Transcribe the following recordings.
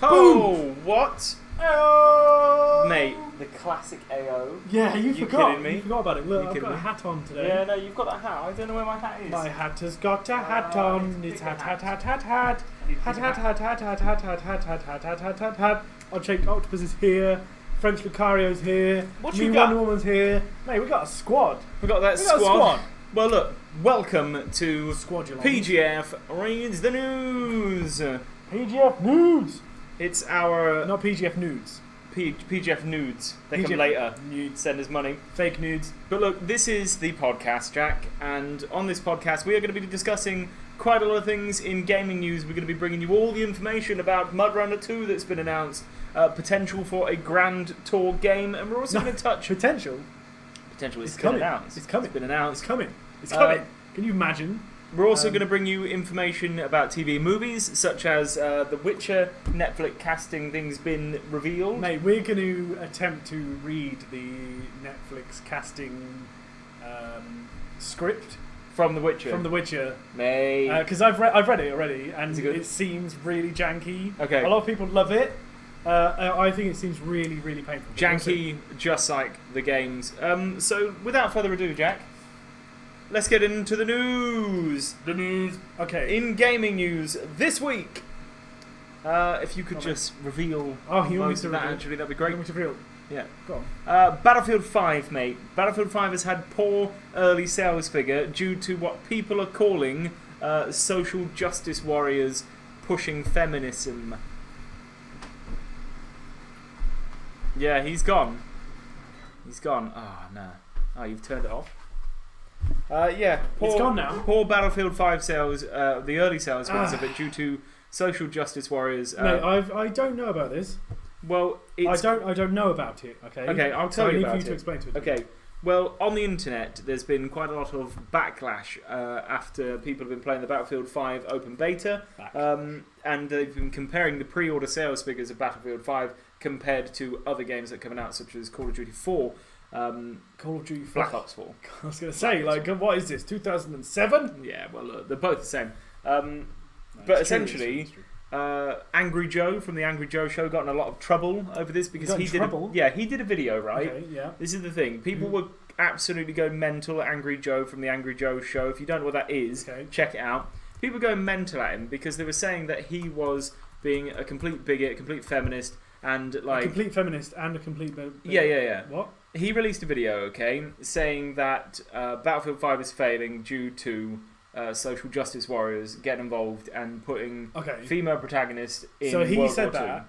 Oh, what? Oh! Mate, the classic AO. Yeah, you forgot. Kidding me? You forgot about it. Look, You I've kidding got a me? hat on today. Yeah, no, you've got that hat. I don't know where my hat is. My hat has got a hat on. It's hat. Hat. Hat. Unshaped Octopus is here. French Lucario's here. What Me you got? Wonder Woman's here. Mate, we got a squad. We got that We got a squad. squad. Well, look, welcome to Squadulons. PGF Reads the News. PGF Nudes. It's our Not PGF Nudes. PGF Nudes. They PGF come later. Nudes. Send us money. Fake nudes. But look, this is the podcast, Jack, and on this podcast we are going to be discussing quite a lot of things in gaming news. We're going to be bringing you all the information about Mud Runner 2 that's been announced, potential for a grand tour game, and we're also going to touch... Potential. Potential is It's coming. announced. It's coming. It's been announced. It's coming. It's coming. Can you imagine? We're also going to bring you information about TV and movies, such as The Witcher Netflix casting thing's been revealed. Mate, we're going to attempt to read the Netflix casting script From The Witcher. from The Witcher. Mate. Because I've read it already, and Is it good? it seems really janky. Okay. A lot of people love it. I think it seems really, really painful. Janky, just like the games. So, without further ado, Jack, let's get into the news. The news. Okay. In gaming news this week, if you could just reveal Oh, he wants most to of that, reveal. actually, that'd be Great. great. To reveal. Yeah. Go on. Battlefield 5, mate. Battlefield 5 has had poor early sales figure due to what people are calling social justice warriors pushing feminism. Yeah, he's gone. He's gone. Oh, no. Oh, you've turned it off. Yeah. Poor, It's gone now. Poor Battlefield 5 sales, the early sales figures of it due to social justice warriors. Mate, I don't know about this. Well, it's... I don't know about it. Okay. Okay, I'll tell So you I need about for you it. to explain to me. Okay, well, on the internet, there's been quite a lot of backlash after people have been playing the Battlefield 5 open beta, and they've been comparing the pre-order sales figures of Battlefield 5 compared to other games that are coming out, such as Call of Duty 4, Call of Duty 4. Black Ops 4. I was going to say, like, what is this? 2007? Yeah, well, look, they're both the same. But essentially, Angry Joe from the Angry Joe Show got in a lot of trouble over this because he did a video, right? Okay, yeah. This is the thing. People were absolutely going mental at Angry Joe from the Angry Joe Show. If you don't know what that is, check it out. People were going mental at him because they were saying that he was being a complete bigot, a complete feminist, and like... A complete feminist and a complete... Yeah. What? He released a video, okay, saying that Battlefield 5 is failing due to social justice warriors getting involved and putting female protagonists in So he World said War II. that?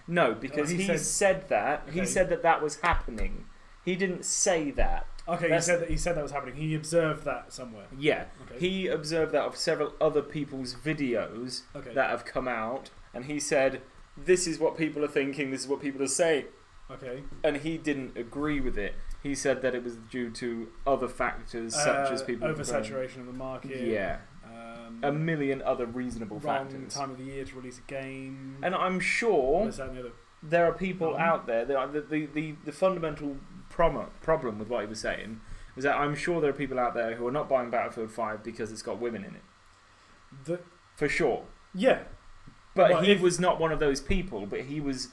No, because he said that. Okay. He said that was happening. He didn't say that. Okay, he said that was happening. He observed that somewhere. Yeah. Okay. He observed that of several other people's videos that have come out, and he said, this is what people are thinking, this is what people are saying. Okay. And he didn't agree with it. He said that it was due to other factors, such as people... Oversaturation of the market. Yeah. A million other reasonable wrong factors. Time of the year to release a game. And I'm sure there are people Wrong. out there... The fundamental problem with what he was saying was that I'm sure there are people out there who are not buying Battlefield 5 because it's got women in it. For sure. Yeah. But he was not one of those people, but he was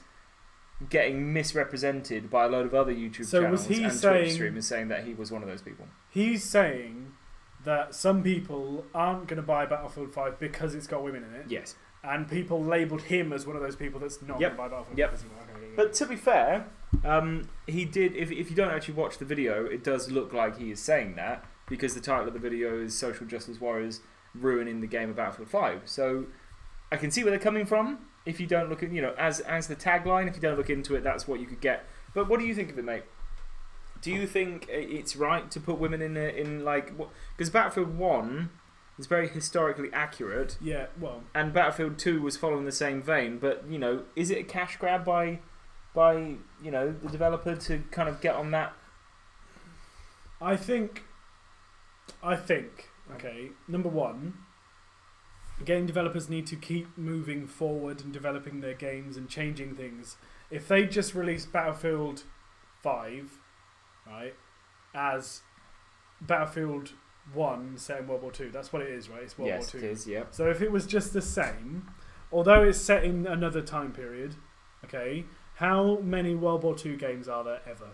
getting misrepresented by a load of other YouTube channels and Twitch streamers saying that he was one of those people. He's saying that some people aren't going to buy Battlefield 5 because it's got women in it. Yes. And people labelled him as one of those people that's not going to buy Battlefield 5. But to be fair, he did. If you don't actually watch the video, it does look like he is saying that because the title of the video is "Social Justice Warriors Ruining the Game of Battlefield 5." So I can see where they're coming from. If you don't look at, as the tagline, if you don't look into it, that's what you could get. But what do you think of it, mate? Do you think it's right to put women in like... Because Battlefield 1 is very historically accurate. Yeah, well... And Battlefield 2 was following the same vein. But, is it a cash grab by the developer to kind of get on that? I think, okay, number one, game developers need to keep moving forward and developing their games and changing things. If they just release Battlefield 5, right, as Battlefield 1 set in World War II, that's what it is, right? It's World War II. Yes, it is, yeah. So if it was just the same, although it's set in another time period, okay, how many World War II games are there ever?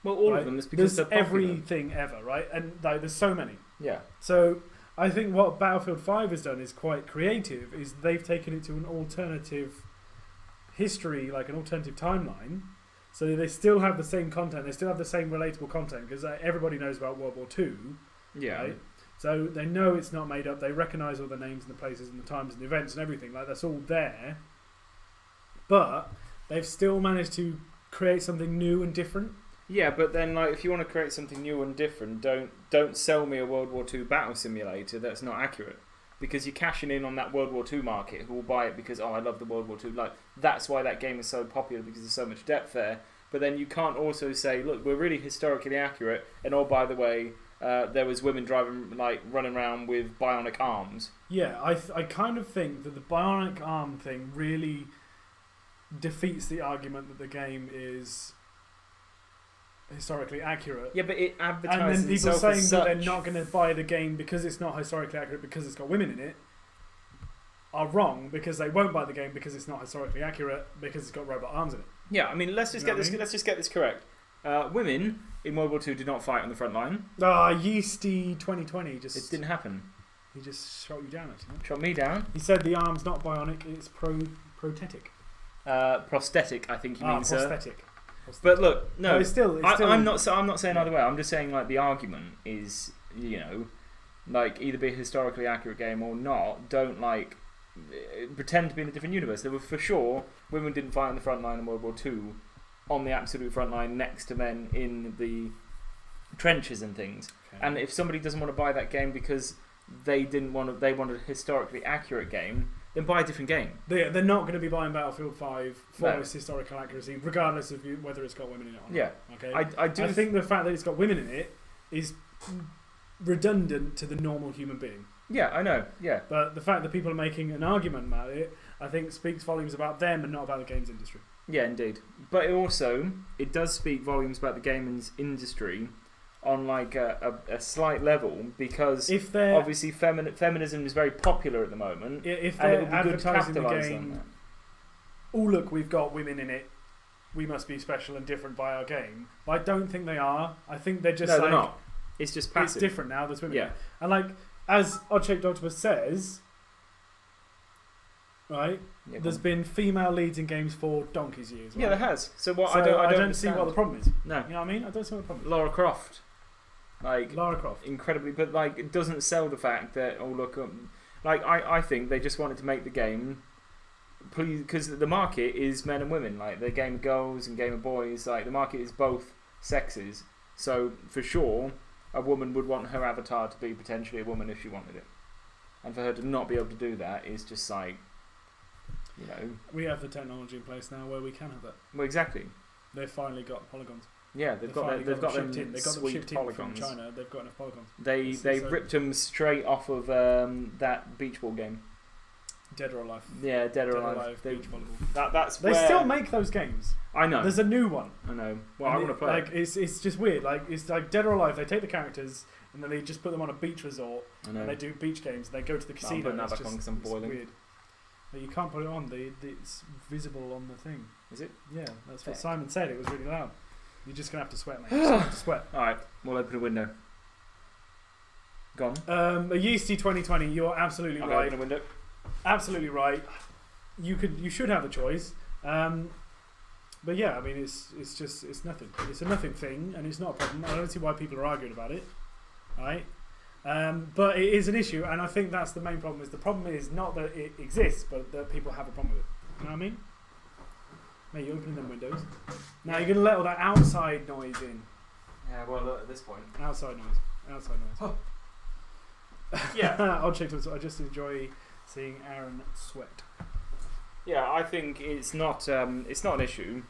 Well, all right? of them is because there's they're popular. everything ever, right? And like, there's so many. Yeah. So I think what Battlefield 5 has done is quite creative. Is they've taken it to an alternative history, like an alternative timeline. So they still have the same content. They still have the same relatable content because everybody knows about World War II. Yeah. Right? So they know it's not made up. They recognise all the names and the places and the times and the events and everything. Like that's all there. But they've still managed to create something new and different. Yeah, but then like if you want to create something new and different, don't sell me a World War II battle simulator that's not accurate. Because you're cashing in on that World War II market who will buy it because I love the World War II. Like that's why that game is so popular because there's so much depth there. But then you can't also say, look, we're really historically accurate, and oh by the way, there was women running around with bionic arms. Yeah, I kind of think that the bionic arm thing really defeats the argument that the game is historically accurate. Yeah, but it advertises and then people itself saying as that such. they're not going to buy the game because it's not historically accurate because it's got women in it are wrong because they won't buy the game because it's not historically accurate because it's got robot arms in it. Yeah, I mean let's just get this correct. Women in World War II did not fight on the front line. Yeasty 2020 just It didn't happen. he just shot you down actually. Shot me down. He said the arm's not bionic, it's prothetic. Prosthetic, I think you mean, sir. Prosthetic. But look, no, it's still I'm not saying either way. I'm just saying like the argument is, like either be a historically accurate game or not. Don't like pretend to be in a different universe. There were for sure women didn't fight on the front line in World War II, on the absolute front line next to men in the trenches and things. Okay. And if somebody doesn't want to buy that game because they wanted a historically accurate game, then buy a different game. They're not going to be buying Battlefield 5 for No. its historical accuracy, regardless of whether it's got women in it or not. Yeah. Okay. I think the fact that it's got women in it is redundant to the normal human being. Yeah, I know. Yeah. But the fact that people are making an argument about it, I think speaks volumes about them and not about the games industry. Yeah, indeed. But it does speak volumes about the gaming industry on like a slight level because If they're obviously feminism is very popular at the moment. if And it they're would be good to advertising the capitalise on game, that. oh look, we've got women in it. We must be special and different by our game. But I don't think they are. I think they're just No, like they're not. It's just passive. it's different now. There's women. Yeah. And like as Oddshaped Octopus says, right? Yeah, There's been female leads in games for donkey's years. Right? yeah, there has. So what? So I don't see understand. what the problem is. No. You know what I mean? I don't see what the problem is. Lara Croft, like Lara Croft. incredibly, but like it doesn't sell the fact that I think they just wanted to make the game. Please, because the market is men and women. Like the game of girls and game of boys. Like the market is both sexes. So for sure, a woman would want her avatar to be potentially a woman if she wanted it, and for her to not be able to do that is just like, We have the technology in place now where we can have that. Well, exactly. They've finally got polygons. Yeah, they've got them shipped in. They've got them sweet shipped in polygons. from China. They've got enough polygons. They ripped them straight off of that beach ball game. Dead or Alive. Yeah, Dead or Alive. Beach volleyball. That's They where still make those games. I know. There's a new one. I know. Well, I And want to play. Like it's just weird. Like it's like Dead or Alive. They take the characters and then they just put them on a beach resort I know. and they do beach games. And they go to the casino. I'm putting that It's back on just- 'cause I'm it's boiling. Weird. But you can't put it on. It's visible on the thing. Is it? Yeah, that's what Heck. Simon said. It was really loud. You're just gonna have to sweat, mate. You're just gonna have to sweat. All right. We'll open a window. Gone. A yeasty 2020. You're absolutely I'll right. open a window. Absolutely right. You should have a choice. But yeah, I mean, it's nothing. It's a nothing thing, and it's not a problem. I don't see why people are arguing about it, right? But it is an issue, and I think that's the main problem. The problem is not that it exists, but that people have a problem with it. You know what I mean? Mate, you're opening them windows. Now you're going to let all that outside noise in. Yeah. Well, look, at this point. Outside noise. Outside noise. Yeah. I'll check this. I just enjoy seeing Aaron sweat. Yeah. I think it's not an issue,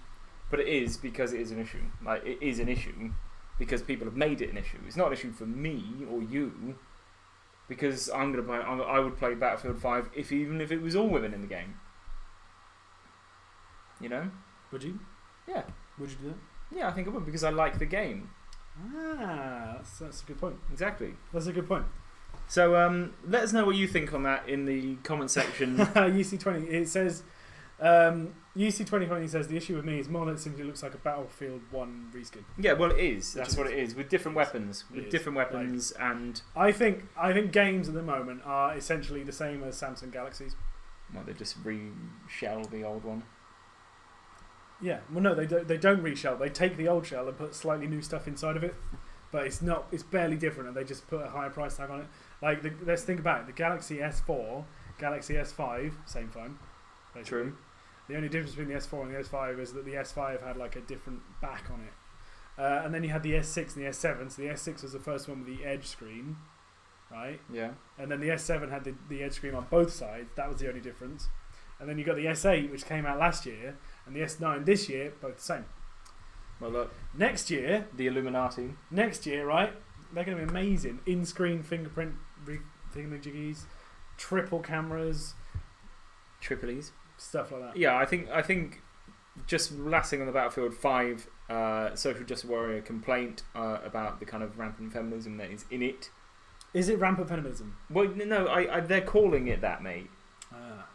but it is because it is an issue. Like it is an issue because people have made it an issue. It's not an issue for me or you because I would play Battlefield 5 even if it was all women in the game. You know? Would you? Yeah. Would you do that? Yeah, I think I would because I like the game. That's a good point. Exactly. That's a good point. So let us know what you think on that in the comment section. UC20. It says UC2020 says the issue with me is more that it simply looks like a Battlefield 1 reskin. Yeah, well, it is. That's what it is with different weapons. And I think games at the moment are essentially the same as Samsung Galaxies. Well, they just reshell the old one. Yeah, well, no, they don't reshell. They take the old shell and put slightly new stuff inside of it, but it's barely different, and they just put a higher price tag on it. Like, let's think about it. The Galaxy S4, Galaxy S5, same phone. Basically. True. The only difference between the S4 and the S5 is that the S5 had like a different back on it. And then you had the S6 and the S7. So the S6 was the first one with the edge screen, right? Yeah. And then the S7 had the edge screen on both sides. That was the only difference. And then you got the S8, which came out last year, and the S9 this year, both the same. Well, look. Next year, the Illuminati. Next year, right? They're going to be amazing. In-screen fingerprint thingamajiggies, triple cameras, Tripolies. Stuff like that. Yeah, I think just lasting on the Battlefield 5 social justice warrior complaint about the kind of rampant feminism that is in it. Is it rampant feminism? Well, no, they're calling it that, mate.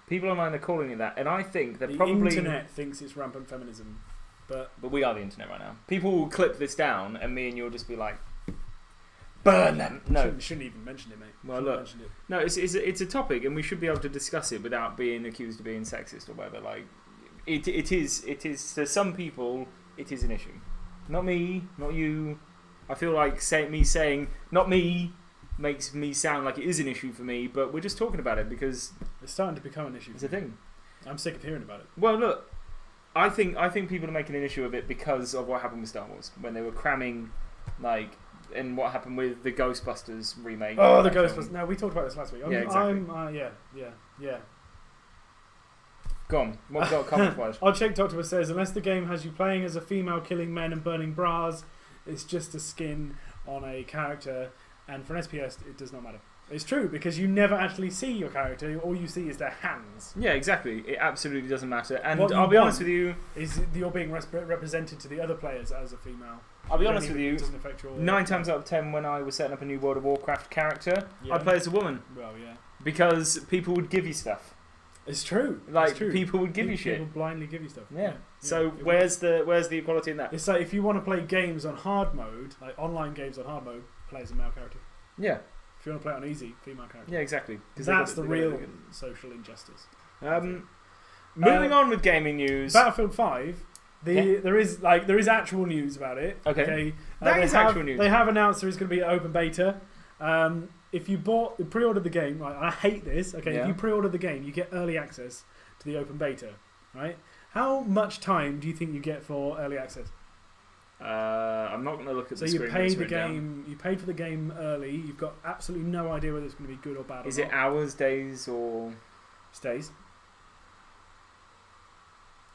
People online are calling it that, and I think they're probably... The internet thinks it's rampant feminism, but we are the internet right now. People will clip this down, and me and you'll just be like, burn them. No, shouldn't even mention it, mate. Well, look, no, it's a topic, and we should be able to discuss it without being accused of being sexist or whatever. Like, it is to some people, it is an issue. Not me, not you. I feel like saying not me makes me sound like it is an issue for me, but we're just talking about it because it's starting to become an issue. It's a thing. I'm sick of hearing about it. Well, look, I think people are making an issue of it because of what happened with Star Wars when they were cramming, like, and what happened with the Ghostbusters remake. Oh, the Ghostbusters! No, we talked about this last week. Yeah, exactly. Yeah. Go on. What got comment-wise? Our Check Doctor says, unless the game has you playing as a female killing men and burning bras, it's just a skin on a character, and for an SPS, it does not matter. It's true, because you never actually see your character, all you see is their hands. Yeah, exactly. It absolutely doesn't matter. And I'll be honest with you... is you're being represented to the other players as a female. I'll be honest with you, it doesn't affect your 9 times out of 10 when I was setting up a new World of Warcraft character, I'd play as a woman. Well, yeah. Because people would give you stuff. It's true. Like, it's true. people would give you shit. People blindly give you stuff. Yeah. So where's the equality in that? It's like if you want to play games on hard mode, like online games on hard mode, play as a male character. Yeah. If you want to play it on easy, female character. Yeah, exactly. That's the real social injustice. Moving on with gaming news. Battlefield 5. There is actual news about it. Okay. That is actual news. They have announced there is going to be an open beta. If you pre-ordered the game, right, I hate this. Okay, if you pre-order the game, you get early access to the open beta, right? How much time do you think you get for early access? I'm not going to look at the screen. So you paid for the game early. You've got absolutely no idea whether it's going to be good or bad. Is it hours, days, or days?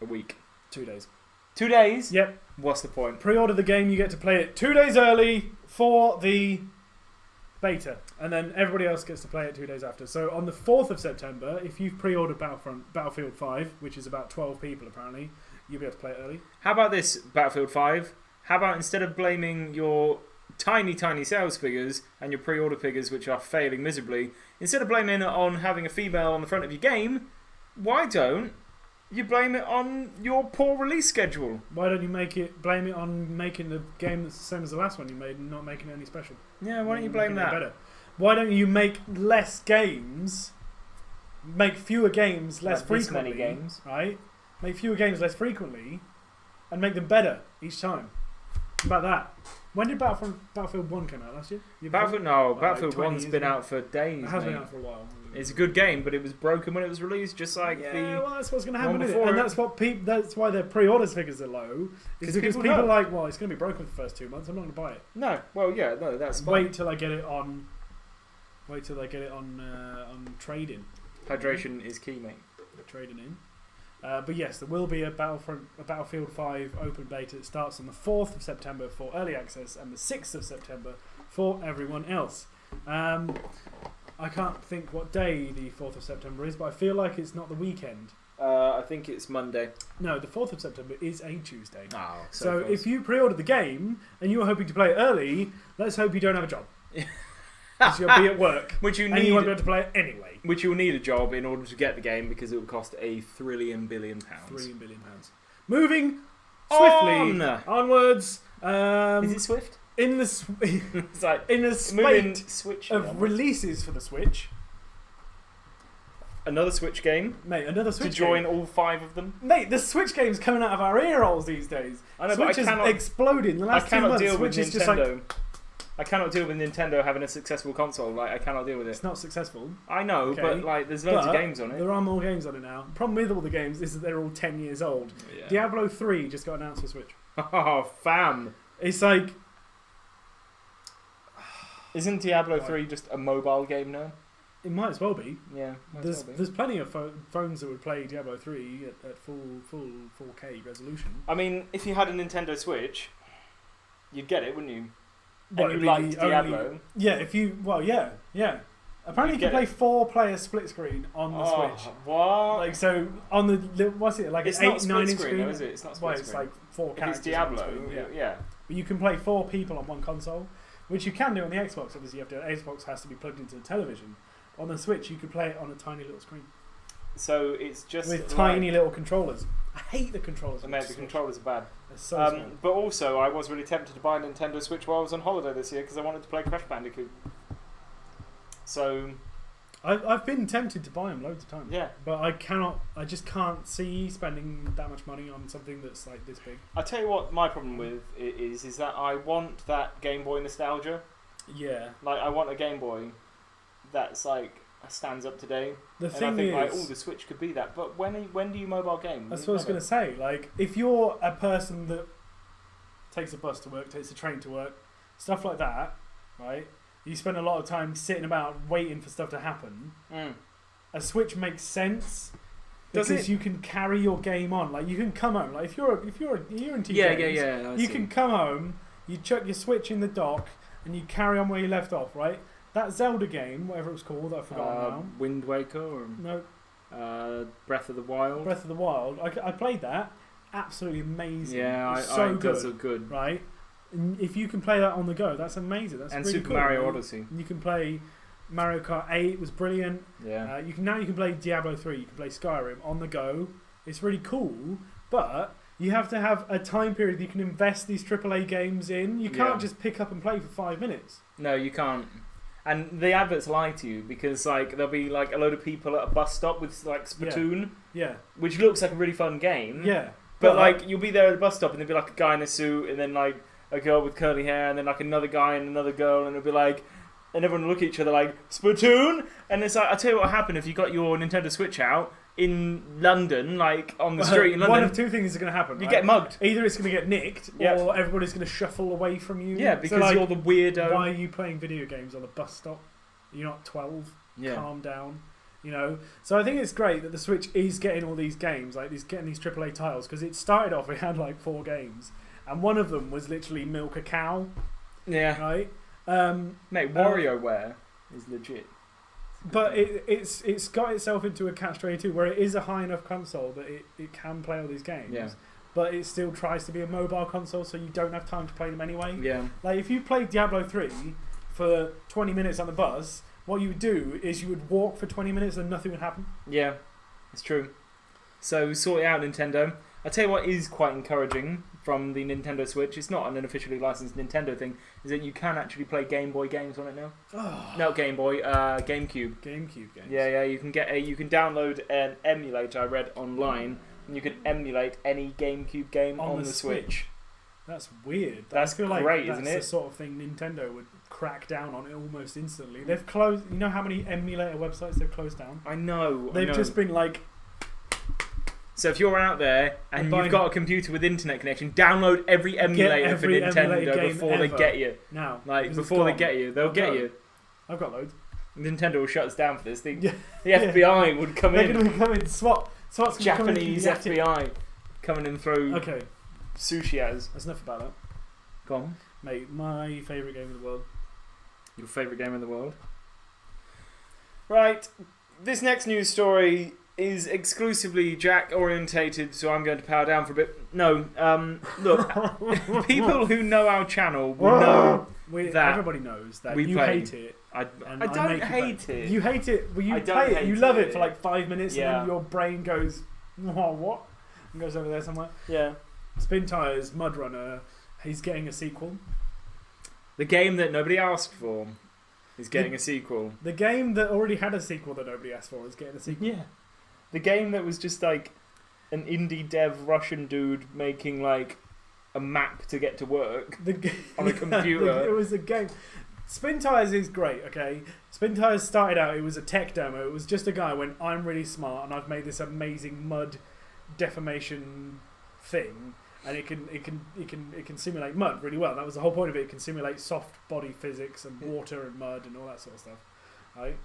A week. 2 days. 2 days? Yep. What's the point? Pre-order the game, you get to play it 2 days early for the beta, and then everybody else gets to play it 2 days after. So on the 4th of September, if you've pre-ordered Battlefield 5, which is about 12 people apparently, you'll be able to play it early. How about this, Battlefield 5? How about instead of blaming your tiny sales figures and your pre-order figures, which are failing miserably, instead of blaming it on having a female on the front of your game, why don't you blame it on your poor release schedule? Why don't you blame it on making the game that's the same as the last one you made and not making it any special? Yeah, why don't you blame that? Better? Why don't you make less games, make fewer games less frequently? This many games. Right? Make fewer games less frequently and make them better each time. How about that? When did Battlefield 1 come out? Last year? Battlefield 1's been out for days. It has been out for a while. It's a good game, but it was broken when it was released, just like well, that's what's going to happen with it. And that's why their pre-orders figures are low. Is because people are like, well, it's going to be broken for the first 2 months. I'm not going to buy it. No, well, yeah, no, that's fine. Wait till I get it on. On trading. Hydration is key, mate. Trading in. But yes, there will be a Battlefield 5 open beta. It starts on the 4th of September for early access and the 6th of September for everyone else. I can't think what day the 4th of September is, but I feel like it's not the weekend. I think it's Monday. No, the 4th of September is a Tuesday. Oh, so if you pre-order the game and you were hoping to play it early, let's hope you don't have a job. because you'll be at work, Which you and you won't be need. able to play it anyway. Which you'll need a job in order to get the game because it will cost £1 trillion billion. £3 billion. Moving swiftly On. onwards. Is it Swift? In the It's like in a moving spate Switch of releases for the Switch, another Switch game mate, another Switch to join game. all 5 of them. Mate, the Switch game's coming out of our ear holes these days. I know, Switch but is I cannot. exploding. The I last 2 cannot months, deal with Switch is just like Nintendo. I cannot deal with Nintendo having a successful console. Like I cannot deal with it. it's not successful. I know, Okay. but like there's loads of But games on it. There are more games on it now. Problem with all the games is that they're all 10 years old. Yeah. Diablo 3 just got announced for Switch. Oh, fam! It's like Isn't Diablo 3 just a mobile game now? it might as well be. Yeah. There's plenty of phones that would play Diablo 3 at full 4K resolution. I mean, if you had a Nintendo Switch, you'd get it, wouldn't you? What, And it'd you be liked the only- Diablo. Yeah, if you yeah. Apparently, You you can get play 4-player split screen on the Switch. What? Like so on the what's it like it's an not 8-9 split inch screen, screen? though, is it? It's not Well, split it's screen. like 4 If it's characters. Diablo, on screen, yeah. But you can play 4 people on one console, which you can do on the Xbox. Obviously, Xbox has to be plugged into the television. On the Switch, you could play it on a tiny little screen So it's just with like, tiny little controllers. I hate the controllers. Mate, the controllers are bad. They're so small. But also, I was really tempted to buy a Nintendo Switch while I was on holiday this year because I wanted to play Crash Bandicoot. So I've been tempted to buy them loads of times. yeah, But I just can't see spending that much money on something that's like this big. I tell you what, my problem with it is that I want that Game Boy nostalgia. Yeah. Like I want a Game Boy that's like stands up today. The And I thing think is, like, oh, the Switch could be that. But when do you mobile game? that's what I was going to say. Like, if you're a person that takes a bus to work, takes a train to work, stuff like that, right? You spend a lot of time sitting about waiting for stuff to happen. A Switch makes sense Does because it? you can carry your game on. Like, you can come home. Like, if you're into Yeah, games, yeah. you can come home, you chuck your Switch in the dock, and you carry on where you left off, right? That Zelda game, whatever it was called, I've forgotten now. Wind Waker or No, Breath of the Wild. Breath of the Wild. I played that. Absolutely amazing. Yeah, It's so it good, does look good. right? And if you can play that on the go, that's amazing. That's And really Super cool. Mario Odyssey. You can play Mario Kart 8 was brilliant. Yeah. You can play Diablo 3. You can play Skyrim on the go. It's really cool, but you have to have a time period you can invest these AAA games in. You can't Yeah. just pick up and play for 5 minutes. No, you can't. And the adverts lie to you because like there'll be like a load of people at a bus stop with like Splatoon, Yeah, which looks like a really fun game. yeah. But like you'll be there at the bus stop and there'll be like a guy in a suit and then like a girl with curly hair and then like another guy and another girl and it'll be like, and everyone will look at each other like Splatoon. And it's like, I'll tell you what happened if you got your Nintendo Switch out in London, like on the street in London. One of two things is going to happen. You right? get mugged. Either it's going to get nicked, Yep. or everybody's going to shuffle away from you. Yeah, So, because like, you're the weirdo. why are you playing video games on a bus stop? You're not 12. Yeah. Calm down. You know, so I think it's great that the Switch is getting all these games, like getting these AAA titles, because it started off, it had like 4 games, and one of them was literally milk a cow, Yeah. right? Mate, WarioWare is legit. But it's got itself into a catch-22 where it is a high enough console that it can play all these games, Yeah. but it still tries to be a mobile console, so you don't have time to play them anyway. Yeah. Like if you played Diablo 3 for 20 minutes on the bus, what you would do is you would walk for 20 minutes and nothing would happen. Yeah, it's true. So sort it out, Nintendo. I tell you what is quite encouraging from the Nintendo Switch. It's not an unofficially licensed Nintendo thing. Is that you can actually play Game Boy games on it now? Oh. No, Game Boy, GameCube. GameCube games. Yeah. You can download an emulator. I read online, and you can emulate any GameCube game on the Switch. That's weird. That's I feel great, like isn't that's it? the sort of thing Nintendo would crack down on it almost instantly. They've closed. You know how many emulator websites they've closed down? I know. They've just been like. So if you're out there and you've got a computer with internet connection, download every emulator for Nintendo before they get you. Now, Like before they get you, they'll get you. I've got loads. Nintendo will shut us down for this. The Yeah. FBI would come They're in. going to be coming. SWAT's gonna be coming in Japanese the attic. FBI coming in through Okay, sushi at us. that's enough about that, Go on. mate. My favourite game in the world. Your favourite game in the world? Right. This next news story is exclusively Jack orientated, so I'm going to power down for a bit. No, look, people who know our channel will know that everybody knows that we you play. hate it. I don't hate it. You hate it. Well, you I don't play it. hate You love it. it for like 5 minutes, Yeah. and then your brain goes, "Oh, what?" And goes over there somewhere. Yeah. Spintires Mud Runner. He's getting a sequel. The game that nobody asked for is getting a sequel. The game that already had a sequel that nobody asked for is getting a sequel. Yeah. The game that was just like an indie dev Russian dude making like a map to get to work on a computer. It was a game. Spintires is great, okay? Spintires started out, it was a tech demo. It was just a guy who went, I'm really smart and I've made this amazing mud deformation thing. And it can simulate mud really well. That was the whole point of it. It can simulate soft body physics and water and mud and all that sort of stuff, right?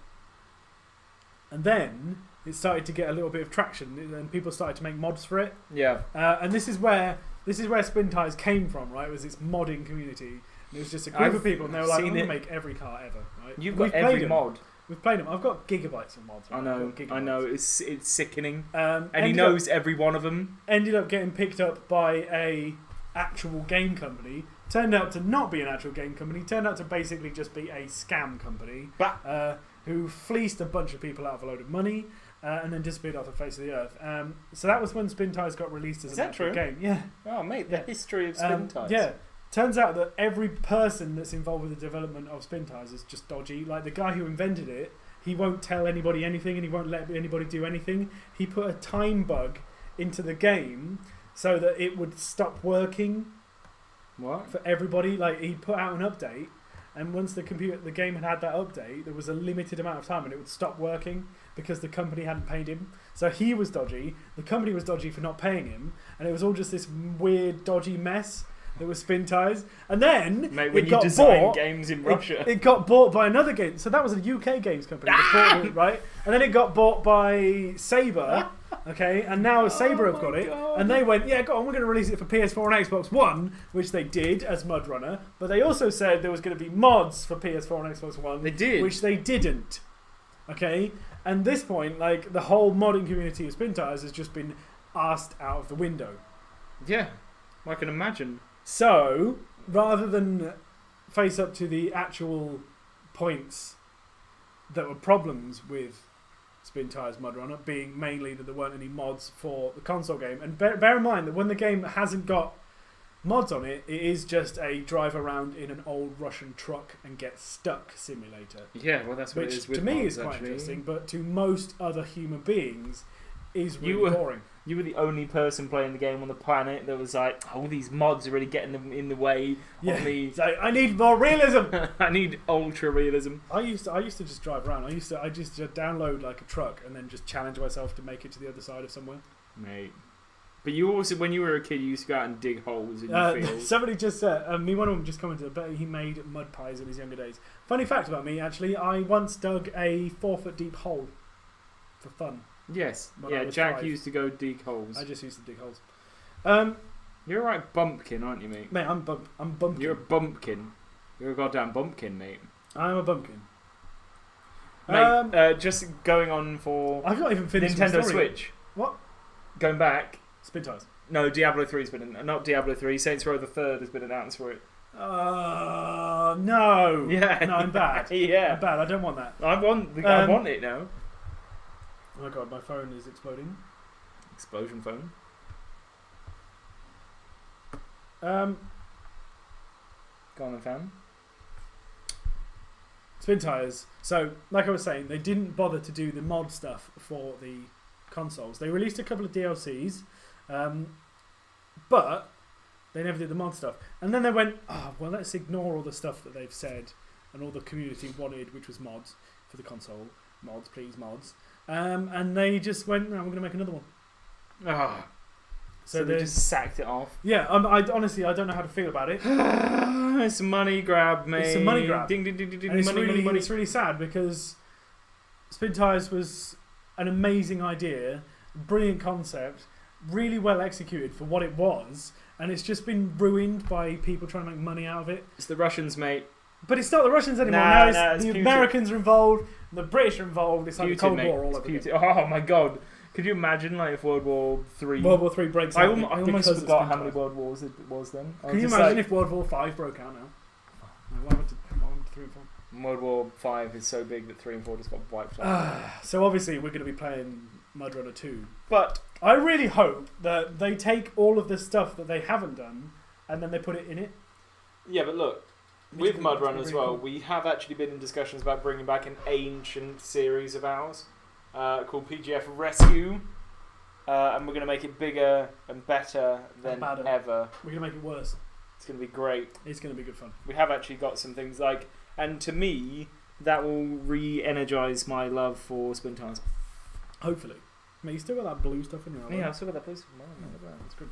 And then it started to get a little bit of traction, and people started to make mods for it. Yeah. And this is where Spintires came from, right? It was this modding community. And it was just a group of people, and they were like, "I'm gonna make every car ever." Right? You've got every mod. We've played them. I've got gigabytes of mods. Right? I know. It's sickening. And he knows every one of them. Ended up getting picked up by a actual game company. Turned out to not be an actual game company. Turned out to basically just be a scam company who fleeced a bunch of people out of a load of money and then disappeared off the face of the earth. So that was when Spintires got released as an actual game. Yeah. Oh, mate, the history of Spintires. Yeah. Turns out that every person that's involved with the development of Spintires is just dodgy. Like the guy who invented it, he won't tell anybody anything and he won't let anybody do anything. He put a time bug into the game so that it would stop working. What? For everybody. Like he put out an update, and once the game had that update, there was a limited amount of time and it would stop working because the company hadn't paid him. So he was dodgy, the company was dodgy for not paying him, and it was all just this weird dodgy mess. There was Spintires, and then mate, when it you got design bought, games in Russia, it got bought by another game. So that was a UK games company, that bought it, right? And then it got bought by Saber, okay? And now Saber have got it, and they went, yeah, go on, we're going to release it for PS4 and Xbox One, which they did as Mud Runner. But they also said there was going to be mods for PS4 and Xbox One, they did, which they didn't, okay? And at this point, like the whole modding community of Spintires has just been asked out of the window. Yeah, I can imagine. So, rather than face up to the actual points that were problems with Spintires Mud Runner, being mainly that there weren't any mods for the console game, and bear in mind that when the game hasn't got mods on it, it is just a drive around in an old Russian truck and get stuck simulator. Yeah, well that's what which it is with to me mods, is quite actually. interesting, but to most other human beings is really boring. You were the only person playing the game on the planet that was like, oh, these mods are really getting them in the way of me. It's like, I need more realism. I need ultra realism. I used to just drive around. I just download like a truck and then just challenge myself to make it to the other side of somewhere. Mate. But you also, when you were a kid, you used to go out and dig holes in your fields. Somebody just said, one of them just commented, I bet he made mud pies in his younger days. Funny fact about me, actually, I once dug a 4-foot deep hole for fun. Yes. When Yeah, I was Jack 5. used to go dig holes. I just used to dig holes. You're a right bumpkin, aren't you, mate? Mate, I'm bumpkin. You're a bumpkin. You're a goddamn bumpkin, mate. I'm a bumpkin. Mate, just going on for I've not even finished Nintendo my story. Switch. What? Going back. Spintires. No, Diablo 3's been not Diablo 3. Saints Row the Third has been announced for it. No. Yeah. No, I'm bad. Yeah. I'm bad. I don't want that. I want it now. Oh my god, my phone is exploding. Explosion phone. Um, Go on then, fam. Spintires. So, like I was saying, they didn't bother to do the mod stuff for the consoles. They released a couple of DLCs, but they never did the mod stuff. And then they went, well, let's ignore all the stuff that they've said and all the community wanted, which was mods for the console. Mods, please, mods. And they just went, no, we're going to make another one. So they just sacked it off. Yeah, I honestly, I don't know how to feel about it. It's a money grab, mate. It's a money grab. Ding, ding, ding, ding, ding. And Money. it's really sad because Spintires was an amazing idea, brilliant concept, really well executed for what it was, and it's just been ruined by people trying to make money out of it. It's the Russians, mate. But it's not the Russians anymore. Nah, now it's the Putin. Americans are involved, the British are involved. It's like Putin, the Cold mate. War all It's over Putin. again. Oh my god. Could you imagine like if World War Three? World War Three breaks I out. almost because forgot it's how many Spintires. World Wars it was then. I Can was you just imagine like, if World War 5 broke out now? No, why would 3 and 4? World War 5 is so big that 3 and 4 just got wiped out. So obviously we're going to be playing Mud Runner 2. But I really hope that they take all of the stuff that they haven't done and then they put it in it. yeah, but look, Which with would- Mud which Run would as be well, cool. we have actually been in discussions about bringing back an ancient series of ours called PGF Rescue, and we're going to make it bigger and better than badder. ever. We're going to make it worse. It's going to be great. It's going to be good fun. We have actually got some things like, and to me, that will re-energise my love for Spintires. Hopefully. Mate, you still got that blue stuff in your eye? Yeah, I've still got that place. That's good.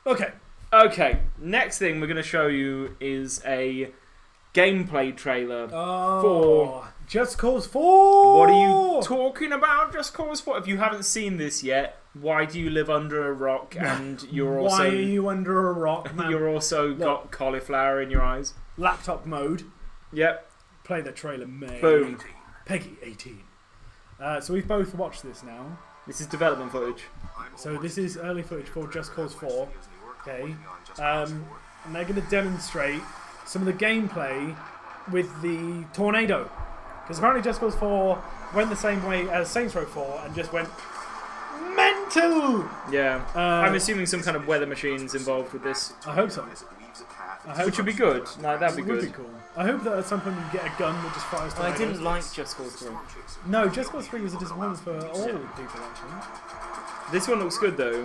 Okay. Okay, next thing we're going to show you is a gameplay trailer. Oh, Just Cause 4! What are you talking about, Just Cause 4? If you haven't seen this yet, why do you live under a rock and you're also... Why are you under a rock, man? You're also got cauliflower in your eyes. Laptop mode. Yep. Play the trailer, mate. Boom. Peggy 18. So we've both watched this now. This is development footage. So this is early footage for Just Cause 4. Okay. And they're going to demonstrate some of the gameplay with the tornado. Because apparently Just Cause 4 went the same way as Saints Row 4 and just went mental! Yeah. I'm assuming some kind of weather machine's involved with this. I hope so. Which would be good. No, that'd be Would good. be cool. I hope that at some point you get a gun that just fires tornadoes. I didn't like Just Cause 3. No, Just Cause 3 was a disappointment for all people, actually. This one looks good though.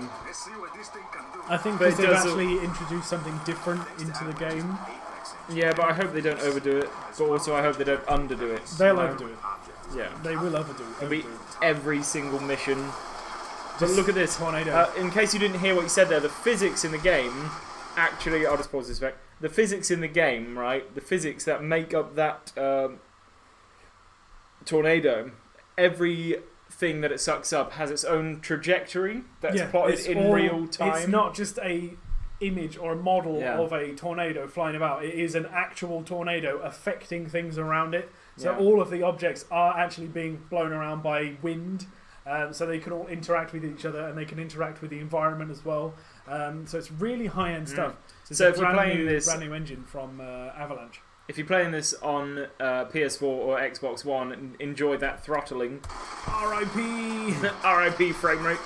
I think But because it they've does actually introduced something different into the game. Yeah, but I hope they don't overdo it. But also I hope they don't underdo it. They'll you know? overdo it. Yeah. They will overdo it. It'll be every single mission. But look at this. Tornado. In case you didn't hear what you said there, the physics in the game, actually, I'll just pause this back. The physics in the game, right? The physics that make up that tornado, everything that it sucks up has its own trajectory that's plotted in real time. It's not just a image or a model Yeah. of a tornado flying about. It is an actual tornado affecting things around it. So Yeah. all of the objects are actually being blown around by wind. So they can all interact with each other and they can interact with the environment as well. So it's really high-end stuff. So it's if you're playing this, brand new engine from Avalanche. if you're playing this on PS4 or Xbox One, enjoy that throttling. R.I.P. RIP frame rate.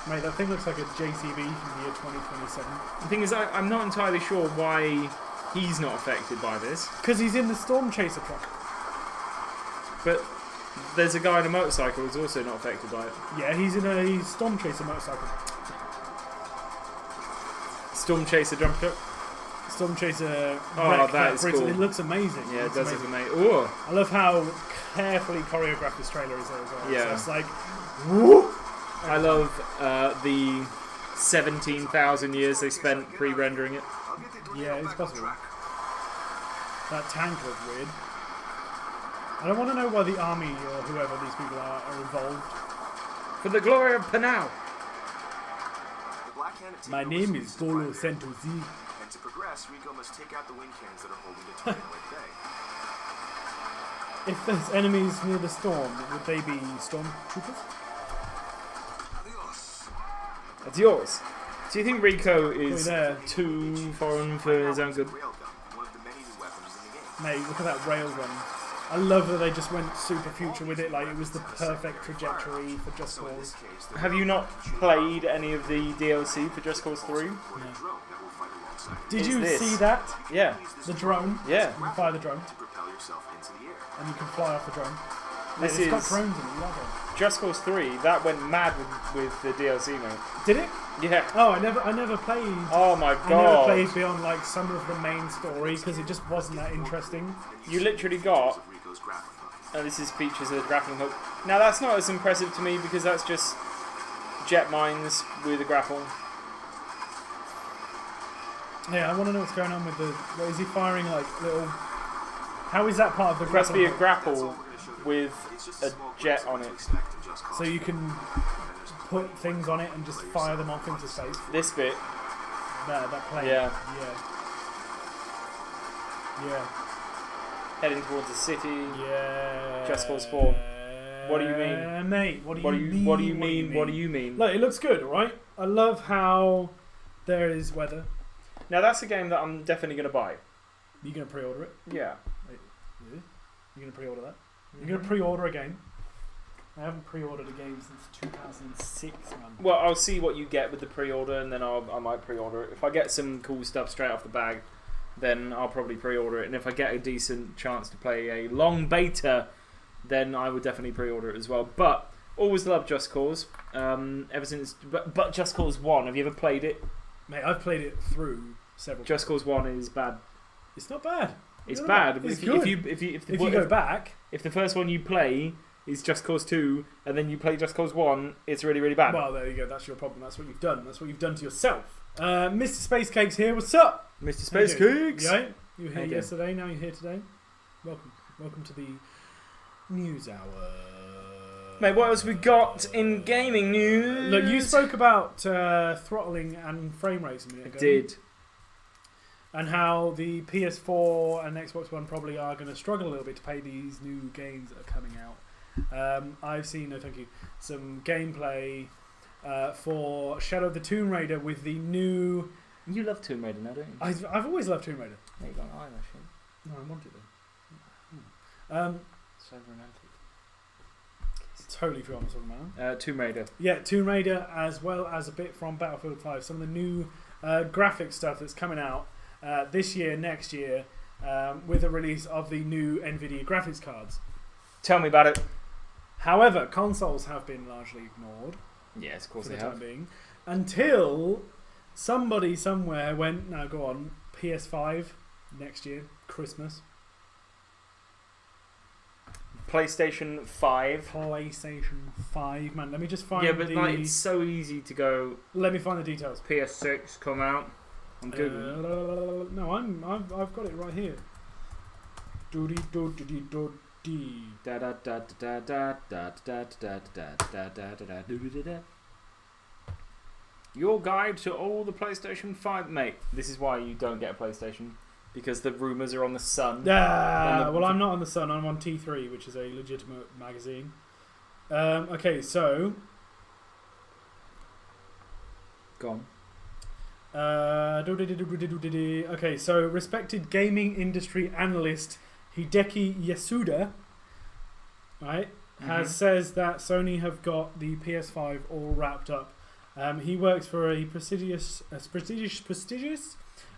Mate, that thing looks like a JCB from the year 2027. The thing is, I'm not entirely sure why he's not affected by this. Because he's in the Storm Chaser truck. But there's a guy on a motorcycle who's also not affected by it. Yeah, he's in a Storm Chaser motorcycle. Storm Chaser jump truck. Storm Chaser. Oh, wreck that is brings cool. It looks amazing. Yeah, it looks does look amazing. amazing. Ooh. I love how carefully choreographed this trailer is there as well. Yeah. So it's like, whoop. I love the 17,000 years they spent pre-rendering it. Yeah, it's possible. That tank looked weird. I don't want to know why the army or whoever these people are involved. For the glory of Panau. My name is Golo Sentozi. And to progress, Rico must take out the wind cannons that are holding the tornado at bay. If there's enemies near the storm, would they be stormtroopers? That's yours. Do you think Rico is there. too foreign for his own good? Railgun, one of the many new weapons in the game. Mate, look at that railgun. I love that they just went super future with it, like it was the perfect trajectory for Just Cause. Have you not played any of the DLC for Just Cause 3? Did It's you this. see that? Yeah. The drone? Yeah. You can fire the drone, To propel yourself into the air. and you can fly off the drone. This It's got is drones in it, you like it? Just Cause 3. That went mad with the DLC, mate. Did it? Yeah. Oh, I never played. Oh my I never god. played beyond like some of the main story because it just wasn't that interesting. You literally got, Rico's grappling hook. and this is features of the grappling hook. Now that's not as impressive to me because that's just jet mines with a grapple. Yeah, I want to know what's going on with the. What, is he firing like little? How is that part of the There must be a grapple? grapple with a jet on it. So you can put things on it and just fire them off into space. This bit, That plane. Yeah. Yeah. heading towards the city. Yeah. Just Cause 4. What do you mean? Mate, what do you mean? What do you mean? What do you mean? Look, it looks good, alright? I love how there is weather. Now that's a game that I'm definitely going to buy. You going to pre-order it? Yeah. You're going to pre-order that? You're going to pre-order a game? I haven't pre-ordered a game since 2006, man. Well, I'll see what you get with the pre-order, and then I might pre-order it. If I get some cool stuff straight off the bag, then I'll probably pre-order it. And if I get a decent chance to play a long beta, then I would definitely pre-order it as well. But always loved Just Cause. Ever since, but Just Cause 1. Have you ever played it? Mate, I've played it through several. Just Cause 1 is bad. It's not bad. It's bad. It's good. If you go back, if the first one you play is Just Cause 2, and then you play Just Cause 1, it's really, really bad. Well, there you go. That's your problem. That's what you've done. That's what you've done to yourself. Mr. Space Cakes here. What's up? Mr. Space Cakes. Yeah, you were here How you yesterday. Now you're here today. Welcome. Welcome to the news hour. Mate, what else we got in gaming news? Look, you spoke about throttling and frame rates a minute ago. I did. And how the PS4 and Xbox One probably are going to struggle a little bit to pay these new games that are coming out. I've seen, no thank you, some gameplay for Shadow of the Tomb Raider with the new... You love Tomb Raider now, don't you? I've always loved Tomb Raider. Yeah, you got an eye, actually. No, I want it though. So romantic. Totally forgot what I'm talking about. Tomb Raider. Yeah, Tomb Raider, as well as a bit from Battlefield 5. Some of the new graphic stuff that's coming out this year, next year, with the release of the new Nvidia graphics cards. Tell me about it. However, consoles have been largely ignored. Yes, of course for they the have. time being, until somebody somewhere went, now go on, PS5 next year, Christmas. PlayStation 5. PlayStation 5, man. Let me just find. Yeah, but like, it's so easy to go. Let me find the details. PS6 come out. I'm Googling. No, I've got it right here. Doody doody doody. Da da da da da da da da da da da da da. Your guide to all the PlayStation 5, mate. This is why you don't get a PlayStation, because the rumours are on the Sun. Well, I'm not on the Sun. I'm on T3, which is a legitimate magazine. Okay, so. Go on. Okay, so respected gaming industry analyst Hideki Yasuda, right, says that Sony have got the PS5 all wrapped up. He works for a prestigious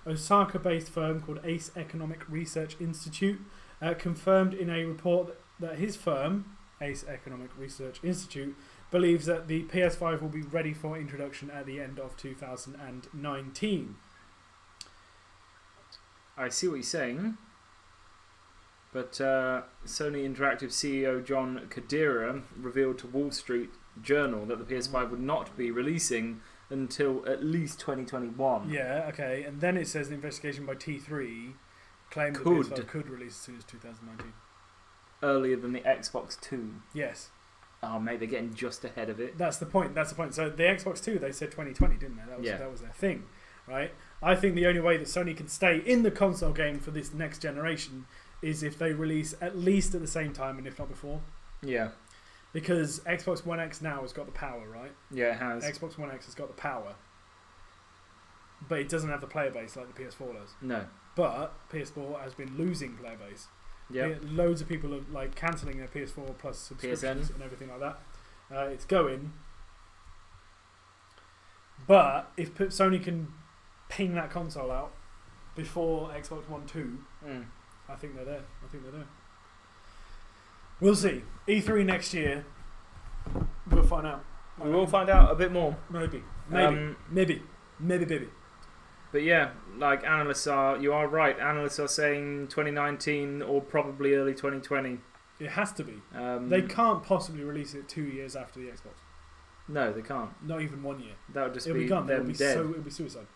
Osaka-based firm called Ace Economic Research Institute, confirmed in a report that his firm, Ace Economic Research Institute, believes that the PS5 will be ready for introduction at the end of 2019. I see what you're saying, but Sony Interactive CEO John Kadira revealed to Wall Street Journal that the PS5 would not be releasing until at least 2021. Yeah, okay, and then it says the investigation by T3 claimed that the PS5 could release as soon as 2019. Earlier than the Xbox 2. Yes. Oh, mate, they're getting just ahead of it. That's the point. So the Xbox 2, they said 2020, didn't they? That was their thing, right? I think the only way that Sony can stay in the console game for this next generation is if they release at least at the same time, and if not before. Yeah. Because Xbox One X now has got the power, right? Yeah, it has. Xbox One X has got the power. But it doesn't have the player base like the PS4 does. No. But PS4 has been losing player base. Yeah. Loads of people are like cancelling their PS4 Plus subscriptions PSN. and everything like that. It's going. But if Sony can ping that console out before Xbox One 2, I think they're there. We'll see. E3 next year. We'll find out. We will find out a bit more. Maybe. But yeah, like you are right. Analysts are saying 2019 or probably early 2020. It has to be. They can't possibly release it 2 years after the Xbox. No, they can't. Not even 1 year. That would just It'll be gone. them dead. It'll be suicide.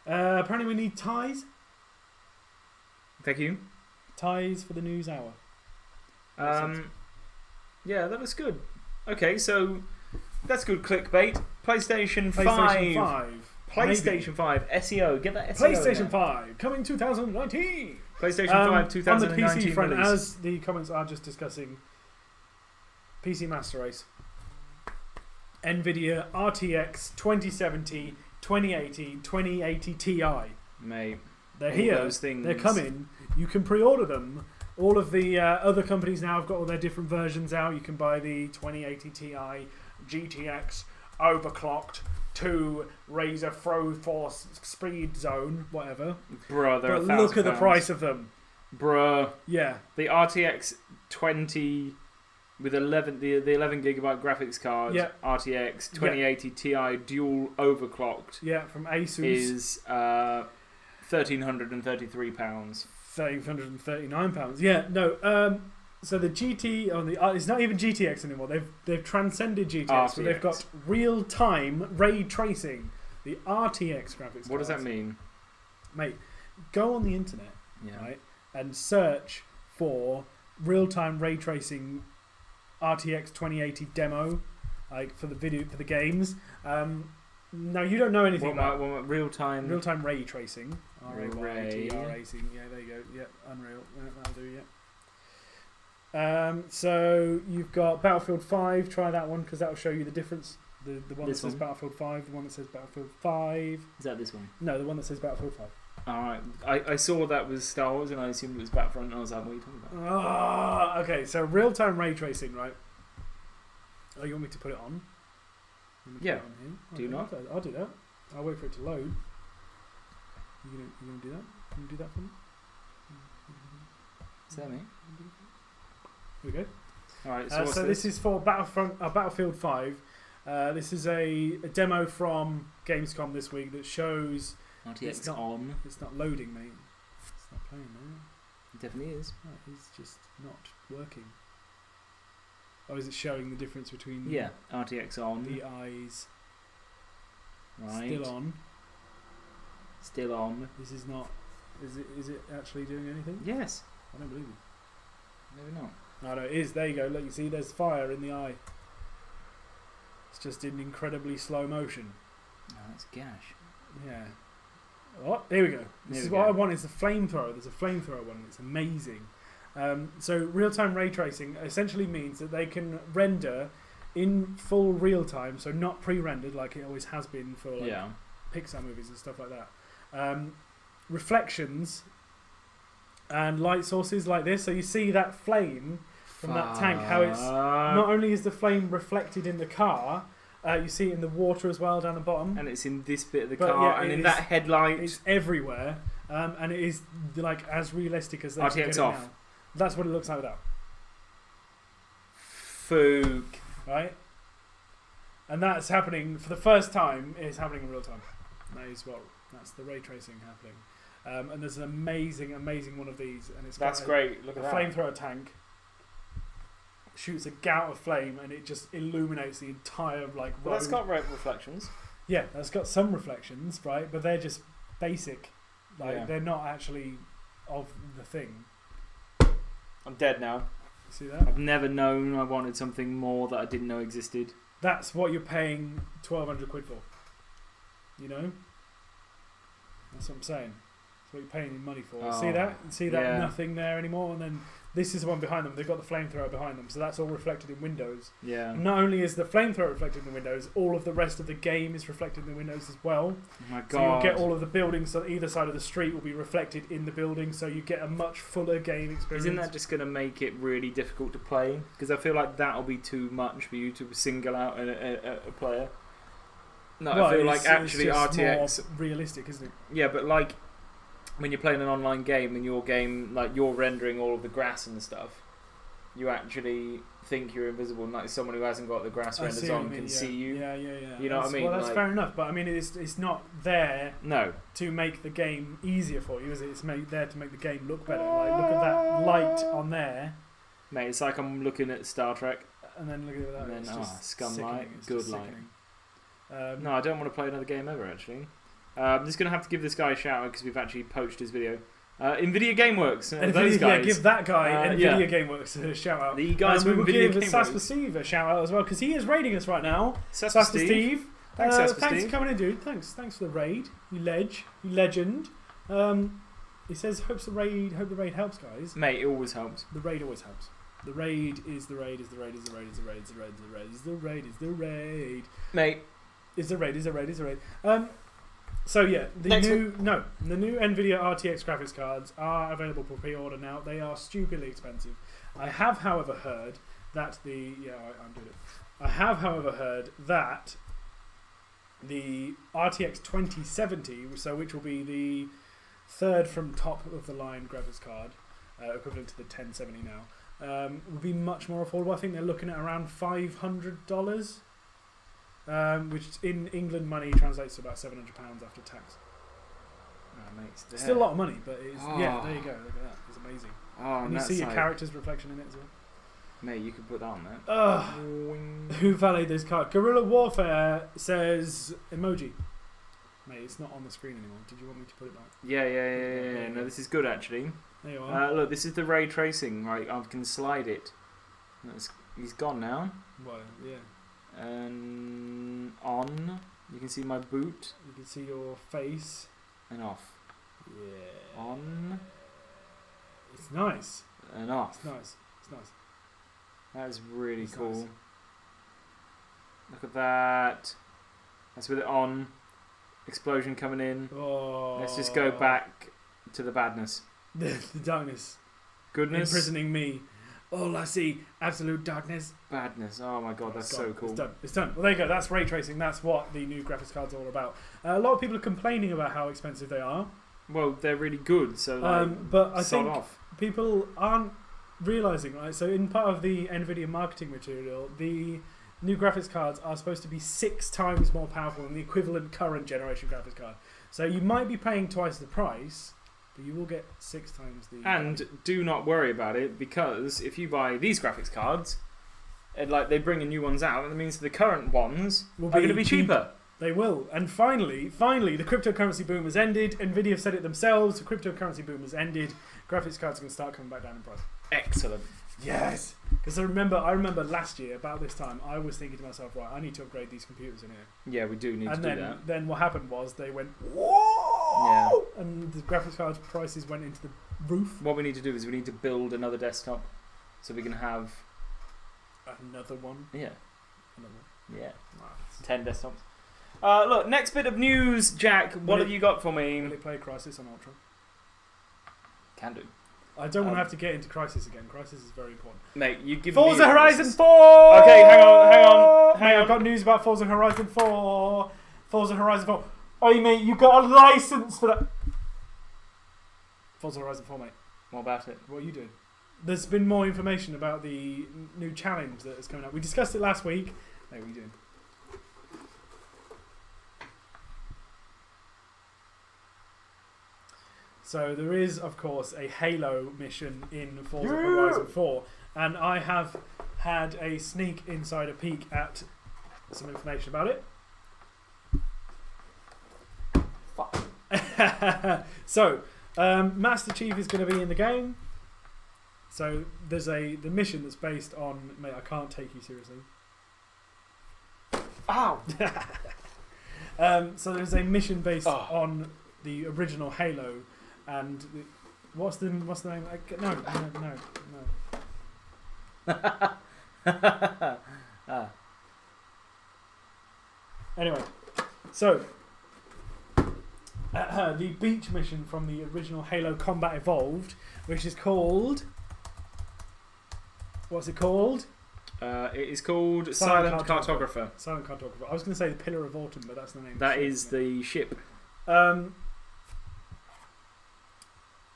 Apparently, we need ties. Thank you. Ties for the news hour. Yeah, that was good. Okay, so that's good clickbait. PlayStation 5. PlayStation 5 SEO. Get that SEO. PlayStation 5 coming 2019. PlayStation 5 On the 2019 PC front, release. as the comments are just discussing, PC Master Race, Nvidia RTX 2070, 2080, 2080 Ti. Mate, They're all here. those things. They're coming. You can pre-order them. All of the other companies now have got all their different versions out. You can buy the 2080 Ti, GTX, overclocked, 2 Razer Pro Force Speed Zone, whatever. Bruh, they're But look at the £1,000. price of them. Bruh. Yeah. The RTX 20 with 11 the 11 gigabyte graphics card, Yeah. RTX 2080 Ti dual overclocked Yeah, from Asus. is £1,333. £1,339. Yeah, no. So the GT on the it's not even GTX anymore. They've transcended GTX, but they've got real-time ray tracing. The RTX graphics. What does that cards. mean? Mate, go on the internet, Yeah. right, and search for real-time ray tracing RTX 2080 demo, like for the games. Now you don't know anything about real-time ray tracing. Ray. racing. Yeah, there you go. Yeah, Unreal. Yeah, that'll do. Yeah. So you've got Battlefield 5. Try that one because that will show you the difference. The one This that says one? Battlefield 5, the one that says Battlefield 5. Is that this one? No, the one that says Battlefield 5. Alright. I saw that was Star Wars and I assumed it was Battlefront and I was like, what are you talking about? Okay, so real-time ray tracing, right? Oh, you want me to put it on? You want me to Yeah. put it on here? Do you not? I'll do that. I'll wait for it to load. You gonna do that? Can you do that for me? Is that me? Here we go. Alright, so So, what's this is for Battlefield 5. This is a demo from Gamescom this week that shows RTX it's not- on. it's not loading, mate. It's not playing, man. It definitely is. Oh, it's just not working. Oh, is it showing the difference between Yeah, RTX on. the eyes? Right. Still on. Still on. This is not. Is it actually doing anything? Yes. I don't believe you. Maybe not. Oh no, it is. There you go. Look, you see, there's fire in the eye. It's just in incredibly slow motion. Oh, that's gash. Yeah. Oh, here we go. This Here is we what go. I want. Is the flamethrower. There's a flamethrower one. It's amazing. So real-time ray tracing essentially means that they can render in full real time, so not pre-rendered like it always has been for like Yeah. Pixar movies and stuff like that. Reflections and light sources like this. So you see that flame from that tank. How it's not only is the flame reflected in the car, you see it in the water as well down the bottom. And it's in this bit of the But car, yeah, and it in is- that headlight. It's everywhere, and it is like as realistic as they can RTX get it off. now. That's what it looks like without, Fook. right? And that's happening for the first time. It's happening in real time. That's the ray tracing happening. And there's an amazing one of these, and it's That's got great. Look a at that. flamethrower tank. Shoots a gout of flame, and it just illuminates the entire like road. Well, that's got red reflections. Yeah, that's got some reflections, right? But they're just basic. Like Yeah. they're not actually of the thing. I'm dead now. See that? I've never known I wanted something more that I didn't know existed. That's what you're paying £1,200 for. You know? That's what I'm saying. That's what you're paying your money for. Oh, See that? See that yeah. nothing there anymore? And then this is the one behind them. They've got the flamethrower behind them. So that's all reflected in windows. Yeah. And not only is the flamethrower reflected in the windows, all of the rest of the game is reflected in the windows as well. Oh my So you'll god. get all of the buildings on either side of the street will be reflected in the building. So you get a much fuller game experience. Isn't that just going to make it really difficult to play? Because I feel like that'll be too much for you to single out a player. No, Well, I feel it's- like actually it's just RTX. more realistic, isn't it? Yeah, but like when you're playing an online game and your game, like you're rendering all of the grass and stuff, you actually think you're invisible, and like someone who hasn't got the grass I renders see what on you mean, can yeah. see you. Yeah. You know what I mean? Well, that's Like- fair enough, but I mean, it's not there No. to make the game easier for you, is it? It's there to make the game look better. Like, look at that light on there, Mate, it's like I'm looking at Star Trek. and then look at that. And then, it's ah, just scum sickening. light, It's good just light. sickening. No, I don't want to play another game ever, actually. I'm just going to have to give this guy a shout out because we've actually poached his video. Nvidia GameWorks. Those Nvidia, guys. yeah, give that guy Nvidia yeah. GameWorks a shout out. The guys we from will Nvidia give Sasper GameWorks. Steve a shout out as well because he is raiding us right now. Sasper Sasper Steve. Thanks, Sasper thanks Steve. for coming in, dude. Thanks for the raid. You legend. He says, hope the raid helps, guys. Mate, it always helps. The raid always helps. The raid is the raid is the raid is the raid is the raid is the raid is the raid is the raid is the raid. Mate. Is the raid is the raid is the raid. So yeah, the new Nvidia RTX graphics cards are available for pre-order now. They are stupidly expensive. I have, however, heard that I'm doing it. I have, however, heard that the RTX 2070, which will be the third from top of the line graphics card, equivalent to the 1070 now, will be much more affordable. I think they're looking at around $500, which in England money translates to about £700 after tax. Oh, mate, it's still a lot of money, but it's, yeah, there you go. Look at that. It's amazing. Oh, and you see your character's reflection in it as well. Mate, you could put that on there. Who valeted this card? Guerrilla Warfare says emoji. Mate, it's not on the screen anymore. Did you want me to put it back? Yeah. No, this is good actually. There you are. Look, this is the ray tracing. Right, I can slide it. He's gone now. Well, yeah. And on. You can see my boot. You can see your face. And off. Yeah. On. It's nice. And off. It's nice. That is really It's cool. nice. Look at that. That's with it on. Explosion coming in. Oh. Let's just go back to the badness. The darkness. Goodness. Imprisoning me. All I see, absolute darkness. Badness. Oh my god, that's so cool. It's done. Well, there you go. That's ray tracing. That's what the new graphics cards are all about. A lot of people are complaining about how expensive they are. Well, they're really good, so but I think off. people aren't realizing, right? So in part of the Nvidia marketing material, the new graphics cards are supposed to be 6 times more powerful than the equivalent current generation graphics card. So you might be paying twice the price, but you will get 6 times the... And do not worry about it, because if you buy these graphics cards, and they bring new ones out, that means the current ones are going to be cheaper. They will. And finally, the cryptocurrency boom has ended. Nvidia have said it themselves. The cryptocurrency boom has ended. Graphics cards are going to start coming back down in price. Excellent. Yes. Because I remember last year, about this time, I was thinking to myself, right, I need to upgrade these computers in here. Yeah, we do need to do that. And then what happened was they went, whoa! Yeah. And the graphics card prices went into the roof. What we need to do is we need to build another desktop so we can have... Another one? Yeah. Another one? Yeah. Nice. 10 desktops. Look, next bit of news, Jack. What have you got for me? Will it play Crysis on Ultra? Can do. I don't want to have to get into Crysis again. Crysis is very important. Mate, you give Forza me... Horizon 4! Okay, hang on. Mate, I've got news about Forza Horizon 4. Forza Horizon 4. Oh, mate, you got a license for that. Forza Horizon 4, mate. What about it? What are you doing? There's been more information about the new challenge that is coming up. We discussed it last week. Hey, what are you doing? So there is, of course, a Halo mission in Forza Horizon 4. And I have had a sneak insider peek at some information about it. Fuck. So, Master Chief is going to be in the game. So there's the mission that's based on... Mate, I can't take you seriously. Ow! So there's a mission based on the original Halo. And what's the name? No. Anyway, so the beach mission from the original Halo Combat Evolved, which is called... What's it called? It is called Silent Cartographer. Silent Cartographer. I was going to say the Pillar of Autumn, but that's the name. That is the ship.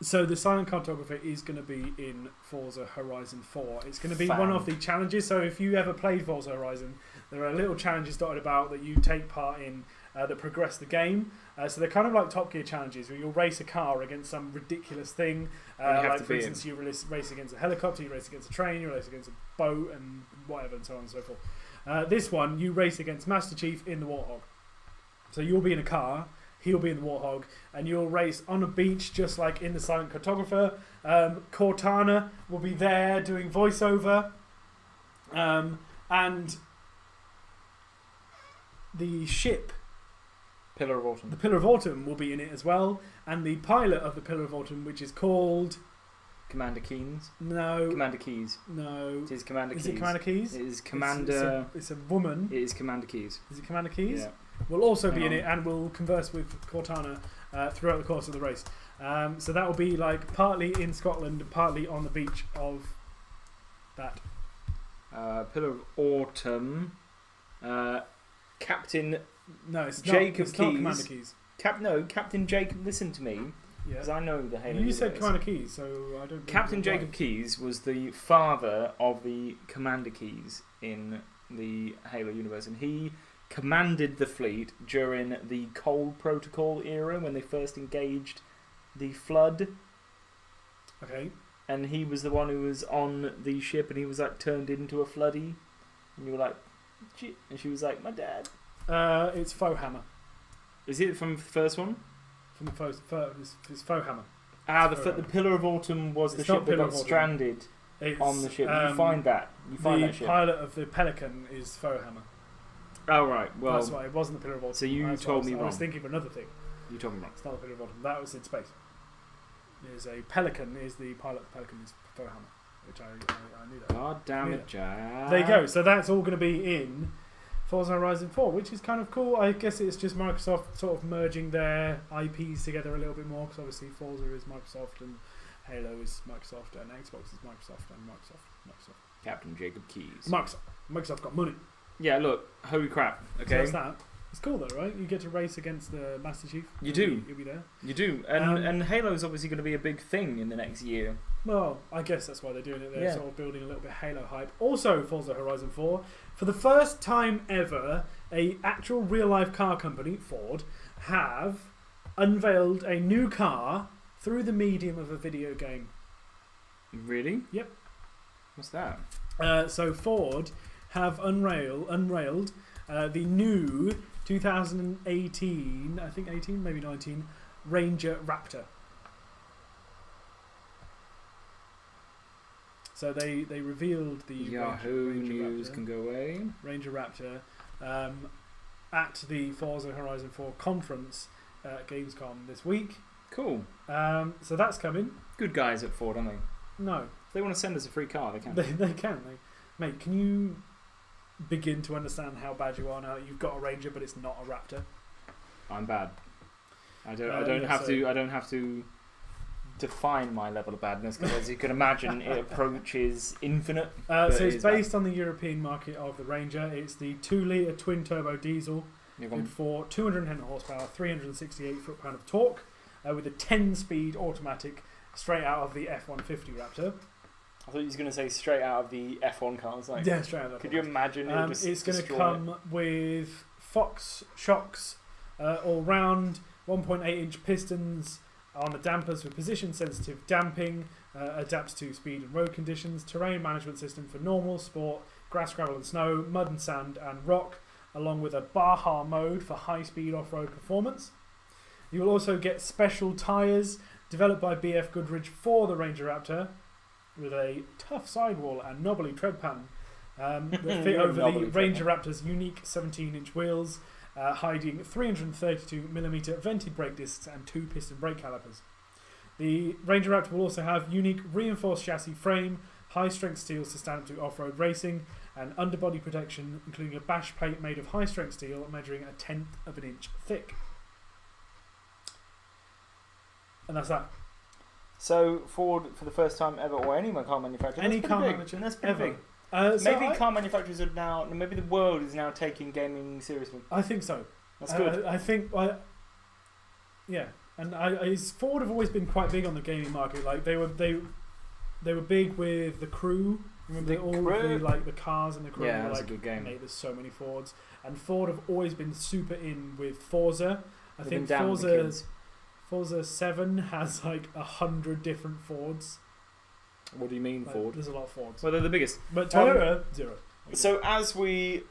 So the Silent Cartographer is going to be in Forza Horizon 4. It's going to be one of the challenges. So if you ever played Forza Horizon, there are little challenges dotted about that you take part in that progress the game. So they're kind of like Top Gear challenges where you'll race a car against some ridiculous thing. Like for instance, you race against a helicopter, you race against a train, you race against a boat, and whatever, and so on and so forth. This one, you race against Master Chief in the Warthog. So you'll be in a car. He'll be in the Warthog, and you'll race on a beach just like in the Silent Cartographer. Cortana will be there doing voiceover. And the ship Pillar of Autumn. The Pillar of Autumn will be in it as well, and the pilot of the Pillar of Autumn, which is called Commander Keys. No. Commander Keys. No. It is Commander Keys. Is it Commander Keys? It is Commander. It's a woman. It is Commander Keys. Is it Commander Keys? Yeah. Will also be Hang in on. it, and will converse with Cortana throughout the course of the race. So that will be like partly in Scotland, partly on the beach of that. Pillar of Autumn. Captain. No, it's Jacob not. It's not Keys. Commander Keys. Captain Jacob. Listen to me, Yeah. because I know the Halo. You said universe. Commander Keys, so I don't. Captain you're Jacob right. Keys was the father of the Commander Keys in the Halo universe, and he commanded the fleet during the Cold Protocol era when they first engaged the Flood. Okay. And he was the one who was on the ship, and he was like turned into a Floody, and you were like, "Gee," and she was like, "My dad." It's Foehammer Is it from the first one? from the first. It's Foehammer. The Pillar of Autumn was the It's not ship that Pillar got of Autumn. stranded It's, on the ship. You find that. You find the that ship. pilot of the Pelican is Foehammer. Oh right. Well, That's why it wasn't the Pillar of Autumn. so you That's told why me I was wrong. thinking of another thing. you told me wrong. It's not the Pillar of Autumn. That was in space. There's a Pelican. Is the pilot of the Pelican is Foehammer, which I knew that. God damn Yeah. it, Jack. There you go. So that's all going to be in Forza Horizon 4, which is kind of cool. I guess it's just Microsoft sort of merging their IPs together a little bit more, because obviously Forza is Microsoft and Halo is Microsoft and Xbox is Microsoft and Microsoft. Captain Jacob Keys. Microsoft got money. Yeah, look. Holy crap. So Okay. that's that. It's cool though, right? You get to race against the Master Chief. You do. You'll be there. You do. And Halo's obviously going to be a big thing in the next year. Well, I guess that's why they're doing it. They're Yeah. sort of building a little bit of Halo hype. Also, Forza Horizon 4, for the first time ever, a actual real-life car company, Ford, have unveiled a new car through the medium of a video game. Really? Yep. What's that? So Ford have unrailed the new 2018, I think 18, maybe 19, Ranger Raptor. So they revealed the Yahoo Ranger News Raptor, can go away. Ranger Raptor at the Forza Horizon 4 conference at Gamescom this week. Cool. So that's coming. Good guys at Ford, aren't they? No, If they want to send us a free car, they can. they can. Mate, can you begin to understand how bad you are now that you've got a Ranger but it's not a Raptor? I'm bad. I don't Yeah, have so- to. I don't have to define my level of badness, because as you can imagine, it approaches infinite. But So it it's is bad. based on the European market of the Ranger. It's the 2-litre twin-turbo diesel You're good gone. for 210 horsepower, 368 foot-pound of torque, with a 10-speed automatic straight out of the F-150 Raptor. I thought you was going to say straight out of the F1 cars. Like, Yeah, straight out of the could you imagine? It just it's going to destroy come with Fox shocks, all round, 1.8-inch pistons on the dampers for position-sensitive damping, adapts to speed and road conditions, terrain management system for normal, sport, grass, gravel and snow, mud and sand and rock, along with a Baja mode for high-speed off-road performance. You will also get special tyres developed by BF Goodrich for the Ranger Raptor, with a tough sidewall and knobbly tread pattern that fit You're a over knobbly the tread Ranger Raptor's unique 17-inch wheels, hiding 332mm vented brake discs and 2 piston brake calipers. The Ranger Raptor will also have unique reinforced chassis frame, high-strength steels to stand up to off-road racing, and underbody protection, including a bash plate made of high-strength steel measuring 1/10 of an inch thick. And that's that. So Ford, for the first time ever, or any car manufacturer, Any that's car pretty big. manufacturer That's pretty ever. big. So Maybe car manufacturers are now. Maybe the world is now taking gaming seriously. I think so. That's good. I think, yeah, and Ford have always been quite big on the gaming market. Like they were big with the Crew. Remember The all Crew? the cars and the Crew. Yeah, were that's like, a good game. Mate, there's so many Fords, and Ford have always been super in with Forza. I They've been think down with the Forza 7 has like 100 different Fords. What do you mean, Like, Ford? There's a lot of Fords, Well, they're the biggest. but Toyota 0. So as we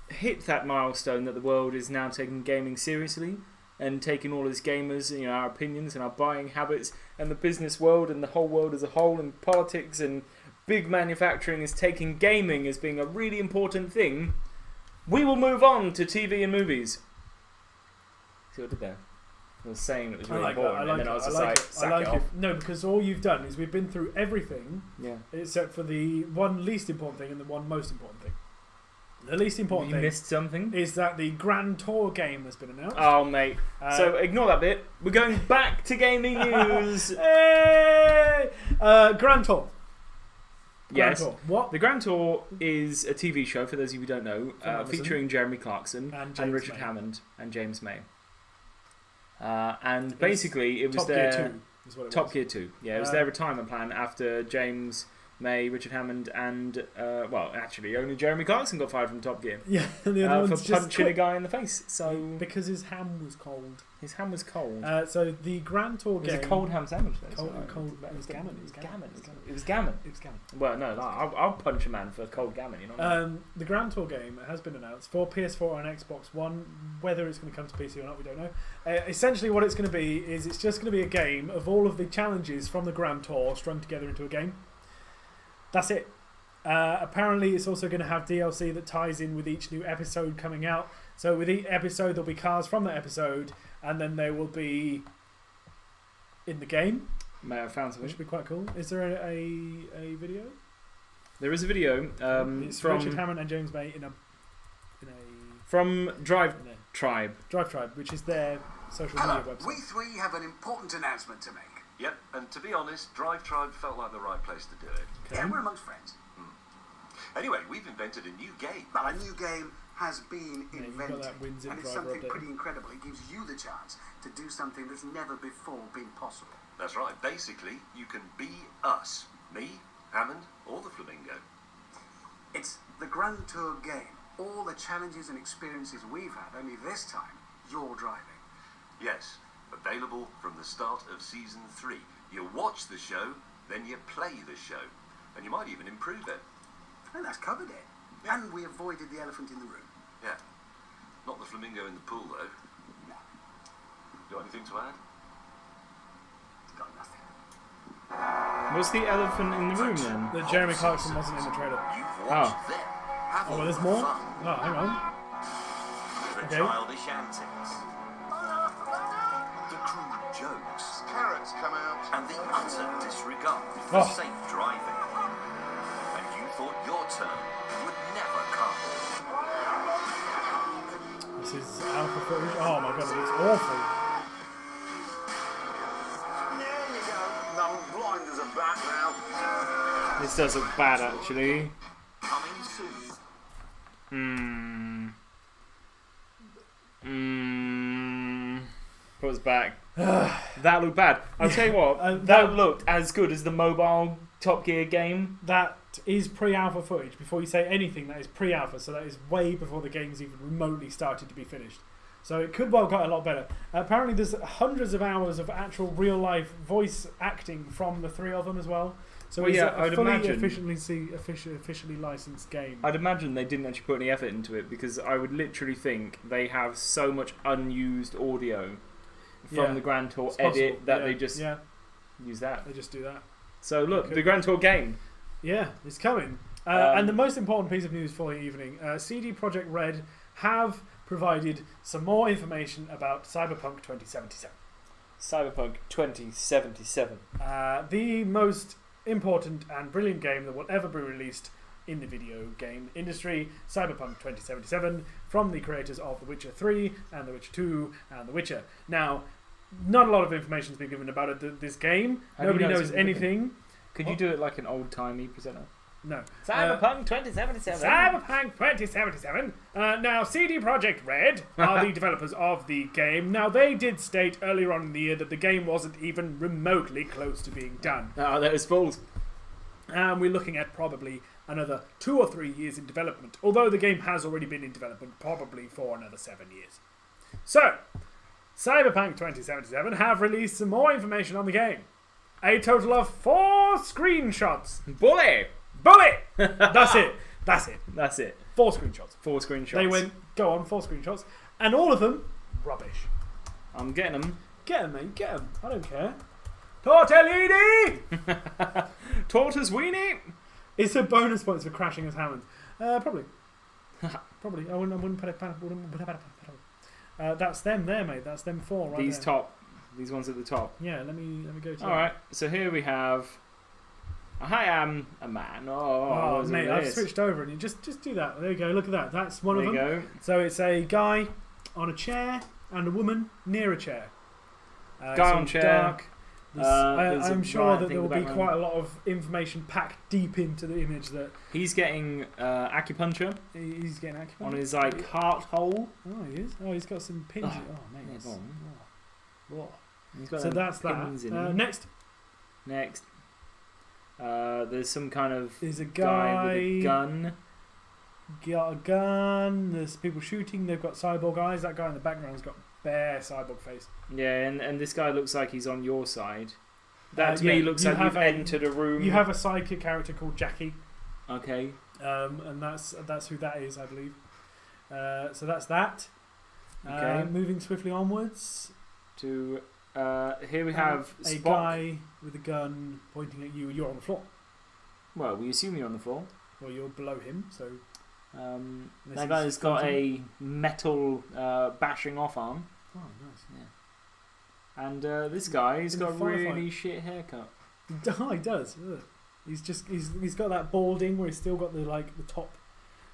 hit that milestone that the world is now taking gaming seriously and taking all as gamers, you know, our opinions and our buying habits, and the business world and the whole world as a whole, and politics and big manufacturing is taking gaming as being a really important thing, we will move on to TV and movies. See what I did there? I was saying it was I really like that. important, I like and then it. I was I just like like, it. sack I like it it. off. No, because all you've done is we've been through everything Yeah. except for the one least important thing and the one most important thing. The least important You thing missed something? is that the Grand Tour game has been announced. Oh, mate. So ignore that bit. We're going back to gaming news. Hey! Grand Tour. Grand Yes. Tour. What? The Grand Tour is a TV show, for those of you who don't know, From Amazon. featuring Jeremy Clarkson And and James Richard May. Hammond and James May. And basically, it was Top their Gear 2 is what it Top was. Gear 2. Yeah, it was their retirement plan after James May, Richard Hammond, and well, actually, only Jeremy Clarkson got fired from Top Gear Yeah, and the other for one's just punching a quit. guy in the face. So Because his ham was cold. his ham was cold. So the Grand Tour It was game... a cold ham sandwich, though. Cold- so cold- it was gammon. It was gammon. It was gammon. It was gammon. It was gammon. Well, no, I'll punch a man for cold gammon. You know. What I mean? The Grand Tour game has been announced for PS4 and Xbox One. Whether it's going to come to PC or not, we don't know. Essentially, what it's going to be is it's just going to be a game of all of the challenges from the Grand Tour strung together into a game. That's it. Apparently, it's also going to have DLC that ties in with each new episode coming out. So with each episode, there'll be cars from that episode, and then they will be in the game, May I have found which something? should be quite cool. Is there a video? There is a video It's from Richard Hammond and James May in a from Drive in a Tribe. Drive Tribe, which is their social Hello, media website. we three have an important announcement to make. Yep, and to be honest, Drive Tribe felt like the right place to do it. Okay. Yeah, we're amongst friends. Anyway, we've invented a new game. Well, a new game has been Yeah, you've got invented, that wins in and it's driver something update. pretty incredible. It gives you the chance to do something that's never before been possible. That's right. Basically, you can be us. Me, Hammond, or the Flamingo. It's the Grand Tour game. All the challenges and experiences we've had, only this time, you're driving. Yes, available from the start of Season 3. You watch the show, then you play the show. And you might even improve it. And that's covered it. Yeah. And we avoided the elephant in the room. Yeah. Not the Flamingo in the pool, though. No, Got anything to add? got nothing. What's the elephant in the room then? That Jeremy Clarkson wasn't in the trailer. You've watched them. Have Oh, all well, there's the more? fun. Oh, hang on. The Okay. childish antics. The crude jokes. Carrots come out. And the utter disregard for Oh. safe driving. And you thought your turn would never come. This is alpha footage. Oh my god, it looks awful. There you go. I'm blind as a bat now. This does look bad, actually. Coming soon. Put us back. That looked bad. I'll tell you what. that- That looked as good as the mobile Top Gear game. That is pre-alpha footage. Before you say anything, that is pre-alpha, so that is way before the game's even remotely started to be finished. So it could well get a lot better. Apparently there's hundreds of hours of actual real-life voice acting from the three of them as well. So Well, it's yeah, a I'd fully imagine- officially licensed game. I'd imagine they didn't actually put any effort into it because I would literally think they have so much unused audio from Yeah, the Grand Tour It's edit possible. that Yeah, they just yeah, use that. they just do that. So look, Could- the Grand Tour game. Yeah, it's coming. And the most important piece of news for the evening, CD Projekt Red have provided some more information about Cyberpunk 2077. Cyberpunk 2077. The most important and brilliant game that will ever be released in the video game industry, Cyberpunk 2077, from the creators of The Witcher 3 and The Witcher 2 and The Witcher. Now, not a lot of information has been given about it. This game, How do you nobody know it's knows gonna be anything. Could you do it like an old-timey presenter? No. Cyberpunk 2077. Cyberpunk 2077. Now, CD Projekt Red are the developers of the game. Now, they did state earlier on in the year that the game wasn't even remotely close to being done. Oh, that was fools. And we're looking at probably another 2 or 3 years in development. Although the game has already been in development probably for another 7 years. So, Cyberpunk 2077 have released some more information on the game. A total of 4 screenshots. Bully! Bully! That's it. That's it. That's it. 4 screenshots. 4 screenshots. They went, go on, 4 screenshots. And all of them, rubbish. I'm getting them. Get them, mate. Get them. I don't care. Tortellini! Tortoise weenie! It's a bonus points for crashing as Hammond. Probably. Probably. I wouldn't put it. That's them there, mate. That's them 4 right These there. these ones at the top. Yeah, let me go to All right, so here we have. I am a man. Oh, what's mate, all I've this? switched over and you just do that. There you go. Look at that. That's one There of you them. go. So it's a guy on a chair and a woman near a chair. Guy on chair. Dark. There's a I'm sure riot that thing there will in the be background. quite a lot of information packed deep into the image that He's getting acupuncture he's getting acupuncture. on his like heart hole. Oh, he is. Oh, he's got some pins. Oh, Oh, mate. yeah, That's, go on. oh. He's got So them that's pins that. in him. Next Next, there's some kind of is a guy with a gun. Got a gun. There's people shooting. They've got cyborg eyes. That guy in the background's got bare cyborg face. Yeah, and this guy looks like he's on your side. That to Yeah, me looks you like have you've entered a room. You have a sidekick character called Jackie, Okay. and that's who that is, I believe. So that's that. Okay. Moving swiftly onwards, To here we have a Spock. guy with a gun pointing at you. You're on the floor. Well, we assume you're on the floor. Well, you're below him, so Unless That he's guy's got floating. a metal bashing off arm. Oh, nice. And this guy's In the got a firefight. really shit haircut. Oh, he does. Ugh. He's got that balding where he's still got the top,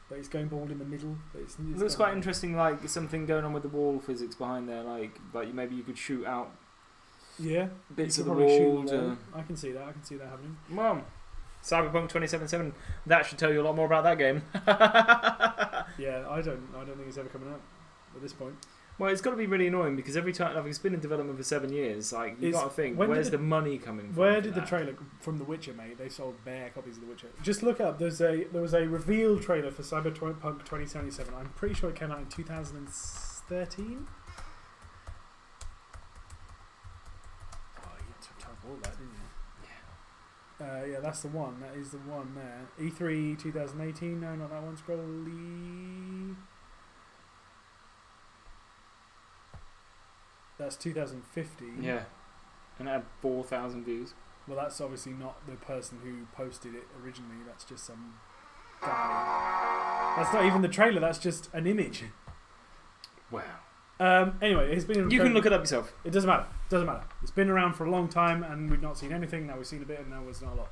but he's going bald in the middle. But it's It looks quite interesting, like something going on with the wall physics behind there. Like maybe you could shoot out Yeah, bits you of the could probably shoot wall. the To, wall. I can see that. I can see that happening. well, Cyberpunk 2077. That should tell you a lot more about that game. Yeah, I don't think it's ever coming out at this point. Well, it's got to be really annoying because every time, like, it's been in development for 7 years. Like, you've Is- got to think, when did where's it- the money coming from? Where for did the that? trailer from The Witcher, mate? They sold bare copies of The Witcher. Just look up. There was a reveal trailer for Cyberpunk 2077. I'm pretty sure it came out in 2013. Oh, you took time for all that, didn't you? Yeah, that's the one. That is the one there. E3 2018. No, not that one. Scrolly. That's 2015. Yeah. And it had 4,000 views. Well, that's obviously not the person who posted it originally. That's just some guy. That's not even the trailer. That's just an image. Wow. Anyway, it's been. You can look it up yourself. It doesn't matter. Doesn't matter. It's been around for a long time, and we've not seen anything. Now we've seen a bit, and now it's not a lot.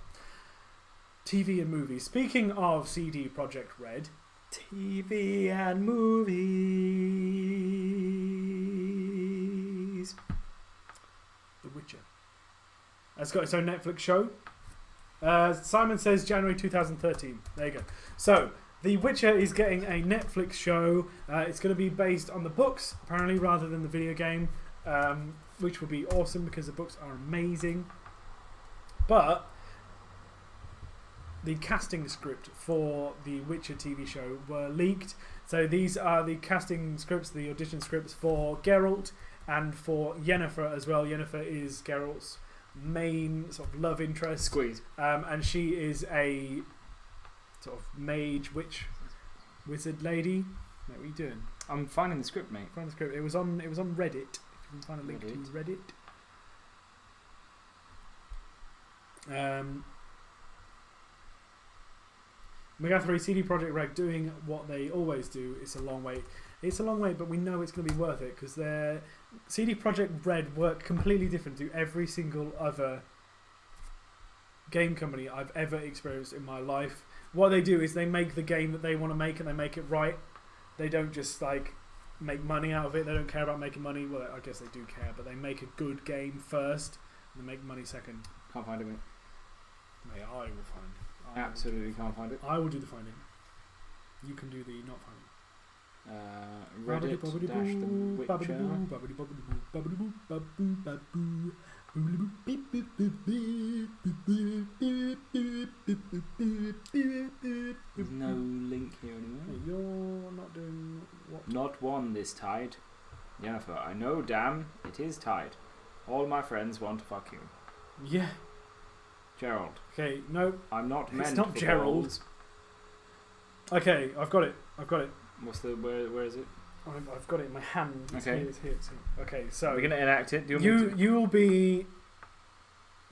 TV and movies. Speaking of CD Projekt Red, TV and movies. The Witcher. It's got its own Netflix show. Simon says January 2013. There you go. So, The Witcher is getting a Netflix show. It's going to be based on the books, apparently, rather than the video game, which would be awesome because the books are amazing. But the casting script for the Witcher TV show were leaked. So these are the casting scripts, the audition scripts for Geralt and for Yennefer as well. Yennefer is Geralt's main sort of love interest. Squeeze. And she is a sort of mage, witch, wizard lady. Mate, what are you doing? I'm finding the script, mate. Find the script. It was on Reddit. If you can find a link Reddit. to Reddit. Megathry CD Projekt Red doing what they always do. It's a long wait. It's a long wait, but we know it's going to be worth it because their CD Projekt Red work completely different to every single other game company I've ever experienced in my life. What they do is they make the game that they want to make and they make it right. They don't just like make money out of it. They don't care about making money. Well, I guess they do care, but they make a good game first and they make money second. Can't find it, mate. Mate, I will find. Absolutely can't find it. I will do the finding. You can do the not finding. Reddit dash the Witcher. There's no link here anywhere. You're not doing what? Not one this tide. Yennefer, I know, damn, it is tide. All my friends want to fuck you. Yeah. Gerald, Okay, no. I'm not It's meant not for Gerald. balls. Okay, I've got it. What's the where is it? I've got it in my hand. It's Okay. here, it's here. Okay, so Are we gonna enact it? Do you want me you will be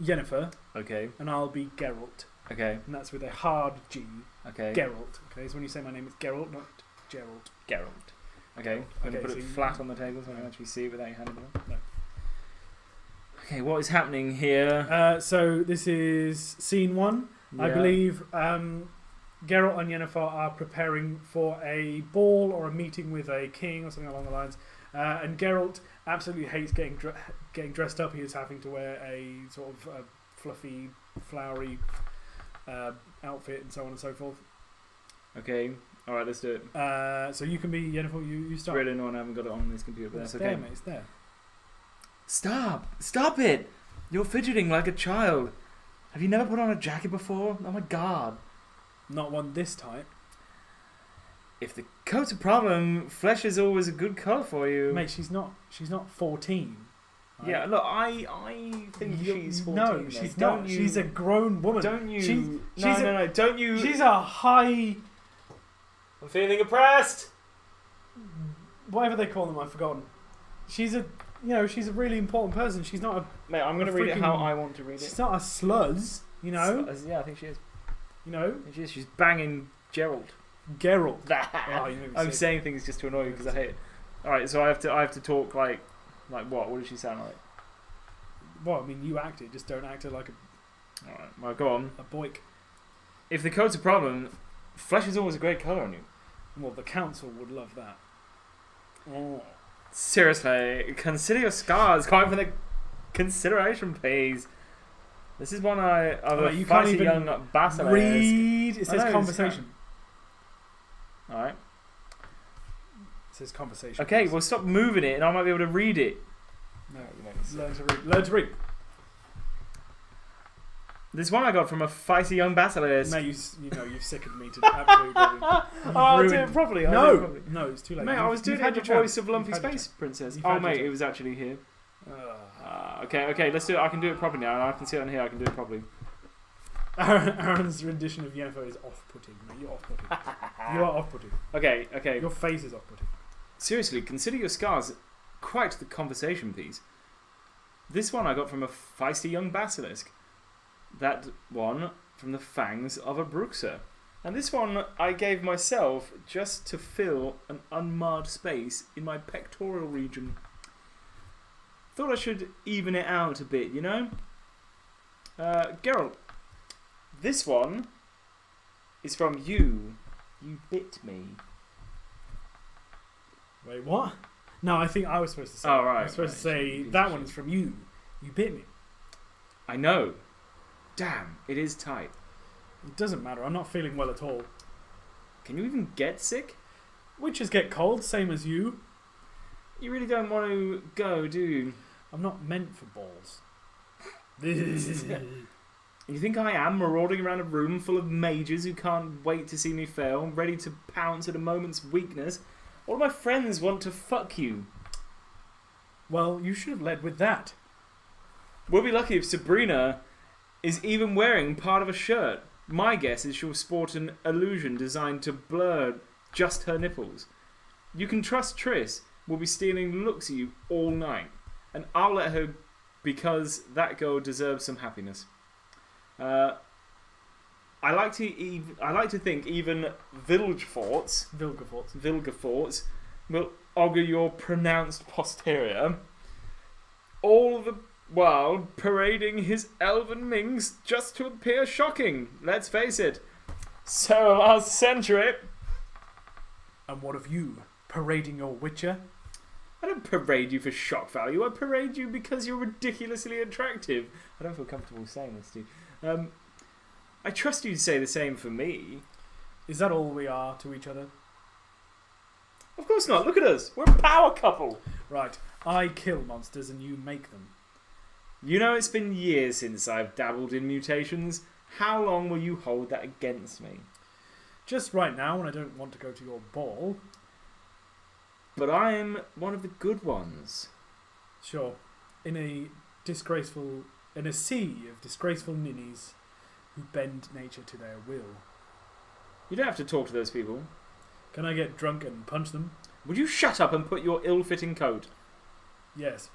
Yennefer, to? Okay. and I'll be Geralt, Okay. and that's with a hard G. Okay. Geralt. Okay, so when you say my name, it's Geralt, not Gerald. Gerald. Okay, I'm going to Okay, put so it you- flat on the table so I can actually see it without your hand in it. No. Okay, what is happening here? So this is scene 1. I Yeah. believe Geralt and Yennefer are preparing for a ball or a meeting with a king or something along the lines. And Geralt absolutely hates getting dressed up. He is having to wear a sort of fluffy, flowery outfit and so on and so forth. Okay, alright, let's do it. So you can be Yennefer. You start. Really annoying, I haven't got it on this computer, but It's that's there, okay. mate. It's there. Stop it! You're fidgeting like a child. Have you never put on a jacket before? Oh my god. Not one this tight. If the coat's a problem, flesh is always a good colour for you. Mate, she's not 14. right? Yeah, look, I think she's 14. No, mate. she's Don't not. you- She's a grown woman. Don't you... No, don't you... She's a high... I'm feeling oppressed! Whatever they call them, I've forgotten. She's a... she's a really important person. She's not a... Mate, I'm going to read it how I want to read it. She's not a sluz, Yeah, I think she is. I think She is. She's banging Gerald. Geralt. Oh, you made me I'm sick. saying things just to annoy you because I hate it. Alright, so I have to talk like what? What does she sound like? Well, I mean, you act it. Just don't act it like Alright, well, go on. a boik. If the coat's a problem, flesh is always a great colour on you. Well, the council would love that. Oh. Seriously, consider your scars. Come for the consideration, please. This is one of a you can't feisty even young basilisk. Read. It I says know, conversation. Alright. It says conversation. Okay, please. well stop moving it and I might be able to read it. No. You make me sick. Learn to read. Learn to read. This one I got from a feisty young basilisk. Mate, you've sickened me to absolute Oh, I'll do it properly. I'll do it properly. No, it's too late. Mate, I was doing You've had the your voice chance. of Lumpy You've had your Space Princess. You've Oh, had your mate, chance. it was actually here. chance. Okay, let's do it. I can do it properly now. I can sit on here. I can do it properly. Aaron's rendition of Yennefer is off-putting, mate. You're off-putting. You are off-putting. Okay. Your face is off-putting. Seriously, consider your scars quite the conversation piece. This one I got from a feisty young basilisk. That one from the fangs of a bruxer. And this one I gave myself just to fill an unmarred space in my pectoral region. Thought I should even it out a bit, you know? Geralt, this one is from you. You bit me. Wait, what? No, I think I was supposed to say. Oh, right, I was supposed to right, say piece of that shit. one's from you. You bit me. I know. Damn, it is tight. It doesn't matter. I'm not feeling well at all. Can you even get sick? Witches get cold, same as you. You really don't want to go, do you? I'm not meant for balls. You think I am marauding around a room full of mages who can't wait to see me fail, ready to pounce at a moment's weakness? All my friends want to fuck you. Well, you should have led with that. We'll be lucky if Sabrina is even wearing part of a shirt. My guess is she'll sport an illusion designed to blur just her nipples. You can trust Triss will be stealing looks at you all night. And I'll let her because that girl deserves some happiness. I like to think even Vilgeforts will augur your pronounced posterior, all the while parading his elven minx just to appear shocking. Let's face it. So last century. And what of you? Parading your witcher? I don't parade you for shock value. I parade you because you're ridiculously attractive. I don't feel comfortable saying this to you. I trust you to say the same for me. Is that all we are to each other? Of course not. Look at us. We're a power couple. Right. I kill monsters and you make them. You know, it's been years since I've dabbled in mutations. How long will you hold that against me? Just right now when I don't want to go to your ball. But I'm one of the good ones. Sure. In a sea of disgraceful ninnies who bend nature to their will. You don't have to talk to those people. Can I get drunk and punch them? Would you shut up and put your ill-fitting coat? Yes.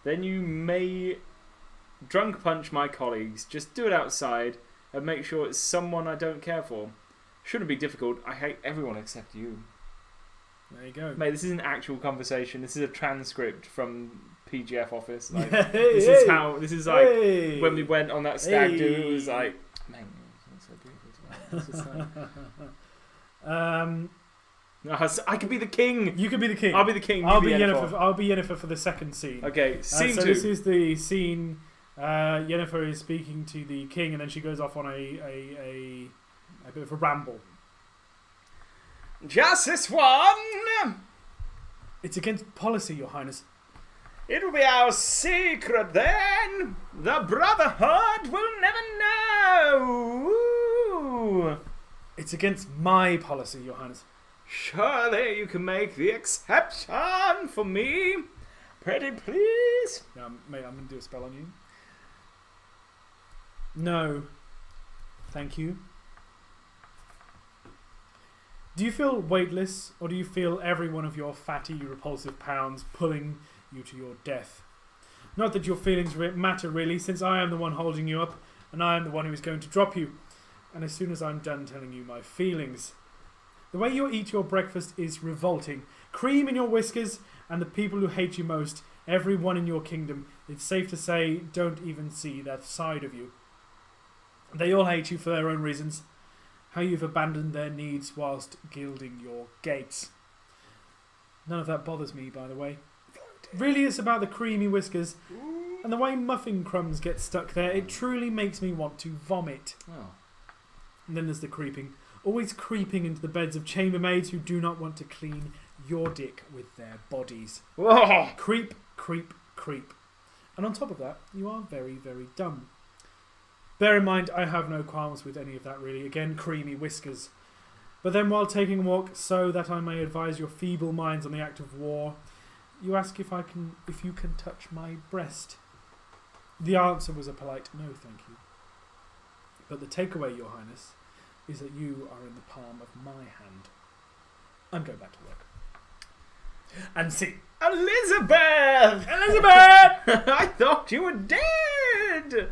Then you may drunk punch my colleagues. Just do it outside and make sure it's someone I don't care for. Shouldn't be difficult. I hate everyone except you. There you go. Mate, this is an actual conversation. This is a transcript from PGF office. Like, Hey, this hey, is how. This is like hey, when we went on that stag do. It was hey. like, man, that's so beautiful. It's just like, I could be the king. You could be the king. I'll be the king. I'll you be the Yennefer. Yennefer. I'll be Yennefer for the second scene. Okay, scene so 2. this is the scene. Yennefer is speaking to the king, and then she goes off on a bit of a ramble. Just this one. It's against policy, Your Highness. It will be our secret then. The Brotherhood will never know. It's against my policy, Your Highness. Surely you can make the exception for me. Pretty please. No, mate, I'm going to do a spell on you. No. Thank you. Do you feel weightless, or do you feel every one of your fatty, repulsive pounds pulling you to your death? Not that your feelings matter really, since I am the one holding you up, and I am the one who is going to drop you. And as soon as I'm done telling you my feelings... The way you eat your breakfast is revolting. Cream in your whiskers, and the people who hate you most, everyone in your kingdom, it's safe to say, don't even see that side of you. They all hate you for their own reasons. How you've abandoned their needs whilst gilding your gates. None of that bothers me, by the way. Really, it's about the creamy whiskers and the way muffin crumbs get stuck there. It truly makes me want to vomit. Oh. And then there's the creeping. Always creeping into the beds of chambermaids who do not want to clean your dick with their bodies. Whoa. Creep, creep, creep. And on top of that, you are very, very dumb. Bear in mind, I have no qualms with any of that really. Again, creamy whiskers. But then while taking a walk, so that I may advise your feeble minds on the act of war, you ask if you can touch my breast. The answer was a polite no, thank you. But the takeaway, Your Highness, is that you are in the palm of my hand. I'm going back to work. And see. Elizabeth! Elizabeth! I thought you were dead!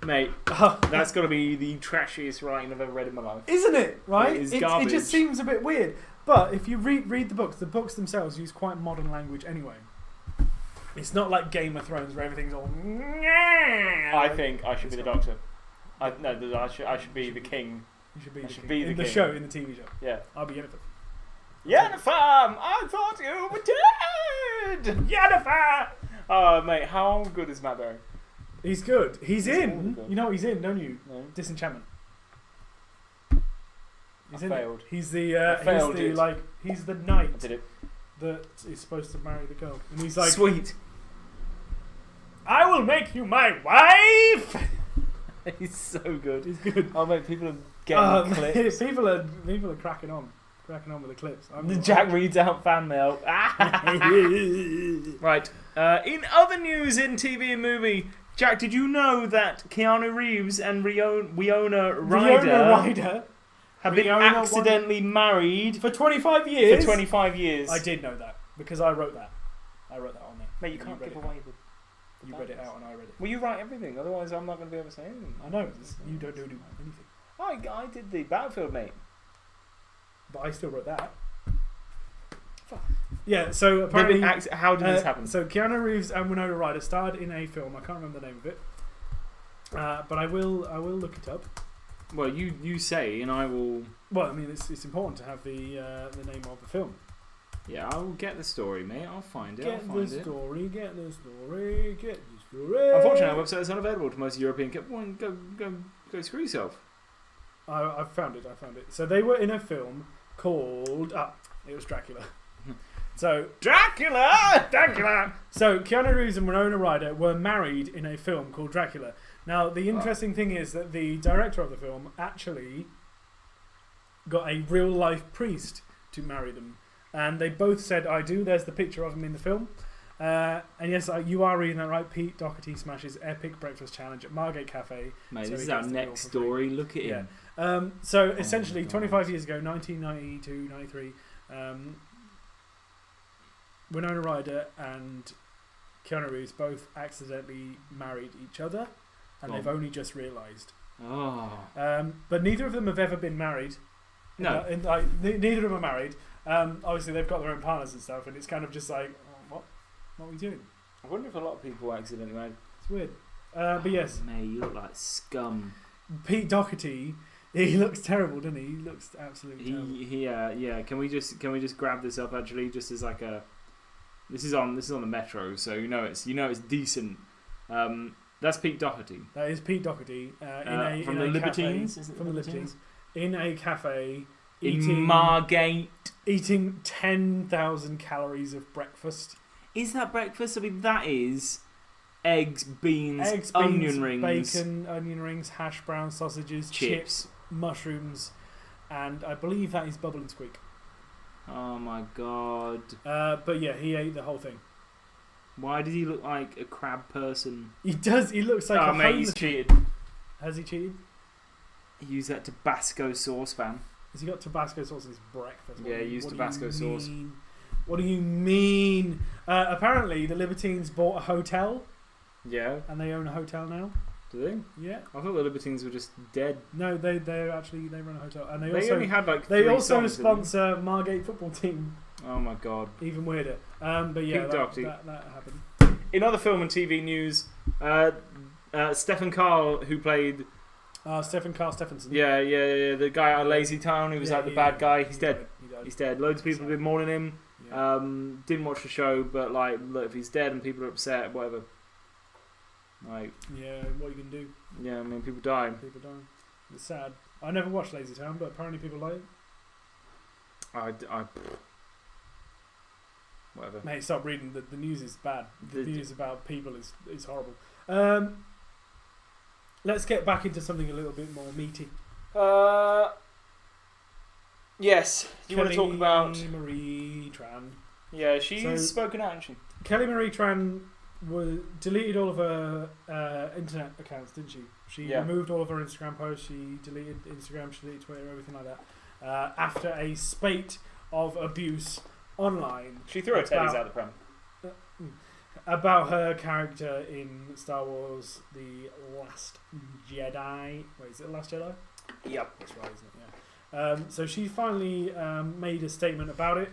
Mate, that's got to be the trashiest writing I've ever read in my life. Isn't it? Right? It is It garbage. just seems a bit weird. But if you read the books themselves use quite modern language anyway. It's not like Game of Thrones where everything's all... I think I should be the Doctor. I should be the king. You should be I the should king. be the in the king. show, in the TV show. Yeah. I'll be Yennefer. Yennefer! I thought you were dead! Yennefer! Oh, mate, how good is Matt Berry? He's good. He's He's in. always good. You know what he's in, don't you? No. Disenchantment. He's I in it. failed. He's the I failed it. he's the knight I did it. that is supposed to marry the girl, and he's like, Sweet. I will make you my wife. He's so good. He's good. Oh, mate, people are getting clips. People are cracking on with the clips. The Jack reads out fan mail. Right. In other news in TV and movie, Jack, did you know that Keanu Reeves and Winona Ryder have been Winona accidentally married for 25 years? for 25 years? I did know that because I wrote that. I wrote that on there. Mate, you can't read give it away out. the You read it out and I read it. Well, you write everything, otherwise I'm not going to be able to say anything. I know. You don't do anything. I did the Battlefield, mate. But I still wrote that. Yeah, so apparently... How did this happen? So Keanu Reeves and Winona Ryder starred in a film. I can't remember the name of it. But I will look it up. Well, you say, and I will... Well, I mean, it's important to have the name of the film. Yeah, I will get the story, mate. I'll find it. Get the story. Unfortunately, our website is unavailable to most European... Go screw yourself. I found it. So they were in a film called... it was Dracula. So Dracula! So Keanu Reeves and Winona Ryder were married in a film called Dracula. Now, the interesting thing is that the director of the film actually got a real-life priest to marry them. And they both said, I do. There's the picture of him in the film. And yes, you are reading that right. Pete Doherty smashes epic breakfast challenge at Margate Cafe. Mate, So this he is our gets the next bill for free. story. Look at him. So essentially, 25 years ago, 1992, 93, Winona Ryder and Keanu Reeves both accidentally married each other, and they've only just realised. Oh. But neither of them have ever been married. No. Neither of them are married. Obviously, they've got their own partners and stuff, and it's kind of just like, what are we doing? I wonder if a lot of people accidentally made. It's weird. But yes, Mate, you look like scum. Pete Doherty, he looks terrible, doesn't he? He looks absolutely terrible. Yeah. Can we just grab this up actually, just as like a. This is on the Metro, so it's decent. That's Pete Doherty. That is Pete Doherty from the Libertines. Is it from the Libertines in a cafe in Margate, eating 10,000 calories of breakfast. Is that breakfast? I mean, that is eggs, beans, onion rings, bacon, onion rings, hash brown, sausages, chips, mushrooms, and I believe that is Bubble and Squeak. Oh my god. But yeah, he ate the whole thing. Why does he look like a crab person? He does. He looks like a mate, he's cheated. Has he cheated? He used that Tabasco sauce, fam. Has he got Tabasco sauce in his breakfast? Yeah, he used Tabasco sauce. What do you mean? Apparently, the Libertines bought a hotel. Yeah. And they own a hotel now. Do they? Yeah. I thought the Libertines were just dead. No, they run a hotel, and they only had like they 3 also songs, sponsor Margate football team. Oh my god. Even weirder. But yeah, that happened. In other film and TV news, Stephen Carl, who played Stephen Carl Stephenson. Yeah, the guy out of Lazy Town, who was like the bad guy. He's dead. Died. He's dead. Loads of people have been mourning him. Yeah. Didn't watch the show, but like, look, if he's dead and people are upset, whatever. Like, yeah, what are you gonna do? Yeah, I mean, people die. People die. It's sad. I never watched Lazy Town, but apparently people like it. Whatever. Mate, stop reading. The news is bad. The news about people is horrible. Let's get back into something a little bit more meaty. Yes. Do you want to talk about Kelly Marie Tran? Yeah, she's spoken out, hasn't she? Kelly Marie Tran deleted all of her internet accounts, didn't she? She removed all of her Instagram posts. She deleted Instagram. She deleted Twitter. Everything like that. After a spate of abuse online. She threw her teddies out the pram. About her character in Star Wars The Last Jedi. Wait, is it The Last Jedi? Yep. That's right, isn't it? Yeah. So she finally made a statement about it.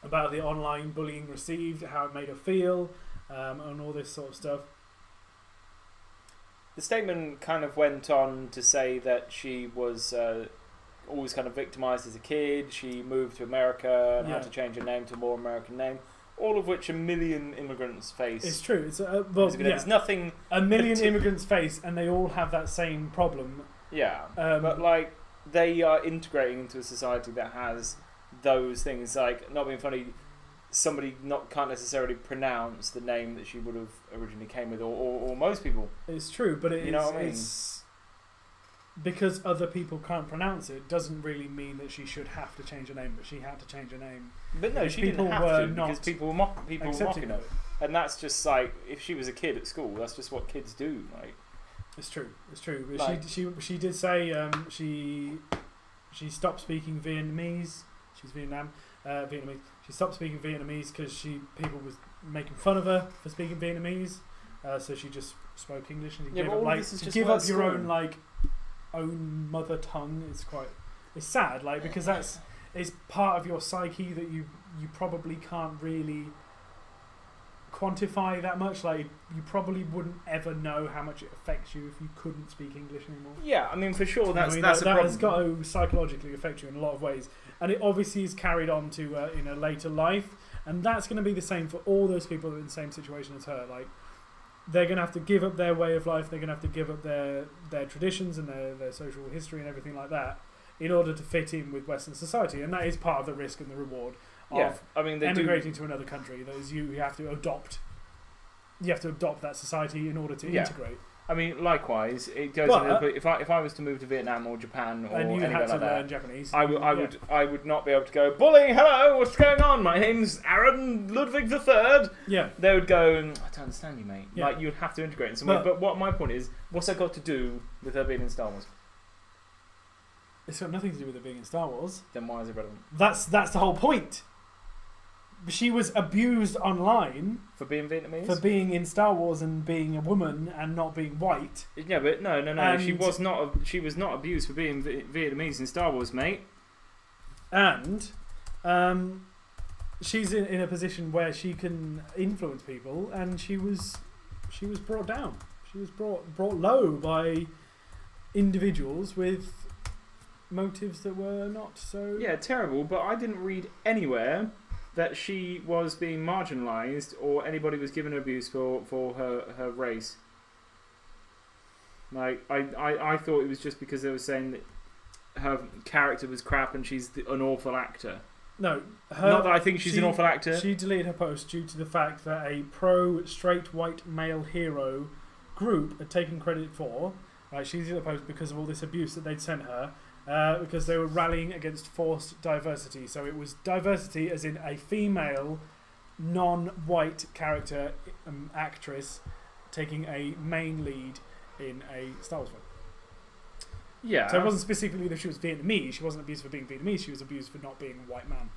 About the online bullying received, how it made her feel, and all this sort of stuff. The statement kind of went on to say that she was always kind of victimised as a kid. She moved to America and had to change her name to a more American name. All of which a million immigrants face. It's true. It's there's nothing. A million immigrants face, and they all have that same problem. Yeah, but like they are integrating into a society that has those things. Like, not being funny, somebody can't necessarily pronounce the name that she would have originally came with, or most people. It's true, but you know what I mean? It's because other people can't pronounce it doesn't really mean that she should have to change her name. But she had to change her name. But no, she didn't have to because people were mocking her. And that's just like, if she was a kid at school, that's just what kids do. Like, it's true. It's true. But like, she did say she stopped speaking Vietnamese. She's Vietnamese. She stopped speaking Vietnamese because people was making fun of her for speaking Vietnamese. So she just spoke English and give up your own own mother tongue. It's sad, because it's part of your psyche that you probably can't really quantify that much. Like, you probably wouldn't ever know how much it affects you if you couldn't speak English anymore. Yeah, I mean, for sure, that's a that problem. Has got to psychologically affect you in a lot of ways, and it obviously is carried on to in a later life, and that's going to be the same for all those people that are in the same situation as her. Like, they're going to have to give up their way of life. They're going to have to give up their traditions and their social history and everything like that in order to fit in with Western society, and that is part of the risk and the reward of emigrating to another country. That is, you have to adopt. You have to adopt that society in order to integrate. I mean, likewise, it goes. If I was to move to Vietnam or Japan or anywhere like that, learn Japanese, I would not be able to go, bully, hello, what's going on? My name's Aaron Ludwig III. Yeah, they would go, I don't understand you, mate. Yeah. Like, you'd have to integrate in some way. But what my point is, what's that got to do with her being in Star Wars? It's got nothing to do with it being in Star Wars. Then why is it relevant? That's the whole point. She was abused online for being Vietnamese, for being in Star Wars and being a woman and not being white. Yeah, but no. She was not abused for being Vietnamese in Star Wars, mate. And she's in a position where she can influence people, and she was brought down. She was brought low by individuals with motives that were not so. Yeah, terrible. But I didn't read anywhere that she was being marginalised or anybody was giving her abuse for her race. Like I thought it was just because they were saying that her character was crap and she's an awful actor. No, not that I think she's an awful actor. She deleted her post due to the fact that a pro-straight white male hero group had taken credit for. She deleted the post because of all this abuse that they'd sent her, because they were rallying against forced diversity. So it was diversity as in a female, non-white character actress taking a main lead in a Star Wars film. Yeah. So it wasn't specifically that she was Vietnamese. She wasn't abused for being Vietnamese. She was abused for not being a white man.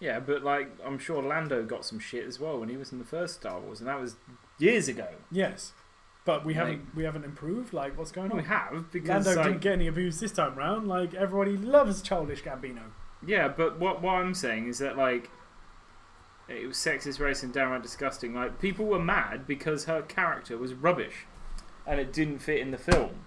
Yeah, but like I'm sure Lando got some shit as well when he was in the first Star Wars, and that was years ago. Yes, but we haven't improved. Like, what's going on? We have, because Lando didn't get any abuse this time round. Like, everybody loves childish Gambino. Yeah, but what I'm saying is that like it was sexist, racist, and downright disgusting. Like, people were mad because her character was rubbish, and it didn't fit in the film.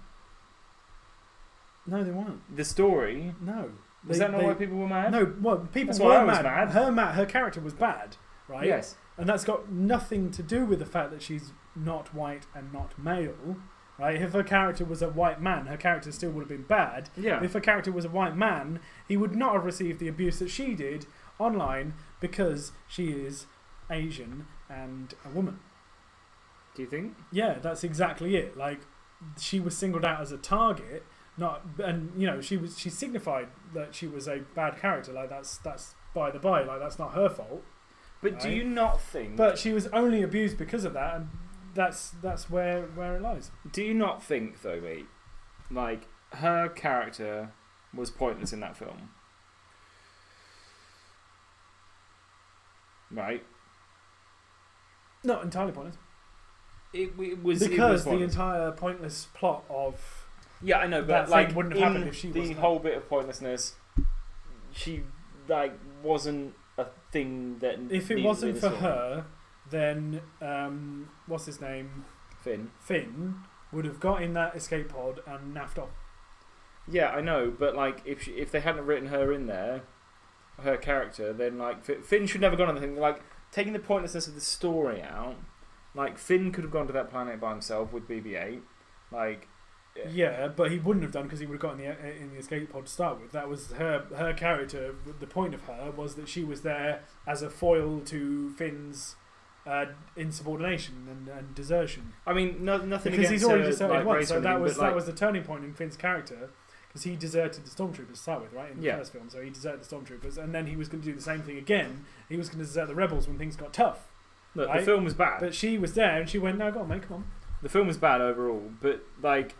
No, they weren't. The story. No. Was that not why people were mad? No, well, people That's were why I was mad. mad. Her character was bad, right? Yes. And that's got nothing to do with the fact that she's not white and not male, right? If her character was a white man, her character still would have been bad. Yeah. If her character was a white man, he would not have received the abuse that she did online because she is Asian and a woman. Do you think? Yeah, that's exactly it. Like, she was singled out as a target. She signified that she was a bad character. Like, that's by the by. Like, that's not her fault. But right? do you not think? But she was only abused because of that, and that's where it lies. Do you not think though, mate? Like, her character was pointless in that film, right? Not entirely pointless. It was pointless. the entire pointless plot of. Yeah, I know, but that like thing wouldn't have happened if she the wasn't whole bit of pointlessness, she like wasn't a thing that. If it wasn't for her, then what's his name? Finn would have got in that escape pod and naffed off. Yeah, I know, but like if they hadn't written her in there, her character, then like Finn should never have gone on the thing. Like, taking the pointlessness of the story out, like Finn could have gone to that planet by himself with BB-8, like. Yeah, but he wouldn't have done because he would have got in the escape pod to start with. That was her character. The point of her was that she was there as a foil to Finn's insubordination and desertion. I mean, nothing because against he's already deserted like, once. So that anything, was like, that was the turning point in Finn's character, because he deserted the stormtroopers to start with, right, in the first film. So he deserted the stormtroopers, and then he was going to do the same thing again. He was going to desert the rebels when things got tough. Look, right? the film was bad, but she was there, and she went, "No, go on, mate, come on." The film was bad overall, but like.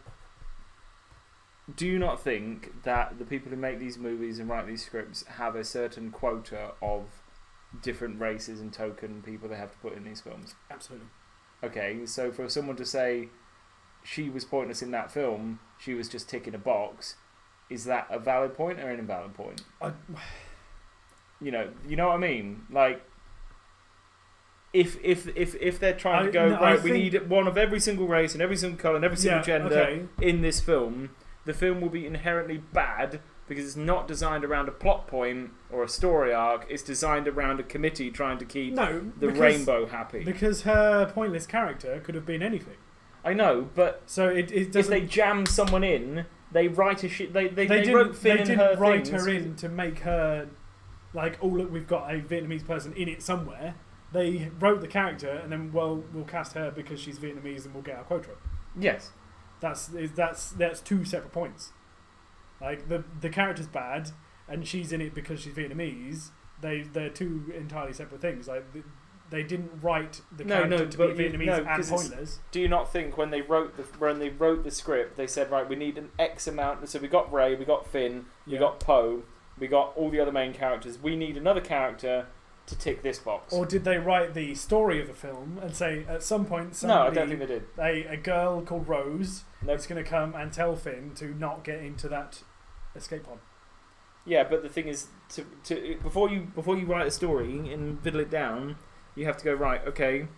Do you not think that the people who make these movies and write these scripts have a certain quota of different races and token people they have to put in these films? Absolutely. Okay, so for someone to say she was pointless in that film, she was just ticking a box, is that a valid point or an invalid point? You know what I mean? Like, if they're trying to go, we need one of every single race and every single colour and every single gender in this film, the film will be inherently bad because it's not designed around a plot point or a story arc. It's designed around a committee trying to keep the rainbow happy. Because her pointless character could have been anything. I know, but so if they jam someone in, they write a shit. They wrote Finn in her things. They didn't write her in to make her like, oh look, we've got a Vietnamese person in it somewhere. They wrote the character and then, well, we'll cast her because she's Vietnamese and we'll get our quota. Yes. That's two separate points. Like, the character's bad and she's in it because she's Vietnamese. They're two entirely separate things. Like, they didn't write the character to be Vietnamese and pointless. Do you not think when they wrote the script, they said, right, we need an X amount. So we got Ray, we got Finn, we got Poe, we got all the other main characters. We need another character to tick this box. Or did they write the story of the film and say at some point no, I don't think they did. A girl called Rose is going to come and tell Finn to not get into that escape pod? Yeah, but the thing is, before you write a story and fiddle it down, you have to go, right, okay,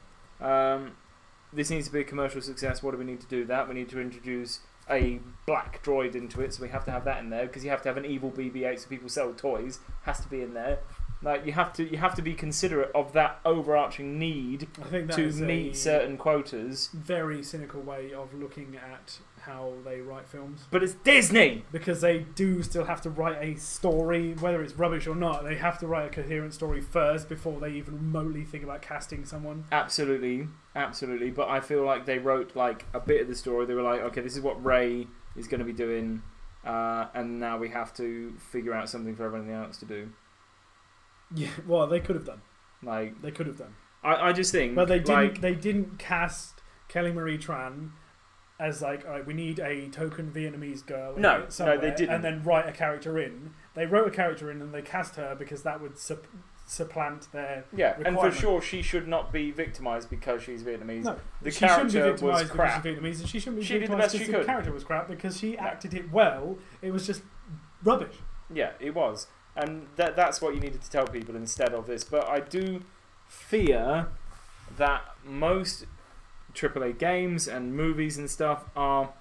this needs to be a commercial success. What do we need to do that? We need to introduce a black droid into it, so we have to have that in there, because you have to have an evil BB-8 so people sell toys. Has to be in there. Like, you have to be considerate of that overarching need to meet certain quotas. Very cynical way of looking at how they write films. But it's Disney! Because they do still have to write a story, whether it's rubbish or not. They have to write a coherent story first before they even remotely think about casting someone. Absolutely. But I feel like they wrote like a bit of the story. They were like, okay, this is what Rey is going to be doing, and now we have to figure out something for everyone else to do. Yeah, well, they could have done. Like, they could have done. I just think, but they didn't. Like, they didn't cast Kelly Marie Tran as like, all right, we need a token Vietnamese girl. No, they didn't. And then write a character in. They wrote a character in, and they cast her because that would supplant their and for sure she should not be victimised because she's Vietnamese. No, the she shouldn't be character victimised was because crap. she's Vietnamese, and she shouldn't be She did the victimised best she because the could. character was crap because she acted it well. It was just rubbish. Yeah, it was. And that's what you needed to tell people instead of this. But I do fear that most AAA games and movies and stuff are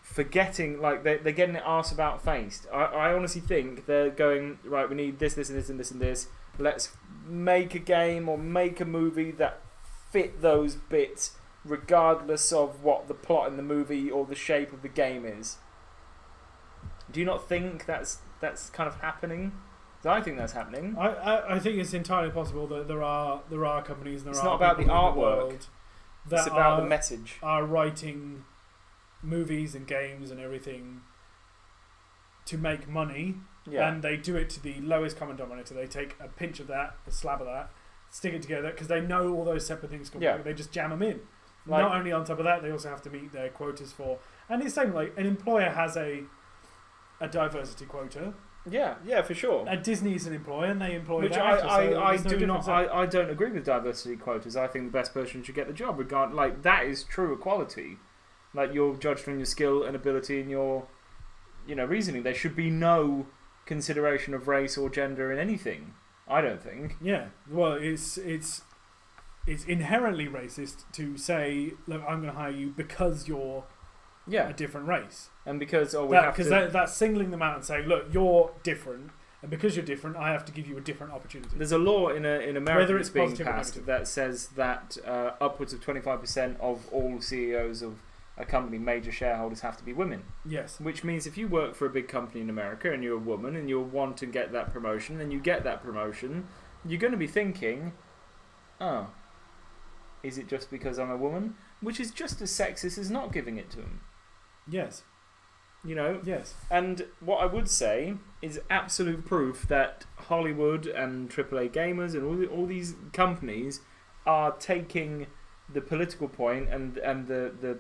forgetting, like, they're getting their arse about faced. I honestly think they're going, right, we need this, this, and this, and this, and this. Let's make a game or make a movie that fit those bits regardless of what the plot in the movie or the shape of the game is. Do you not think that's kind of happening? Because I think that's happening. I think it's entirely possible that there are companies and there It's are not about the people in artwork. world that It's about the message. Are writing movies and games and everything to make money, and they do it to the lowest common denominator. They take a pinch of that, a slab of that, stick it together because they know all those separate things can work. They just jam them in. Like, not only on top of that, they also have to meet their quotas for. And it's same like an employer has a diversity quota. Yeah, for sure. Disney is an employer, and they employ. Which I don't agree with diversity quotas. I think the best person should get the job. Like, that is true equality. Like, you're judged on your skill and ability and your, reasoning. There should be no consideration of race or gender in anything. I don't think. Yeah, well, it's inherently racist to say, look, I'm going to hire you because you're a different race. And because that's singling them out and saying, look, you're different, and because you're different, I have to give you a different opportunity. There's a law in America that's being positive or passed negative. that says that upwards of 25% of all CEOs of a company, major shareholders, have to be women. Yes. Which means if you work for a big company in America and you're a woman and you want to get that promotion and you get that promotion, you're going to be thinking, oh, is it just because I'm a woman? Which is just as sexist as not giving it to them. Yes. Yes. And what I would say is absolute proof that Hollywood and AAA gamers and all these companies are taking the political point and the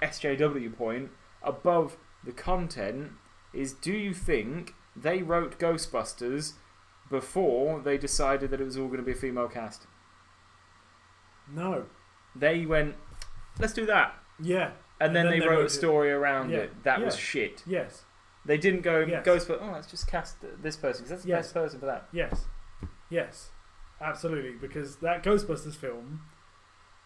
SJW point above the content is, do you think they wrote Ghostbusters before they decided that it was all going to be a female cast? No. They went, let's do that. Yeah. And then they wrote a story around it. That was shit. Yes. They didn't go, Ghostbusters, let's just cast this person because that's the best person for that. Yes. Yes. Absolutely. Because that Ghostbusters film,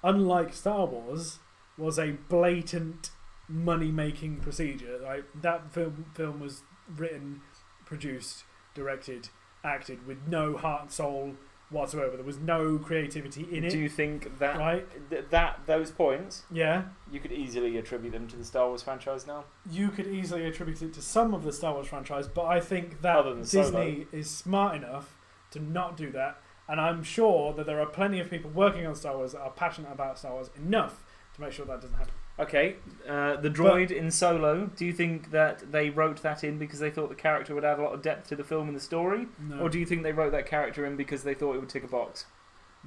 unlike Star Wars, was a blatant money-making procedure. Like, that film was written, produced, directed, acted with no heart and soul whatsoever. There was no creativity in it. Do you think that those points, you could easily attribute them to the Star Wars franchise now? You could easily attribute it to some of the Star Wars franchise, but I think that Other than Disney Solo. is smart enough to not do that, and I'm sure that there are plenty of people working on Star Wars that are passionate about Star Wars enough to make sure that doesn't happen. Okay, the droid in Solo, do you think that they wrote that in because they thought the character would add a lot of depth to the film and the story? No. Or do you think they wrote that character in because they thought it would tick a box?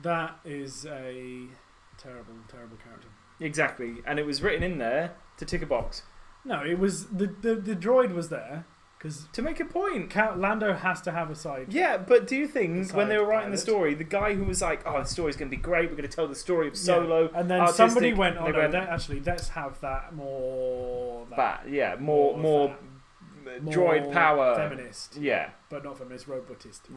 That is a terrible, terrible character. Exactly, and it was written in there to tick a box. No, it was the droid was there because to make a point. Lando has to have a side. Yeah, but do you think when they were writing the pilot. story, the guy who was like, "Oh, the story's going to be great. We're going to tell the story of Solo," and then artistic, somebody went, they went, actually, let's have that more. more droid power, feminist, yeah, but not feminist, robotist.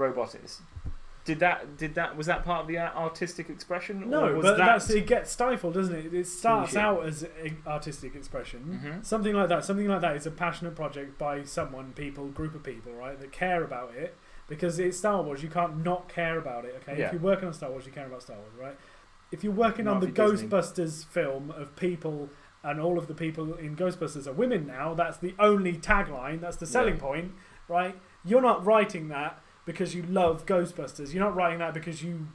Did that was that part of the artistic expression? No, or was but it gets stifled, doesn't it? It starts Bullshit. out as artistic expression, Mhm. something like that. Something like that is a passionate project by group of people, right, that care about it. Because it's Star Wars, you can't not care about it. Okay, Yeah. if you're working on Star Wars, you care about Star Wars, right? If you're working Not on the if you're Disney. Ghostbusters film of people, and all of the people in Ghostbusters are women now, that's the only tagline, that's the selling point, right? You're not writing that because you love Ghostbusters. You're not writing that because you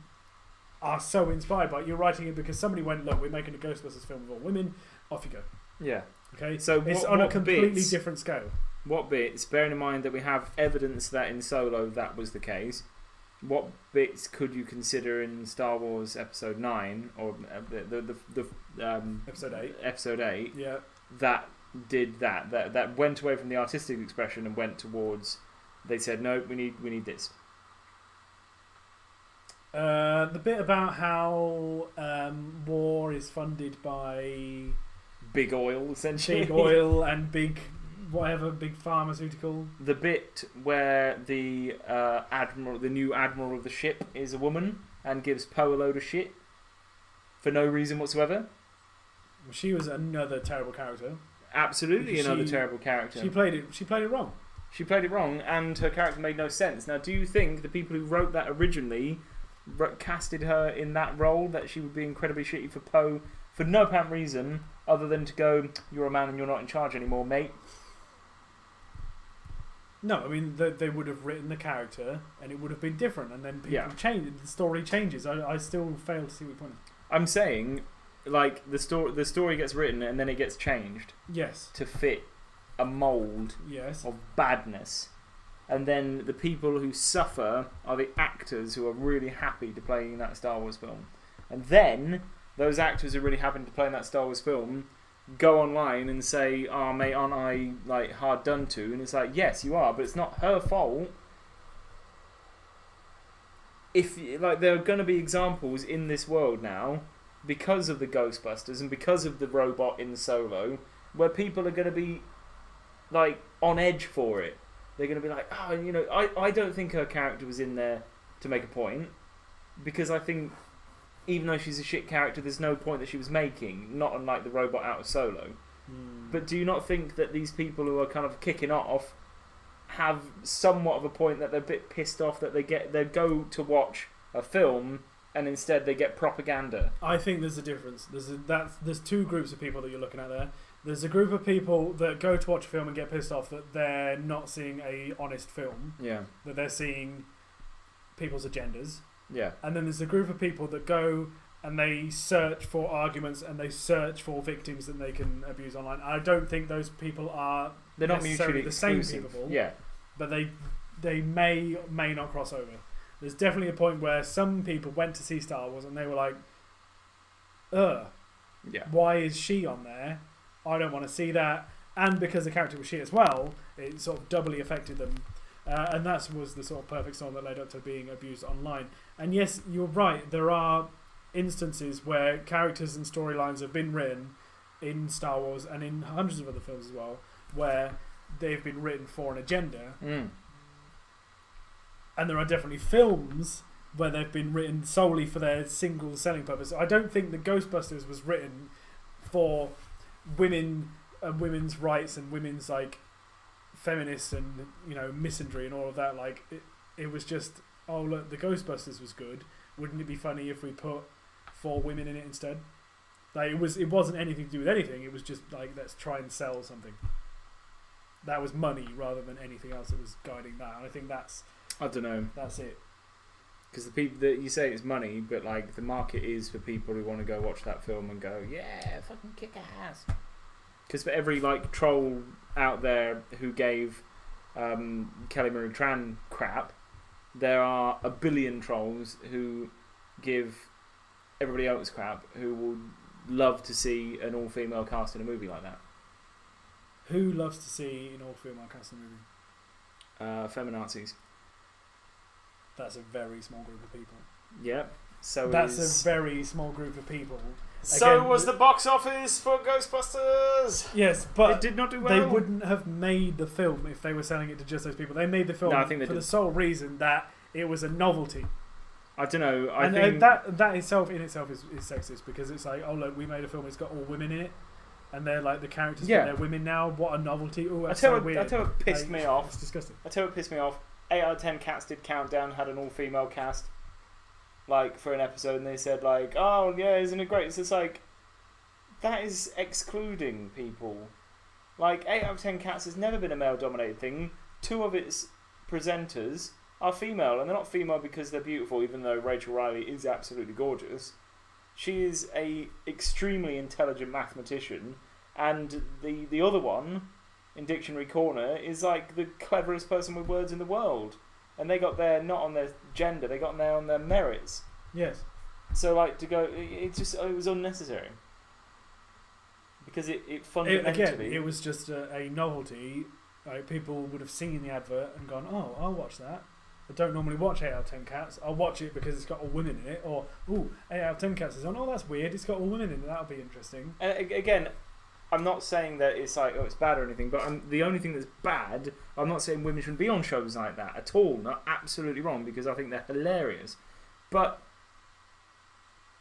are so inspired by it. You're writing it because somebody went, look, we're making a Ghostbusters film of all women. Off you go. Yeah. Okay. So it's what, on a what completely bits, different scale. What bits? Bearing in mind that we have evidence that in Solo that was the case. What bits could you consider in Star Wars Episode 9 or Episode 8? Episode 8 Yeah. that did that went away from the artistic expression and went towards. They said no, we need this. The bit about how war is funded by Big oil, essentially. big oil and big pharmaceutical. The bit where the new admiral of the ship, is a woman and gives Poe a load of shit for no reason whatsoever. She was another terrible character. Absolutely, another She- terrible character. She played it wrong. She played it wrong, and her character made no sense. Now, do you think the people who wrote that originally casted her in that role, that she would be incredibly shitty for Poe for no apparent reason other than to go, "You're a man and you're not in charge anymore, mate"? No, I mean they would have written the character and it would have been different, and then people Yeah. change. The story changes. I still fail to see what your point is. I'm saying, like, the story gets written and then it gets changed Yes. to fit a mould Yes. of badness. And then the people who suffer are the actors who are really happy to play in that Star Wars film. And then those actors who are really happy to play in that Star Wars film go online and say, "Oh mate, aren't I like hard done to?" And it's like, yes, you are, but it's not her fault. If like there are going to be examples in this world now, because of the Ghostbusters and because of the robot in Solo, where people are going to be like on edge for it. They're going to be like, "Oh, you know, I don't think her character was in there to make a point, because I think even though she's a shit character, there's no point that she was making, not unlike the robot out of Solo." But do you not think that these people who are kind of kicking off have somewhat of a point, that they're a bit pissed off that they go to watch a film and instead they get propaganda? I think there's a difference. There's two groups of people that you're looking at there. There's a group of people that go to watch a film and get pissed off that they're not seeing a honest film, Yeah, that they're seeing people's agendas. yeah, And then there's a group of people that go and they search for arguments and they search for victims that they can abuse online. I don't think those people are they're not necessarily mutually the same exclusive. people, Yeah, but they may or may not cross over. There's definitely a point where some people went to see Star Wars and they were like, "Ugh, yeah, why is she on there? I don't want to see that." And because the character was shit as well, it sort of doubly affected them. And that was the sort of perfect storm that led up to being abused online. And yes, you're right, there are instances where characters and storylines have been written in Star Wars and in hundreds of other films as well, where they've been written for an agenda. And there are definitely films where they've been written solely for their single selling purpose. I don't think the Ghostbusters was written for women and women's rights and women's like feminists and, you know, misandry and all of that. Like it was just, oh look, the Ghostbusters was good. Wouldn't it be funny if we put 4 women in it instead? Like it wasn't anything to do with anything. It was just like, let's try and sell something. That was money rather than anything else that was guiding that. And I think I don't know, that's it. because the people that you say it's money, but like the market is for people who want to go watch that film and go, "Yeah, fucking kick ass." Because for every like troll out there who gave Kelly Marie Tran crap, there are a billion trolls who give everybody else crap, who will love to see an all-female cast in a movie like that. Who loves to see an all-female cast in a movie? Feminazis. That's a very small group of people. Yep. So That's a very small group of people. So Again, was the box office for Ghostbusters. Yes, but It did not do well. they wouldn't have made the film if they were selling it to just those people. They made the film No, I think they for did. the sole reason that it was a novelty. I don't know. I And think that itself is sexist because it's like, oh look, we made a film. It's got all women in it, and they're like the characters. Yeah. But they're women now. What a novelty! Oh, I that's tell so you weird. what pissed Like, me off. It's disgusting. I tell you what pissed me off. 8 out of 10 Cats did Countdown, had an all-female cast, like, for an episode, and they said, like, oh, yeah, isn't it great? It's just like, that is excluding people. Like, 8 out of 10 Cats has never been a male-dominated thing. 2 of its presenters are female, and they're not female because they're beautiful, even though Rachel Riley is absolutely gorgeous. She is a extremely intelligent mathematician, and the other one, in Dictionary Corner, is like the cleverest person with words in the world. And they got there not on their gender, they got there on their merits. Yes. So, like, to go, it was unnecessary. Because it fundamentally... Again, it was just a novelty. Like, people would have seen the advert and gone, oh, I'll watch that. I don't normally watch 8 out of 10 Cats. I'll watch it because it's got all women in it. Or, ooh, 8 out of 10 Cats is on. Oh, that's weird. It's got all women in it. That'll be interesting. And again, I'm not saying that it's like, oh, it's bad or anything, but the only thing that's bad, I'm not saying women shouldn't be on shows like that at all. Not absolutely wrong, because I think they're hilarious. But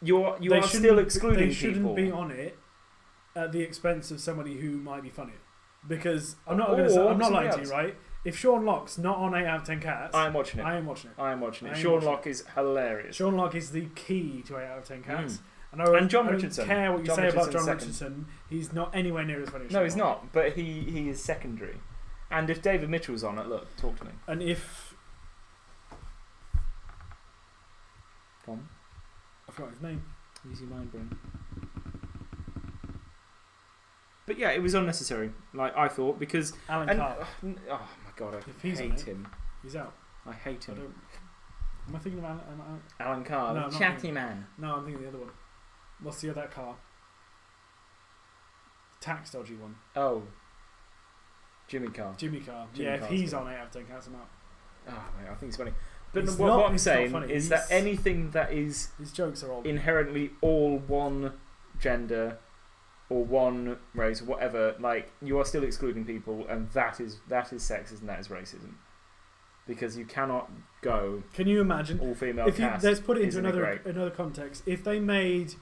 you are still excluding They shouldn't people. be on it at the expense of somebody who might be funnier. Because I'm not lying to you, right? If Sean Locke's not on 8 out of 10 Cats, I am watching it. I am watching it. I am watching it. I am Sean watching Locke is hilarious. Sean Locke is the key to 8 out of 10 Cats. And John I don't Richardson. care what you John say about Richardson's John second. Richardson. He's not anywhere near as funny as No, Sean he's Locke. not. But he is secondary. And if David Mitchell's on it, look, talk to me. And if... Come on. I forgot his name. Use your mind, brain. But yeah, it was unnecessary. Like, I thought, because... Alan Carr. Oh my god, If I he's on hate it, him. He's out. I hate I him. don't... Am I thinking of Alan? Alan Carr, No, the I'm not chatty thinking- man. No, I'm thinking of the other one. What's the other car? Tax dodgy one. Oh. Jimmy Carr. Jimmy Carr. Jimmy yeah, if Carr's he's good. on 8 out of 10 Cats, I'm out. Oh, mate, I think it's funny. But He's what not- I'm he's not saying funny. is that He's- anything that is His jokes are all... inherently all one gender or one race or whatever, like, you are still excluding people, and that is sexism and that is racism. Because you cannot go Can you imagine? all female If you, cast. let's put it into isn't great? another context. If they made...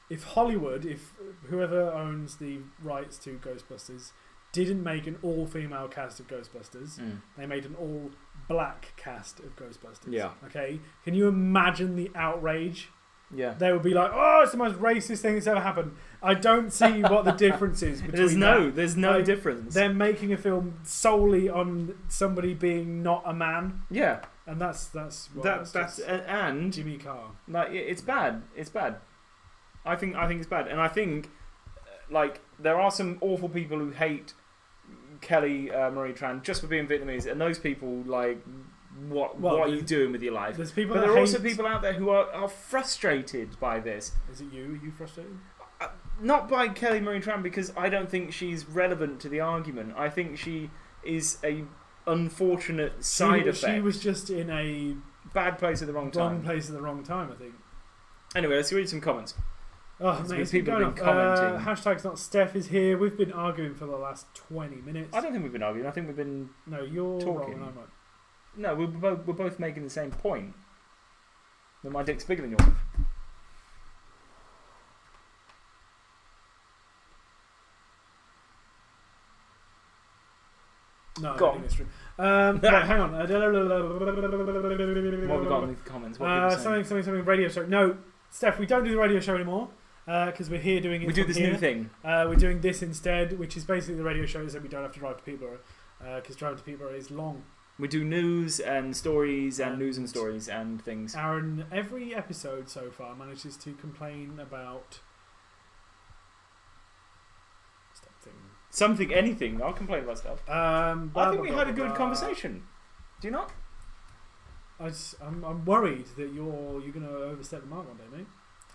If Hollywood, if whoever owns the rights to Ghostbusters didn't make an all-female cast of Ghostbusters, they made an all-black cast of Ghostbusters. Yeah. Okay? Can you imagine the outrage? Yeah. They would be like, oh, it's the most racist thing that's ever happened. I don't see what the difference is between There's no Like, difference. They're making a film solely on somebody being not a man. Yeah. And that's and Jimmy Carr. like, it's bad. It's bad. I think it's bad, and I think like there are some awful people who hate Kelly Marie Tran just for being Vietnamese, and those people, like, what are you doing with your life? There's people But that there are hate... also people out there who are frustrated by this. Is it you? Are you frustrated? Not by Kelly Marie Tran, because I don't think she's relevant to the argument. I think she is a unfortunate side effect. She was just in a bad place at the wrong time. place at the wrong time, I think. Anyway, let's read some comments. Oh, It's mate, been it's been people going been off. commenting. Hashtag's not Steph is here. We've been arguing for the last 20 minutes. I don't think we've been arguing. I think we've been... No, you're talking. wrong and I'm right. No, we're both making the same point. That my dick's bigger than yours. No, Go I on. think it's true. Right, hang on. What have we got in the comments? What are people saying? Something radio show. No, Steph, we don't do the radio show anymore because we're here doing it. We do from this here. new thing. We're doing this instead, which is basically the radio show, so we don't have to drive to Peterborough because driving to Peterborough is long. We do news and stories and news and stories and things. Aaron, every episode so far manages to complain about Something, anything. I'll complain about stuff. I think we had a good conversation. Do you not? I'm worried that you're going to overstep the mark one day, mate.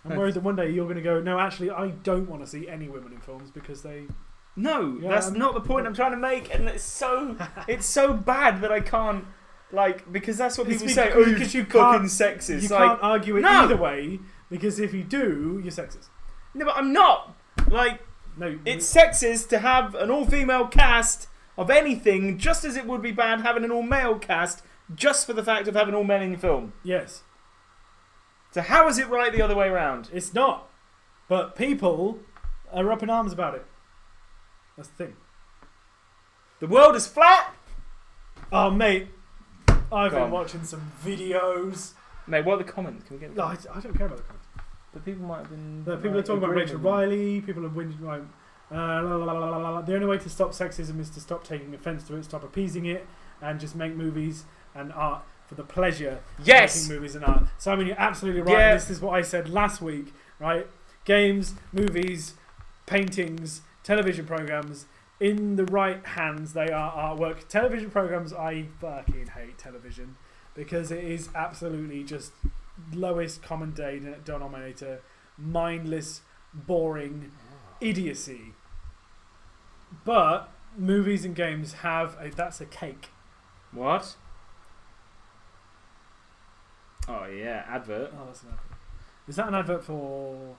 I'm worried that one day you're going to go, no, actually, I don't want to see any women in films because they... No, Yeah, that's not the point I'm trying to make, and it's so bad that I can't, like, because that's what It's people say. because Oh, you you fucking can't- sexist. You like, can't argue it no! either way because if you do, you're sexist. No, but I'm not. Like, No, it's sexist to have an all-female cast of anything, just as it would be bad having an all-male cast just for the fact of having all men in your film. yes, So how is it right the other way around? it's not. But people are up in arms about it. That's the thing. The world is flat. Oh, mate, I've Go been on. watching some videos. Mate, what are the comments? Can we get? No, I don't care about the comments. But people might have been. People are talking about agreeing Rachel with them. Riley. People are whinging like, la, la, la, la, la, la. The only way to stop sexism is to stop taking offence to it, stop appeasing it, and just make movies and art for the pleasure Yes! of making movies and art. Simon, you're absolutely right. Yeah. This is what I said last week, right? Games, movies, paintings, television programs. In the right hands, they are artwork. Television programs, I fucking hate television because it is absolutely just lowest common denominator, mindless, boring idiocy. But movies and games have that's a cake. What? Oh yeah, advert. Oh, that's an advert. Is that an advert for?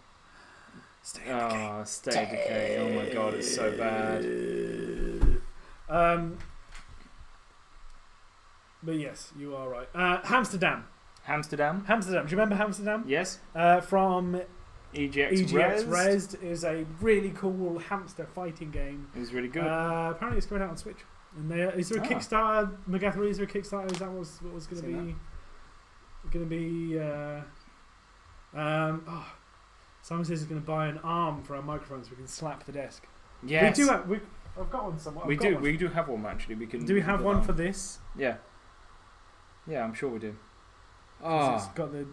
Stay in the cake. Oh, Stay of Decay. Oh my god, it's so bad. But yes, you are right. Hamsterdam. Amsterdam. Do you remember Hamsterdam? Yes. From EGX EGX Res. Resd is a really cool hamster fighting game. It was really good. Apparently, it's coming out on Switch. And is there a Ah. Kickstarter? McGathery, is there a Kickstarter? Is that what was going to Seen be? Going to be. Simon says he's going to buy an arm for our microphone so we can slap the desk. Yes. We do. I've got one somewhere. We I've got do. one. We do have one actually. We can. Do we have put one that for on. this? Yeah. Yeah, I'm sure we do. 'Cause Oh. It's got the.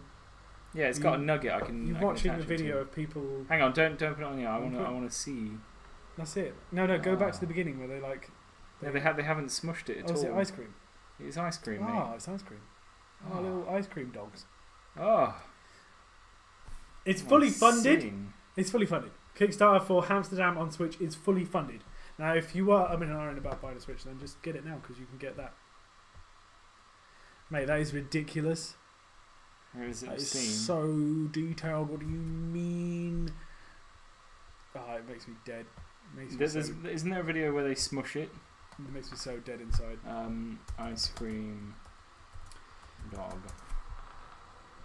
Yeah, it's got a nugget. I can. You're I can watching the attach it to. video of people. Hang on, don't put it on here. I Don't want put- to see. That's it. No, go back to Ah. the beginning where they like. Yeah, they haven't smushed it at Oh, all. is it ice cream? It's ice cream, mate. Oh, it's ice cream. Oh, Oh. little ice cream dogs. Oh. It's fully I'm funded. seeing. It's fully funded. Kickstarter for Hamsterdam on Switch is fully funded. Now, if you are iron about buying a Switch, then just get it now because you can get that. Mate, that is ridiculous. Where is it That is obscene? so detailed. What do you mean? Oh, it makes me dead. It makes me, Isn't there a video where they smush it? it makes me so dead inside. Ice cream dog.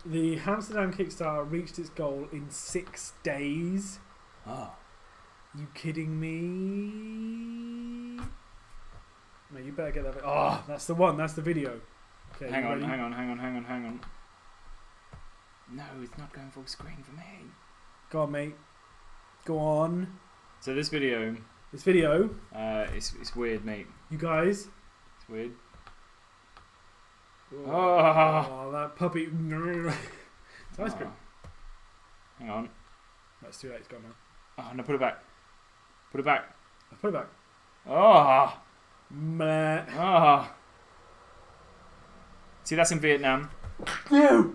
The Hamsterdam Kickstarter reached its goal in 6 days. Oh. You kidding me? Mate, you better get that. Oh, that's the one. That's the video. Okay, Hang you on. ready? No, it's not going full screen for me. Go on, mate. Go on. So this video, This video, it's weird, mate. you guys. It's weird. Oh, that puppy. It's ice cream. Hang on. That's too late. It's gone now. Oh no, put it back. Put it back. I'll put it back. Oh. Meh. Oh. See, that's in Vietnam. No.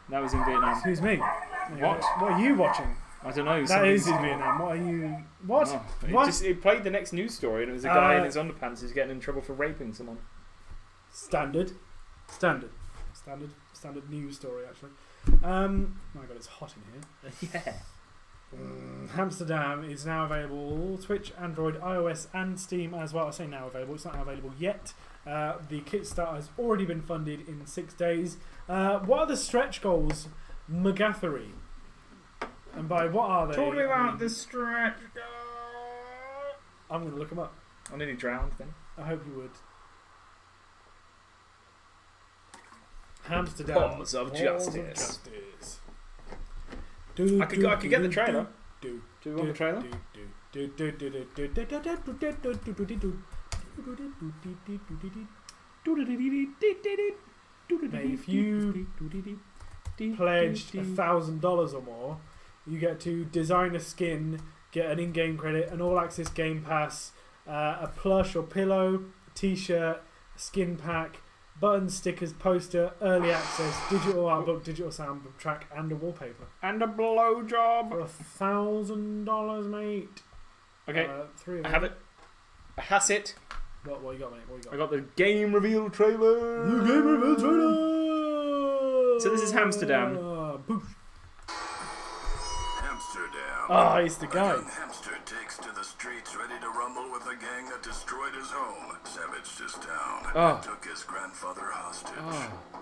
That was in Vietnam. Excuse me. What? What are you watching? I don't know. That is in somebody's- Vietnam. What are you? What? Oh, What? It played the next news story, and it was a guy in his underpants who's getting in trouble for raping someone. Standard news story, actually. My God, it's hot in here. Yeah. Hamsterdam is now available Switch, Android, iOS, and Steam as well. I say now available. It's not available yet. The Kickstarter has already been funded in 6 days. What are the stretch goals, McGathery? And by what are they? Talk I about mean, the stretch. I'm going to look them up. I nearly drowned then. I hope you would. Hamsterdam. Paws of Justice. Do, I could get the trailer. Do Do you want the trailer? Mate, if you pledged $1,000 or more, you get to design a skin, get an in-game credit, an all-access game pass, a plush or pillow, a t-shirt, a skin pack, buttons, stickers, poster, early access, digital art book, digital soundtrack, and a wallpaper. And a blowjob. For $1,000, mate. Okay, 3 of I them. have it. I has it. What you got, mate? What you got? I got the game reveal trailer. The game reveal trailer! So this is Hamsterdam. Boosh. Amsterdam. Oh, he's the A guy. young hamster takes to the streets ready to rumble with a gang that destroyed his home, savaged his town, Oh. and took his grandfather hostage.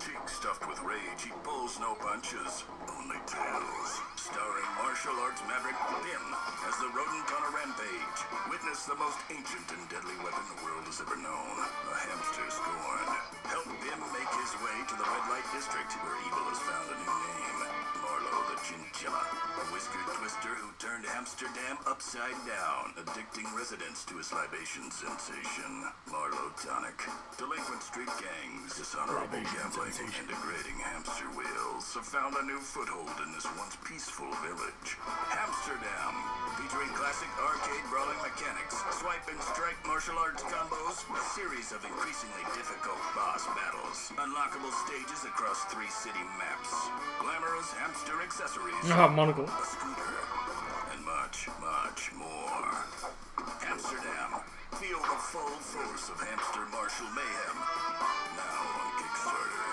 Cheek stuffed with rage, he pulls no punches, only tails. Starring martial arts maverick Bim as the rodent on a rampage. Witness the most ancient and deadly weapon the world has ever known, a hamster scorned. Help Bim make his way to the red light district where evil has found a new name. Marlowe the Chinchilla, a whiskered twister who turned Amsterdam upside down, addicting residents to his libation sensation. Marlowe Tonic. Delinquent street gangs, dishonorable gambling, and degrading hamster wheels have found a new foothold in this once peaceful village. Hamsterdam, featuring classic arcade brawling mechanics, swipe and strike martial arts combos, a series of increasingly difficult boss battles, unlockable stages across 3 city maps, glamorous hamster accessories, Monocle. a scooter, and much, much more. Amsterdam. Feel the full force of hamster martial mayhem. Now on Kickstarter.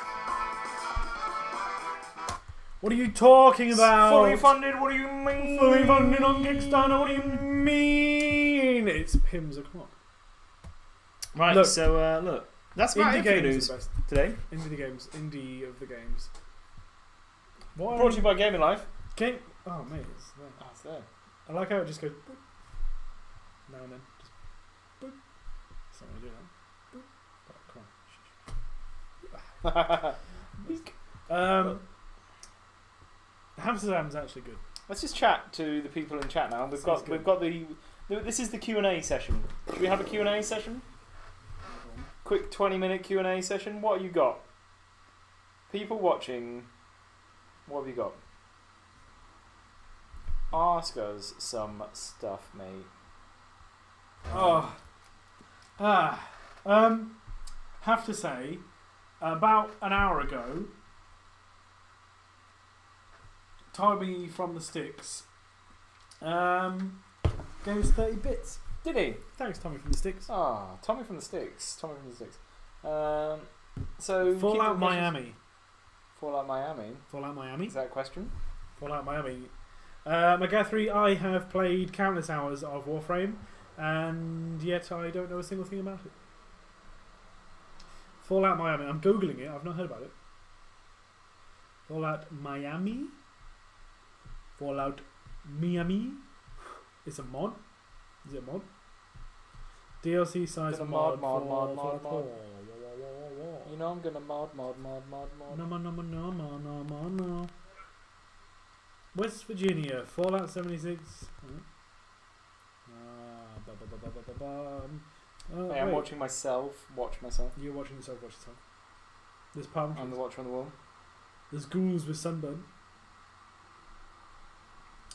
What are you talking about? Fully funded, what do you mean? Fully funded on Kickstarter, what do you mean? It's Pims o'clock. Right, Look. so look. That's about Indie it for the games news are the best. today. Indie of the games. What Brought to you by Gaming Life. Game? Oh, mate, it's there. Oh, it's there. I like how it just goes boop. Now and then. Just boop. It's not going to do that. Boop. Right, come on. Amsterdam's actually good. Let's just chat to the people in chat now. We've got the this is the Q&A session. Should we have a Q&A session? Quick 20-minute Q&A session. What have you got? People watching. What have you got? Ask us some stuff, mate. Have to say, about an hour ago, Tommy from the Sticks gave us 30 bits. Did he? Thanks, Tommy from the Sticks. Ah, Tommy from the Sticks. Tommy from the Sticks. So Fallout Miami. Fallout Miami. Fallout Miami. Is that a question? Fallout Miami. McGathery, I have played countless hours of Warframe, and yet I don't know a single thing about it. Fallout Miami. I'm googling it. I've not heard about it. Fallout Miami. Fallout Miami. It's a mod. Is it a mod? DLC size Gonna mod. mod. for- You know I'm gonna mod. No. West Virginia, Fallout 76. Hey, I'm watching myself. Watch myself. You're watching yourself, watch yourself. There's palm I'm the trees. watcher on the wall. There's ghouls with sunburn.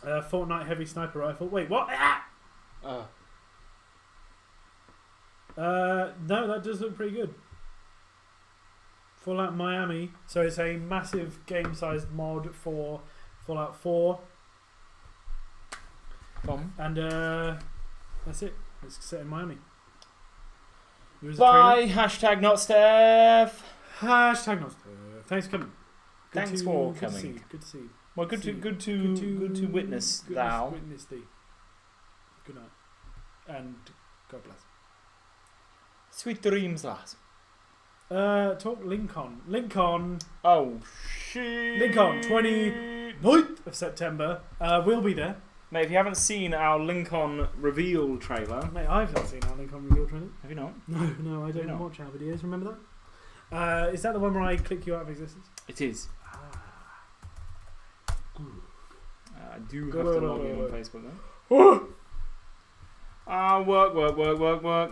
Fortnite heavy sniper rifle. Wait, what? No, that does look pretty good. Fallout Miami. So it's a massive game-sized mod for Fallout 4. And that's it. It's set in Miami. There is a bye. Hashtag not Steph. trailer. Hashtag not. Thanks for coming. Thanks for Good coming. to see. Well, good to witness thou. Witness thee. Good night. And God bless. Sweet dreams, lass. Talk Lincoln. Oh shit. Lincoln, 29th of September. We'll be there. Mate, if you haven't seen our Lincoln reveal trailer, Mate, I've not seen our Lincoln reveal trailer. have you not? No, I don't not? watch our videos. Remember that? Is that the one where I click you out of existence? It is. I do have Go, to go, log go, in go. on Facebook though. Work.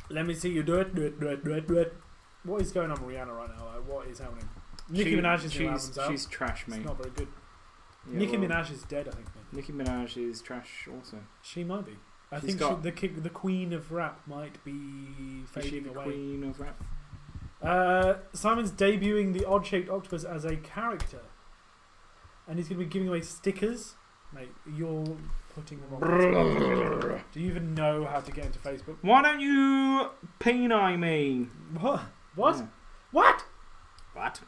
Let me see you do it. What is going on with Rihanna right now? Like, what is happening? Nicki Minaj's new album's out. She's trash, mate. It's not very good. Yeah, Nicki well, Minaj is dead, I think. Maybe. Nicki Minaj is trash also. She might be. I She's think got- the queen of rap might be Is she fading the away. queen of rap? Simon's debuting the odd-shaped octopus as a character, and he's going to be giving away stickers. Mate, you're putting the wrong. Do you even know how to get into Facebook? Why don't you peni me? What? What? Yeah. What? What?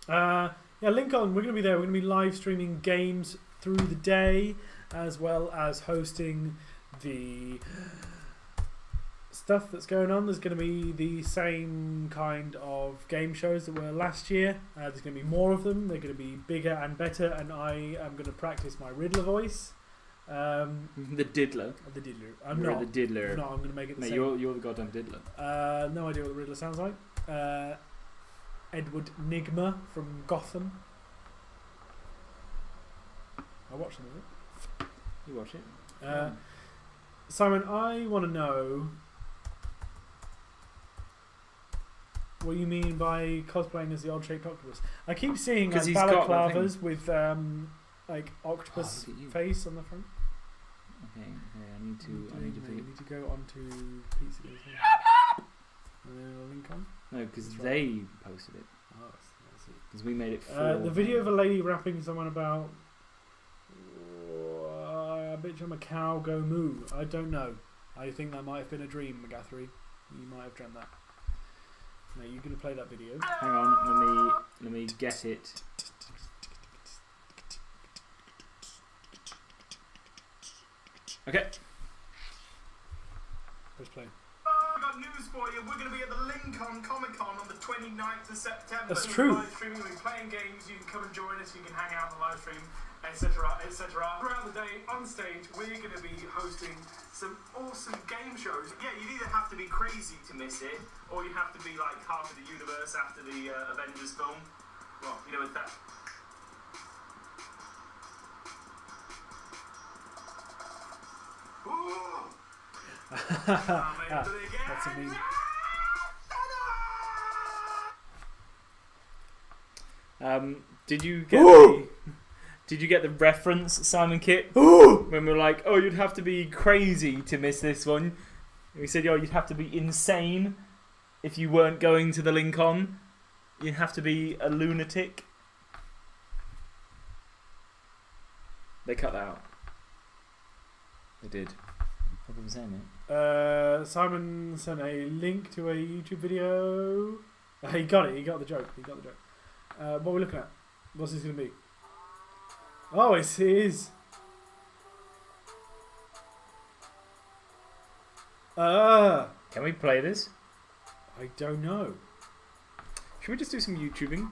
Yeah, Lincoln, we're going to be there. We're going to be live streaming games through the day. as well as hosting the stuff that's going on. There's going to be the same kind of game shows that were last year. There's going to be more of them. They're going to be bigger and better, and I am going to practice my Riddler voice. The diddler. The Diddler. You're I'm the diddler. No, I'm going to make it the Mate, same. you're the goddamn diddler. No idea what the Riddler sounds like. Edward Nigma from Gotham. I watched some of it. You watch it? Simon, I want to know what you mean by cosplaying as the odd-shaped octopus. I keep seeing like Because he's got that balaclavas with like octopus look at you. face on the front. Okay, I need to You figure. need to go onto Pizza Games. And then a link on. No, because That's they posted it. Oh, I see. Because we made it for The video of a lady rapping someone about bitch I'm a cow, go moo. I don't know. I think that might have been a dream, Magathri. You might have dreamt that. No, you're gonna play that video. Hang on, let me get it. Okay. Let's play. I got news for you. We're going to be at the Lincoln Comic Con on the 29th of September. That's true. Live streaming, we'll be playing games. You can come and join us. You can hang out on the live stream, etc., etc. Throughout the day on stage, we're going to be hosting some awesome game shows. Yeah, you'd either have to be crazy to miss it, or you have to be like half of the universe after the Avengers film. Well, you know, with that. Ooh! That's a meme. Did you get the reference, Simon Kit? When we were like, oh, you'd have to be crazy to miss this one. And we said, yo, you'd have to be insane if you weren't going to the Lincoln. You'd have to be a lunatic. They cut that out. They did. What was saying it? Simon sent a link to a YouTube video. He got it. He got the joke. What are we looking at? What's this going to be? Oh, it is. Can we play this? I don't know. Should we just do some YouTubing?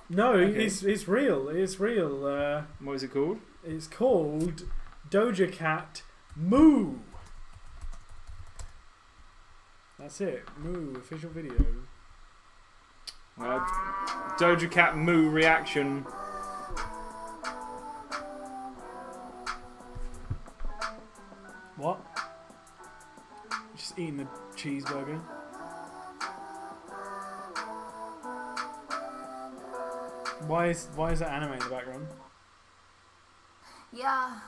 No, Okay. it's real. It's real. What is it called? It's called Doja Cat Moo. That's it. Moo official video. Doja Cat Moo reaction. What? Just eating the cheeseburger. Why is that anime in the background? Yeah,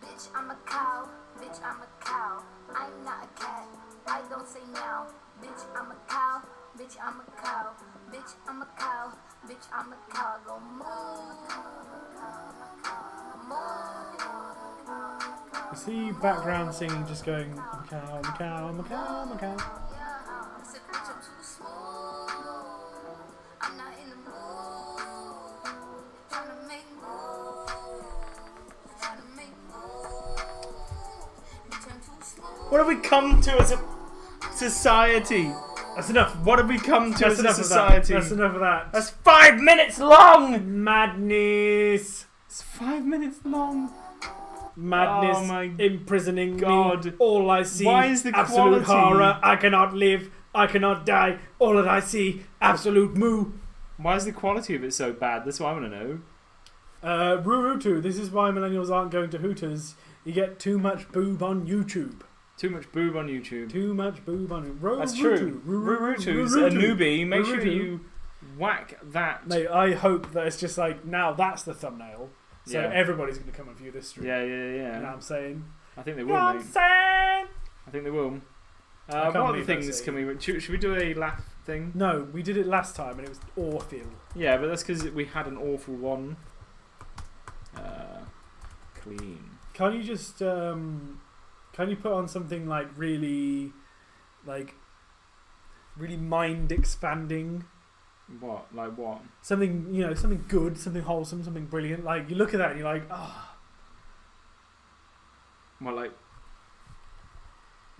bitch, I'm a cow. Bitch, I'm a cow. I'm not a cat. I don't say meow. Bitch, I'm a cow. Bitch, I'm a cow. Bitch, I'm a cow. Bitch, I'm a cow. Go moo. You see background singing, just going, I'm a cow, I'm a cow, I'm a cow, I'm a cow. Yeah, said bitch, I'm too smooth. I'm not in the mood. Tryna make moves. Tryna make moves. Bitch, I'm too smooth. What have we come to as a society? That's enough. What have we come to That's as a enough of that. society? That's enough of that. That's 5 minutes long! Madness. It's 5 minutes long. Madness Oh my imprisoning God. me. All I see, Why is the absolute quality- horror. I cannot live. I cannot die. All that I see, absolute moo. Why is the quality of it so bad? That's what I want to know. Rurutu. This is why millennials aren't going to Hooters. You get too much boob on YouTube. Too much boob on YouTube. Too much boob on That's true. Rurutu's a newbie. Make sure you whack that. Mate, I hope that it's just like, now that's the thumbnail. So Yeah. everybody's going to come and view this stream. Yeah. You know what I'm saying? I think they You will, know what I'm mate. saying? I think they will. I can't What other believe things that's can we... Should we do a laugh thing? No, we did it last time and it was awful. Yeah, but that's because we had an awful one. Clean. Can you just can you put on something like really mind expanding? What? Like what? Something, you know, something good, something wholesome, something brilliant. Like, you look at that and you're like, ah. What, like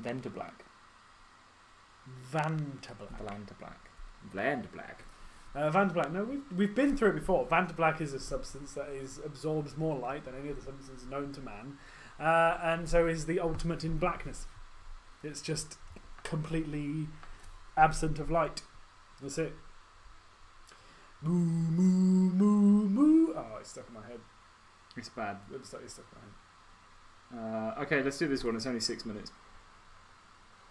Vanta Black? Vanta Black. Vanta Black. Vanta Black. Vanta Black. No, we've been through it before. Vanta Black is a substance that absorbs more light than any other substance known to man, and so is the ultimate in blackness. It's just completely absent of light. That's it. Moo moo moo moo. Oh, it's stuck in my head. It's bad. It's stuck in my head. Okay, let's do this one. It's only 6 minutes.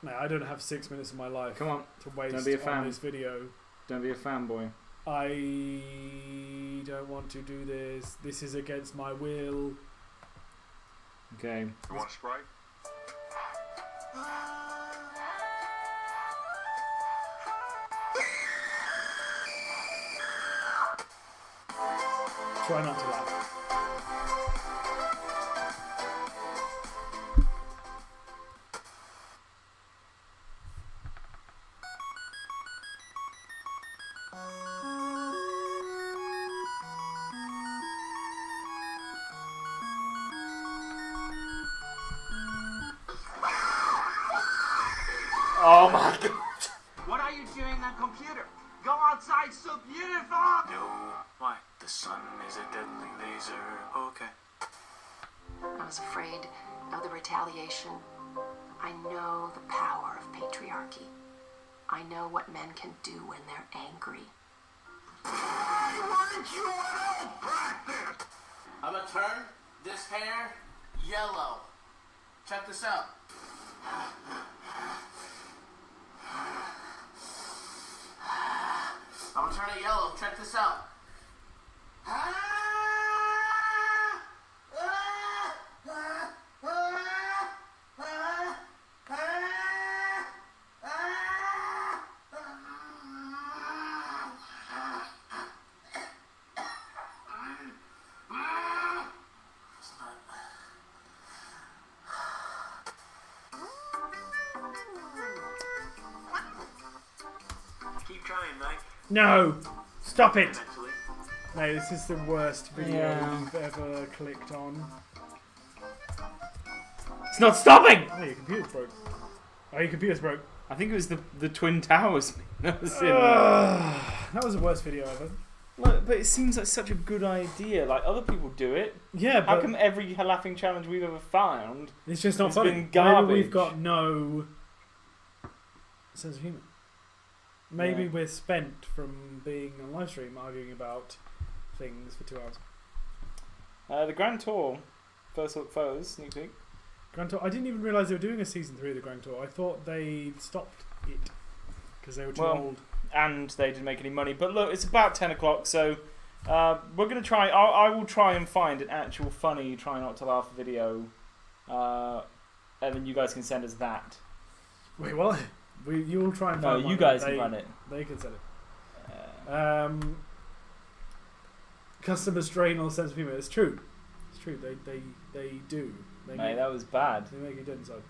No, I don't have 6 minutes of my life Come on. to waste Don't be a fan. on this video. Don't be a fanboy. I don't want to do this. This is against my will. Okay. You want Sprite? Try not to laugh. Oh my god. What are you doing on the computer? Go outside, so beautiful! No. Why? The sun is a deadly laser. Okay. I was afraid of the retaliation. I know the power of patriarchy. I know what men can do when they're angry. I'm gonna turn this hair yellow. Check this out. I'm gonna turn it yellow. Check this out. Keep trying, Mike. No! Stop it! Eventually. No, this is the worst video Yeah. you've ever clicked on. It's not stopping! Oh, your computer's broke. Oh, your computer's broke. I think it was the Twin Towers. That was in That was the worst video ever. Look, but it seems like such a good idea. Like, other people do it. Yeah, How but come every laughing challenge we've ever found? it's just not it's funny. been Maybe garbage? we've got no sense of humour. Maybe Yeah. we're spent from being on live stream arguing about things for 2 hours. The Grand Tour, first look photos, sneak peek. Grand Tour. I didn't even realise they were doing a season 3 of the Grand Tour. I thought they stopped it because they were too Well, old. And they didn't make any money. But look, it's about 10 o'clock, so we're going to try. I will try and find an actual funny try not to laugh video, and then you guys can send us that. Wait, what? You'll try and No, find one. you guys They- can run it. They can send it. Customers drain all sense of humour. It's true. It's true. They do. They Mate, that was bad. They make it dead inside.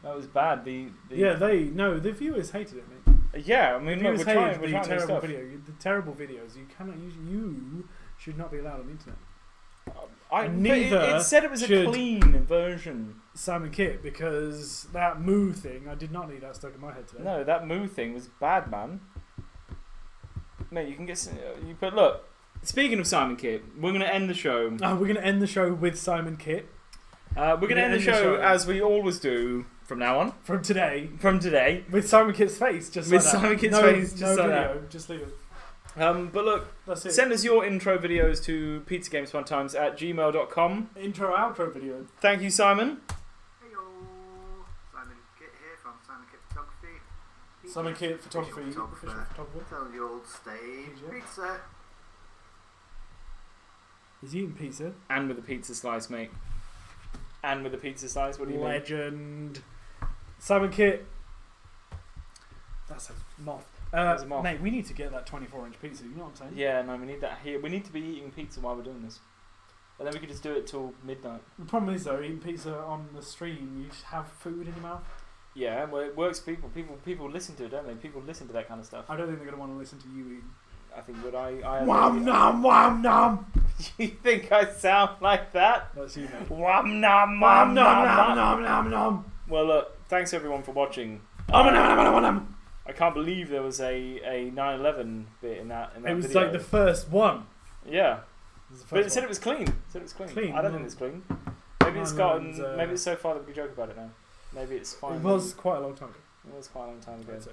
That was bad. The The viewers hated it, mate. yeah. I The mean, look, viewers we're trying. hated We're the trying new terrible stuff. video. The terrible videos. You cannot use. You should not be allowed on the internet. But Neither it said it was a should- clean version. Simon Kit, because that moo thing, I did not need that stuck in my head today. No, that moo thing was bad, man. Mate, you can get some. But look, speaking of Simon Kit, we're going to end the show. We're going to end the show with Simon Kit We're going to end the show as we always do from now on. from today. From today. With Simon Kit's face, just With like that. Simon Kit's No- face, just no like video, just leave it. But look, That's it. send us your intro videos to pizzagamesfuntimes@gmail.com. Intro, outro video. Thank you, Simon. Heyo, Simon Kit here from Simon Kit Photography. Simon Kit Photography. Official Official photographer. Tell the old stage PJ. pizza. He's eating pizza. And with a pizza slice, mate. And with a pizza slice, what do you mean? Legend. Simon Kit. That's a moth. That's a moth. Mate, we need to get that 24-inch pizza. You know what I'm saying? Yeah, no, we need that here. We need to be eating pizza while we're doing this. And then we could just do it till midnight. The problem is though, eating pizza on the stream, you just have food in your mouth. Yeah, well, it works for people. People listen to it, don't they? People listen to that kind of stuff. I don't think they're going to want to listen to you eat. I think would I Wham nom wham nom. You think I sound like that? That's you, mate. Wham nom Wham wham nom nom. nom nom nom nom. Well, look, thanks everyone for watching. I can't believe there was a 9/11 bit in that. It was video. like the first one. Yeah, It was the but it first said one. it was clean. Said it was clean. Clean, I don't no. think it's clean. Maybe it's 9/11's, gotten. Maybe it's so far that we can joke about it now. Maybe it's fine. It was quite a long time ago. It was quite a long time ago. I'd say.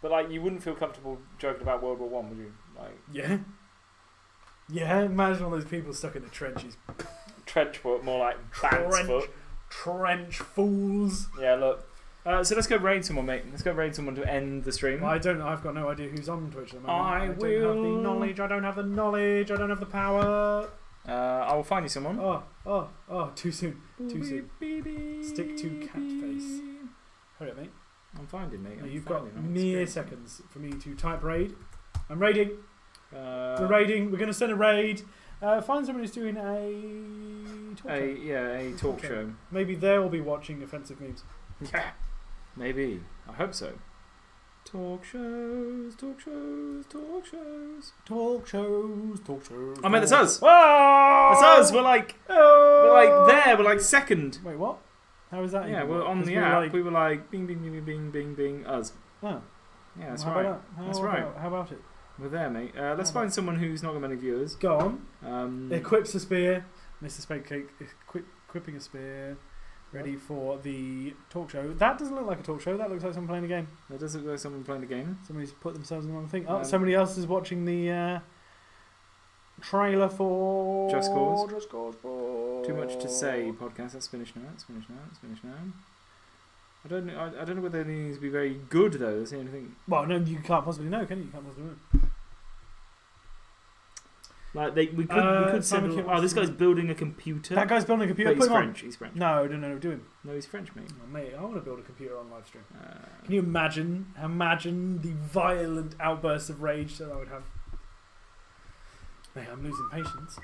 But like, you wouldn't feel comfortable joking about World War One, would you? Like Yeah. Yeah, imagine all those people stuck in the trenches. trench foot, more like pants foot. Trench fools. Yeah, look. So let's go raid someone, mate. Let's go raid someone to end the stream. I've got no idea who's on Twitch at the moment. I don't have will- the knowledge. I don't have the knowledge. I don't have the power. I will find you someone. Oh, too soon. Too soon. Stick to cat face. Hurry up, mate. I'm finding, mate. You've got mere seconds for me to type raid. I'm raiding. We're raiding. We're going to send a raid. Find someone who's doing a talk show. A talk show. Maybe they'll be watching offensive memes. Yeah, maybe. I hope so. Talk shows, talk shows, talk shows. Talk shows, talk shows. Oh, mate, that's us. Oh! That's us. We're like there. We're like second. Wait, what? How is that? Yeah, even we're work? on 'Cause the we're app. like- we were like bing, bing, bing, bing, bing, bing, us. Oh. Yeah, that's How right. about that? That's How right. about- How about it? We're there, mate. Let's find someone who's not got many viewers. Go on. Equips a spear. Mr. Spanecake equipping a spear. Ready for the talk show. That doesn't look like a talk show. That looks like someone playing a game. That does look like someone playing the game. Somebody's put themselves in the wrong thing. Oh, somebody else is watching the trailer for Just Cause. Just Cause. Too much to say. Podcast. That's finished now. It's finished now. It's finished now. I don't know whether it needs to be very good though. That's the only thing. Well, no, you can't possibly know, can you? You can't possibly know. Like we could Simon say, Kitt oh, wants this to- guy's building a computer. That guy's building a computer. But he's Put him on. French. He's French. No, do him. No, he's French, mate. Oh, mate, I want to build a computer on live stream. Can you imagine the violent outbursts of rage that I would have? Mate, I'm losing patience.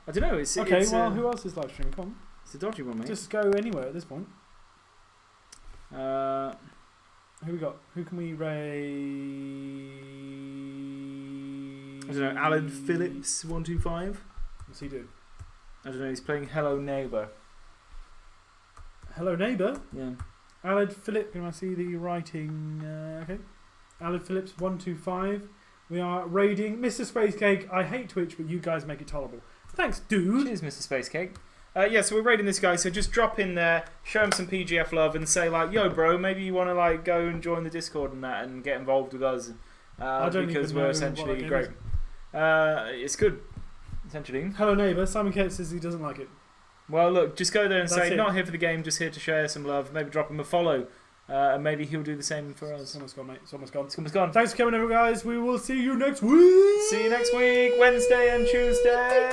I don't know. It's Okay, it's, well, who else is live streaming? Come on. It's a dodgy one, mate. Just go anywhere at this point. Who we got? Who can we raid? I don't know. Alan Phillips 125. What's he doing? I don't know. He's playing Hello Neighbor. Hello, neighbour. Yeah. Alan Phillips. Can I see the writing? Okay. Alan Phillips 125. We are raiding Mr. Space Cake. I hate Twitch, but you guys make it tolerable. Thanks, dude. Cheers, Mr. Space Cake. Yeah, so we're raiding this guy. So just drop in there, show him some PGF love, and say like, "Yo, bro, maybe you want to like go and join the Discord and that, and get involved with us." I don't because even we're know essentially what that great. game It's good, essentially. Hello, neighbour. Simon Kate says he doesn't like it. Well, look, just go there and That's say, it. "Not here for the game, just here to share some love." Maybe drop him a follow, and maybe he'll do the same for us. It's almost gone, mate. It's almost gone. It's almost gone. Thanks for coming over, guys. We will see you next week. See you next week, Wednesday and Tuesday.